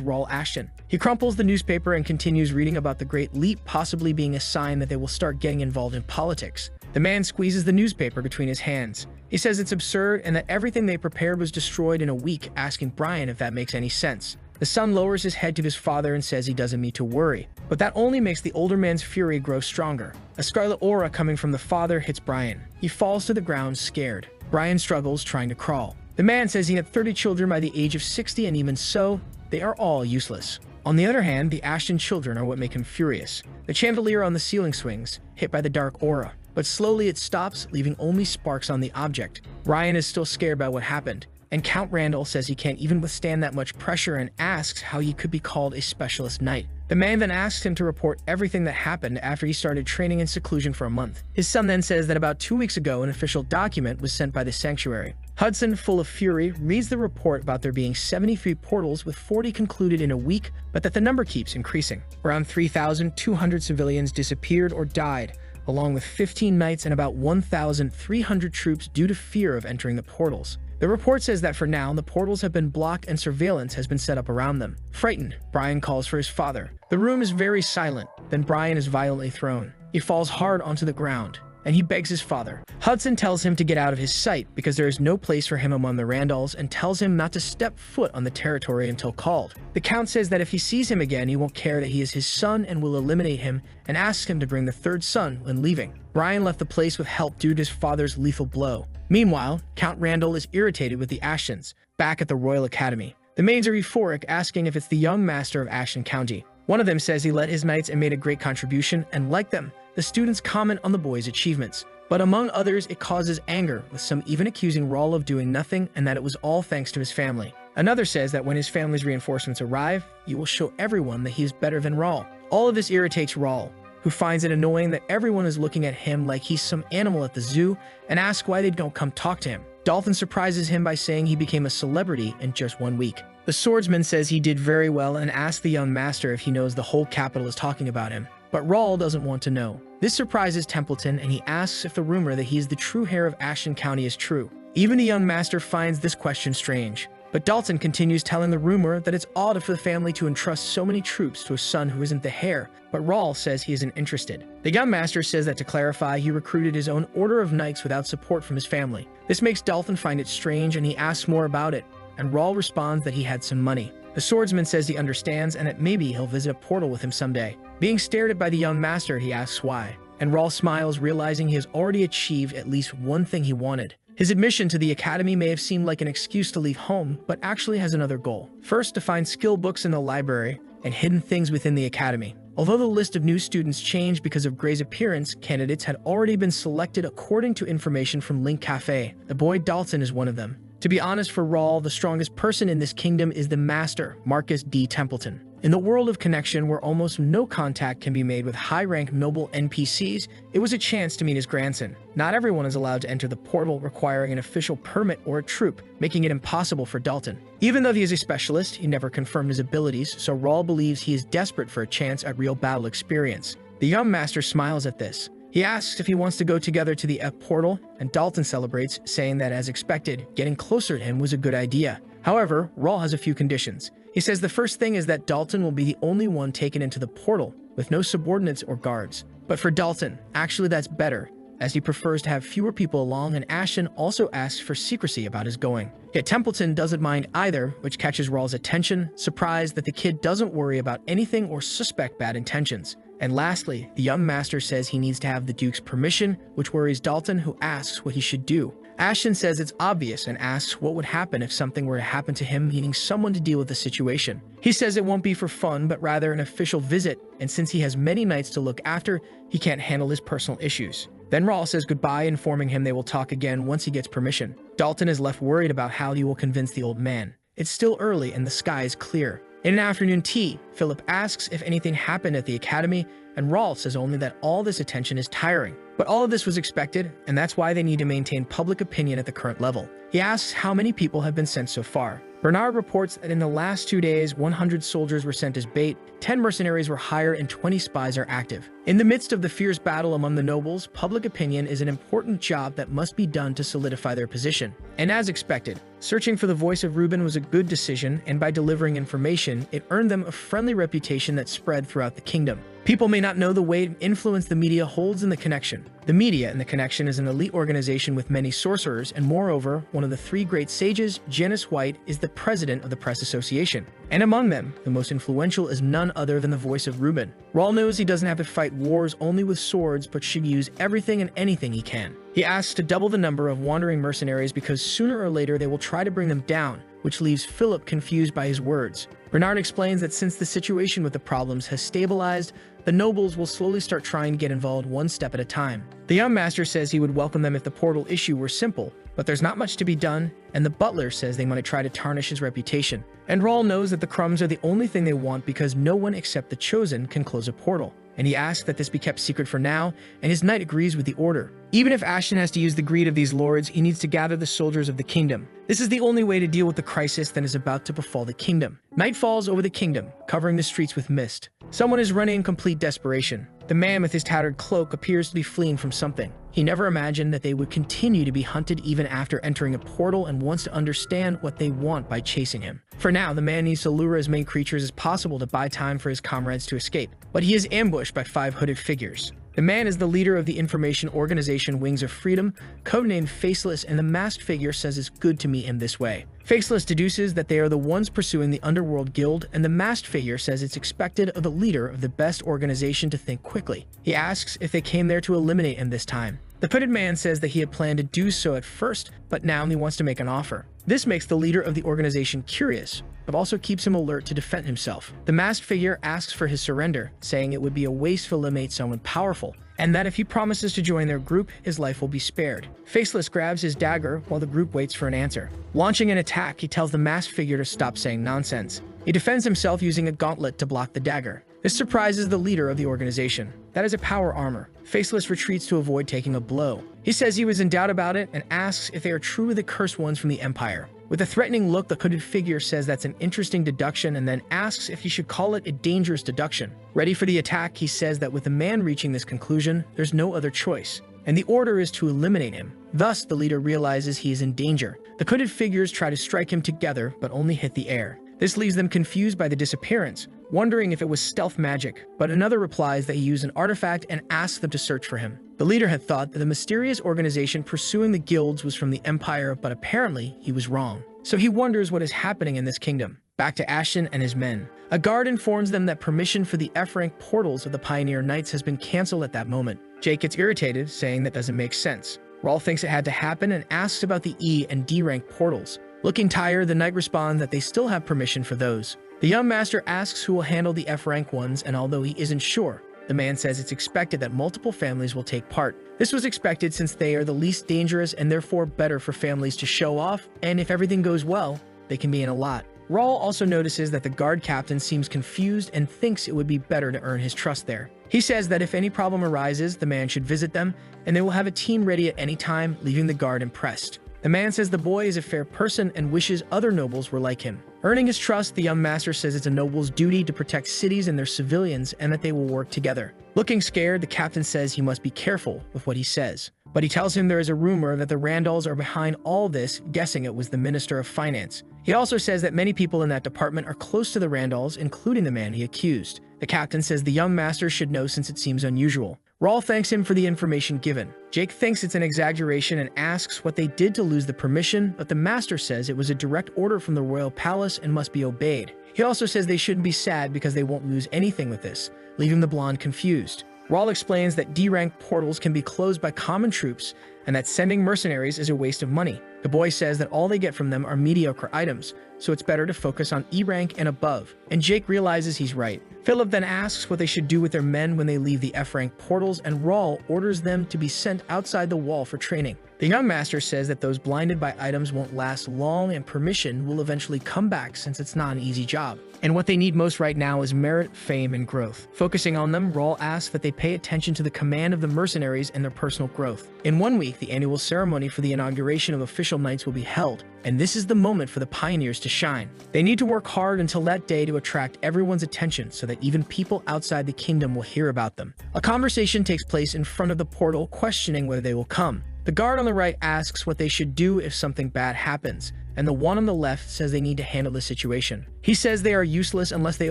Raul Ashton." He crumples the newspaper and continues reading about the Great Leap possibly being a sign that they will start getting involved in politics. The man squeezes the newspaper between his hands. He says it's absurd and that everything they prepared was destroyed in a week, asking Brian if that makes any sense. The son lowers his head to his father and says he doesn't need to worry, but that only makes the older man's fury grow stronger. A scarlet aura coming from the father hits Brian. He falls to the ground scared. Brian struggles trying to crawl. The man says he had 30 children by the age of 60, and even so, they are all useless. On the other hand, the Ashton children are what make him furious. The chandelier on the ceiling swings, hit by the dark aura, but slowly it stops, leaving only sparks on the object. Ryan is still scared by what happened, and Count Randall says he can't even withstand that much pressure and asks how he could be called a specialist knight. The man then asks him to report everything that happened after he started training in seclusion for a month. His son then says that about 2 weeks ago, an official document was sent by the sanctuary. Hudson, full of fury, reads the report about there being 73 portals with 40 concluded in a week, but that the number keeps increasing. Around 3,200 civilians disappeared or died, along with 15 knights and about 1,300 troops due to fear of entering the portals. The report says that for now, the portals have been blocked and surveillance has been set up around them. Frightened, Brian calls for his father. The room is very silent. Then Brian is violently thrown. He falls hard onto the ground, and he begs his father. Hudson tells him to get out of his sight because there is no place for him among the Randalls and tells him not to step foot on the territory until called. The Count says that if he sees him again, he won't care that he is his son and will eliminate him, and asks him to bring the third son when leaving. Brian left the place with help due to his father's lethal blow. Meanwhile, Count Randall is irritated with the Ashtons, back at the Royal Academy. The maids are euphoric, asking if it's the young master of Ashen County. One of them says he led his knights and made a great contribution, and like them, the students comment on the boy's achievements. But among others, it causes anger, with some even accusing Raul of doing nothing and that it was all thanks to his family. Another says that when his family's reinforcements arrive, he will show everyone that he is better than Raul. All of this irritates Raul, who finds it annoying that everyone is looking at him like he's some animal at the zoo and asks why they don't come talk to him. Dalton surprises him by saying he became a celebrity in just 1 week. The swordsman says he did very well and asks the young master if he knows the whole capital is talking about him. But Raul doesn't want to know. This surprises Templeton, and he asks if the rumor that he is the true heir of Ashen County is true. Even the young master finds this question strange. But Dalton continues telling the rumor that it's odd for the family to entrust so many troops to a son who isn't the heir, but Raul says he isn't interested. The young master says that to clarify, he recruited his own order of knights without support from his family. This makes Dalton find it strange, and he asks more about it, and Raul responds that he had some money. The swordsman says he understands and that maybe he'll visit a portal with him someday. Being stared at by the young master, he asks why, and Raul smiles, realizing he has already achieved at least one thing he wanted. His admission to the academy may have seemed like an excuse to leave home, but actually has another goal. First, to find skill books in the library and hidden things within the academy. Although the list of new students changed because of Gray's appearance, candidates had already been selected according to information from Link Cafe. The boy Dalton is one of them. To be honest, for Raul, the strongest person in this kingdom is the master, Marcus D. Templeton. In the world of connection, where almost no contact can be made with high-ranked noble NPCs, it was a chance to meet his grandson. Not everyone is allowed to enter the portal, requiring an official permit or a troop, making it impossible for Dalton. Even though he is a specialist, he never confirmed his abilities, so Raul believes he is desperate for a chance at real battle experience. The young master smiles at this. He asks if he wants to go together to the portal, and Dalton celebrates, saying that as expected, getting closer to him was a good idea. However, Raul has a few conditions. He says the first thing is that Dalton will be the only one taken into the portal, with no subordinates or guards. But for Dalton, actually that's better, as he prefers to have fewer people along, and Ashton also asks for secrecy about his going. Yet Templeton doesn't mind either, which catches Raul's attention, surprised that the kid doesn't worry about anything or suspect bad intentions. And lastly, the young master says he needs to have the Duke's permission, which worries Dalton, who asks what he should do. Ashton says it's obvious and asks what would happen if something were to happen to him, needing someone to deal with the situation. He says it won't be for fun, but rather an official visit, and since he has many knights to look after, he can't handle his personal issues. Then Raul says goodbye, informing him they will talk again once he gets permission. Dalton is left worried about how he will convince the old man. It's still early and the sky is clear. In an afternoon tea, Philip asks if anything happened at the academy, and Raul says only that all this attention is tiring. But all of this was expected, and that's why they need to maintain public opinion at the current level. He asks how many people have been sent so far. Bernard reports that in the last 2 days, 100 soldiers were sent as bait, 10 mercenaries were hired, and 20 spies are active. In the midst of the fierce battle among the nobles, public opinion is an important job that must be done to solidify their position. And as expected, searching for the voice of Reuben was a good decision, and by delivering information, it earned them a friendly reputation that spread throughout the kingdom. People may not know the weight and influence the media holds in the connection. The media in the connection is an elite organization with many sorcerers, and moreover, one of the 3 great sages, Janice White, is the president of the Press Association. And among them, the most influential is none other than the voice of Reuben. Raul knows he doesn't have to fight wars only with swords, but should use everything and anything he can. He asks to double the number of wandering mercenaries because sooner or later they will try to bring them down, which leaves Philip confused by his words. Bernard explains that since the situation with the problems has stabilized, the nobles will slowly start trying to get involved one step at a time. The young master says he would welcome them if the portal issue were simple, but there's not much to be done, and the butler says they want to try to tarnish his reputation. And Raul knows that the crumbs are the only thing they want because no one except the chosen can close a portal. And he asks that this be kept secret for now, and his knight agrees with the order. Even if Ashton has to use the greed of these lords, he needs to gather the soldiers of the kingdom. This is the only way to deal with the crisis that is about to befall the kingdom. Night falls over the kingdom, covering the streets with mist. Someone is running in complete desperation. The man with his tattered cloak appears to be fleeing from something. He never imagined that they would continue to be hunted even after entering a portal, and wants to understand what they want by chasing him. For now, the man needs to lure as many creatures as possible to buy time for his comrades to escape. But he is ambushed by 5 hooded figures. The man is the leader of the information organization Wings of Freedom, codenamed Faceless, and the masked figure says it's good to meet him this way. Faceless deduces that they are the ones pursuing the underworld guild, and the masked figure says it's expected of the leader of the best organization to think quickly. He asks if they came there to eliminate him this time. The hooded man says that he had planned to do so at first, but now he wants to make an offer. This makes the leader of the organization curious, but also keeps him alert to defend himself. The masked figure asks for his surrender, saying it would be a waste to eliminate someone powerful, and that if he promises to join their group, his life will be spared. Faceless grabs his dagger while the group waits for an answer. Launching an attack, he tells the masked figure to stop saying nonsense. He defends himself using a gauntlet to block the dagger. This surprises the leader of the organization. That is a power armor. Faceless retreats to avoid taking a blow. He says he was in doubt about it and asks if they are truly the cursed ones from the Empire. With a threatening look, the hooded figure says that's an interesting deduction and then asks if he should call it a dangerous deduction. Ready for the attack, he says that with the man reaching this conclusion, there's no other choice, and the order is to eliminate him. Thus, the leader realizes he is in danger. The hooded figures try to strike him together, but only hit the air. This leaves them confused by the disappearance, wondering if it was stealth magic, but another replies that he used an artifact and asks them to search for him. The leader had thought that the mysterious organization pursuing the guilds was from the Empire, but apparently he was wrong. So he wonders what is happening in this kingdom. Back to Ashton and his men. A guard informs them that permission for the F-rank portals of the Pioneer Knights has been cancelled at that moment. Jake gets irritated, saying that doesn't make sense. Rawl thinks it had to happen and asks about the E and D rank portals. Looking tired, the knight responds that they still have permission for those. The young master asks who will handle the F-rank ones, and although he isn't sure, the man says it's expected that multiple families will take part. This was expected since they are the least dangerous and therefore better for families to show off, and if everything goes well, they can be in a lot. Rawl also notices that the guard captain seems confused and thinks it would be better to earn his trust there. He says that if any problem arises, the man should visit them, and they will have a team ready at any time, leaving the guard impressed. The man says the boy is a fair person and wishes other nobles were like him. Earning his trust, the young master says it's a noble's duty to protect cities and their civilians and that they will work together. Looking scared, the captain says he must be careful with what he says. But he tells him there is a rumor that the Randalls are behind all this, guessing it was the Minister of Finance. He also says that many people in that department are close to the Randalls, including the man he accused. The captain says the young master should know since it seems unusual. Rawl thanks him for the information given. Jake thinks it's an exaggeration and asks what they did to lose the permission, but the master says it was a direct order from the royal palace and must be obeyed. He also says they shouldn't be sad because they won't lose anything with this, leaving the blonde confused. Rawl explains that D-rank portals can be closed by common troops and that sending mercenaries is a waste of money. The boy says that all they get from them are mediocre items, so it's better to focus on E-rank and above, and Jake realizes he's right. Philip then asks what they should do with their men when they leave the F-rank portals, and Rawl orders them to be sent outside the wall for training. The young master says that those blinded by items won't last long and permission will eventually come back since it's not an easy job. And what they need most right now is merit, fame, and growth. Focusing on them, Rawl asks that they pay attention to the command of the mercenaries and their personal growth. In 1 week, the annual ceremony for the inauguration of official knights will be held, and this is the moment for the pioneers to shine. They need to work hard until that day to attract everyone's attention so that even people outside the kingdom will hear about them. A conversation takes place in front of the portal, questioning whether they will come. The guard on the right asks what they should do if something bad happens, and the one on the left says they need to handle the situation. He says they are useless unless they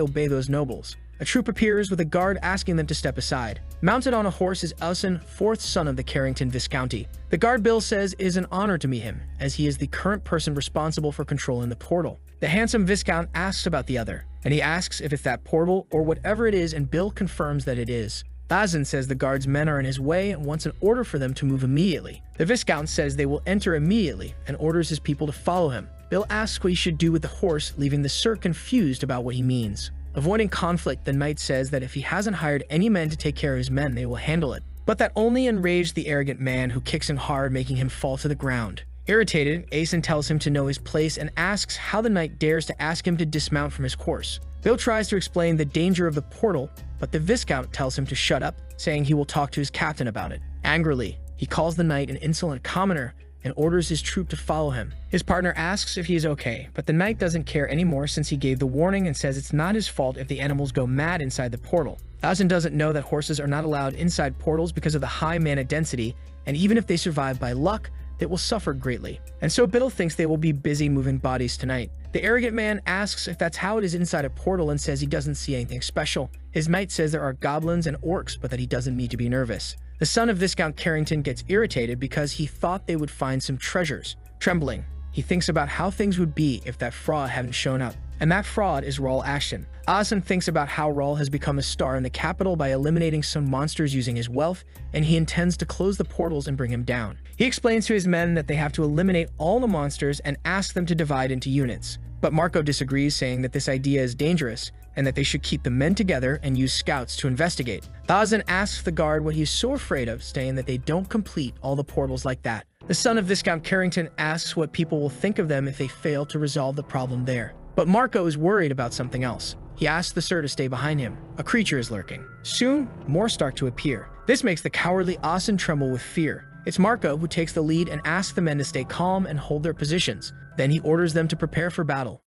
obey those nobles. A troop appears with a guard asking them to step aside. Mounted on a horse is Elson, fourth son of the Carrington Viscounty. The guard Bill says it is an honor to meet him, as he is the current person responsible for controlling the portal. The handsome Viscount asks about the other, and he asks if it's that portal or whatever it is, and Bill confirms that it is. Bazin says the guard's men are in his way and wants an order for them to move immediately. The Viscount says they will enter immediately and orders his people to follow him. Bill asks what he should do with the horse, leaving the Sir confused about what he means. Avoiding conflict, the knight says that if he hasn't hired any men to take care of his men, they will handle it. But that only enraged the arrogant man, who kicks him hard, making him fall to the ground. Irritated, Aeson tells him to know his place and asks how the knight dares to ask him to dismount from his horse. Bill tries to explain the danger of the portal, but the Viscount tells him to shut up, saying he will talk to his captain about it. Angrily, he calls the knight an insolent commoner and orders his troop to follow him. His partner asks if he is okay, but the knight doesn't care anymore since he gave the warning and says it's not his fault if the animals go mad inside the portal. Thousand doesn't know that horses are not allowed inside portals because of the high mana density, and even if they survive by luck, they will suffer greatly. And so Biddle thinks they will be busy moving bodies tonight. The arrogant man asks if that's how it is inside a portal and says he doesn't see anything special. His knight says there are goblins and orcs, but that he doesn't need to be nervous. The son of Viscount Carrington gets irritated because he thought they would find some treasures. Trembling, he thinks about how things would be if that fraud hadn't shown up. and that fraud is Raul Ashton. Asen thinks about how Raul has become a star in the capital by eliminating some monsters using his wealth, and he intends to close the portals and bring him down. He explains to his men that they have to eliminate all the monsters and ask them to divide into units. But Marco disagrees, saying that this idea is dangerous and that they should keep the men together and use scouts to investigate. Thazen asks the guard what he's so afraid of, saying that they don't complete all the portals like that. The son of Viscount Carrington asks what people will think of them if they fail to resolve the problem there. But Marco is worried about something else. He asks the Sir to stay behind him. A creature is lurking. Soon, more start to appear. This makes the cowardly Asen tremble with fear. It's Marco who takes the lead and asks the men to stay calm and hold their positions. Then he orders them to prepare for battle.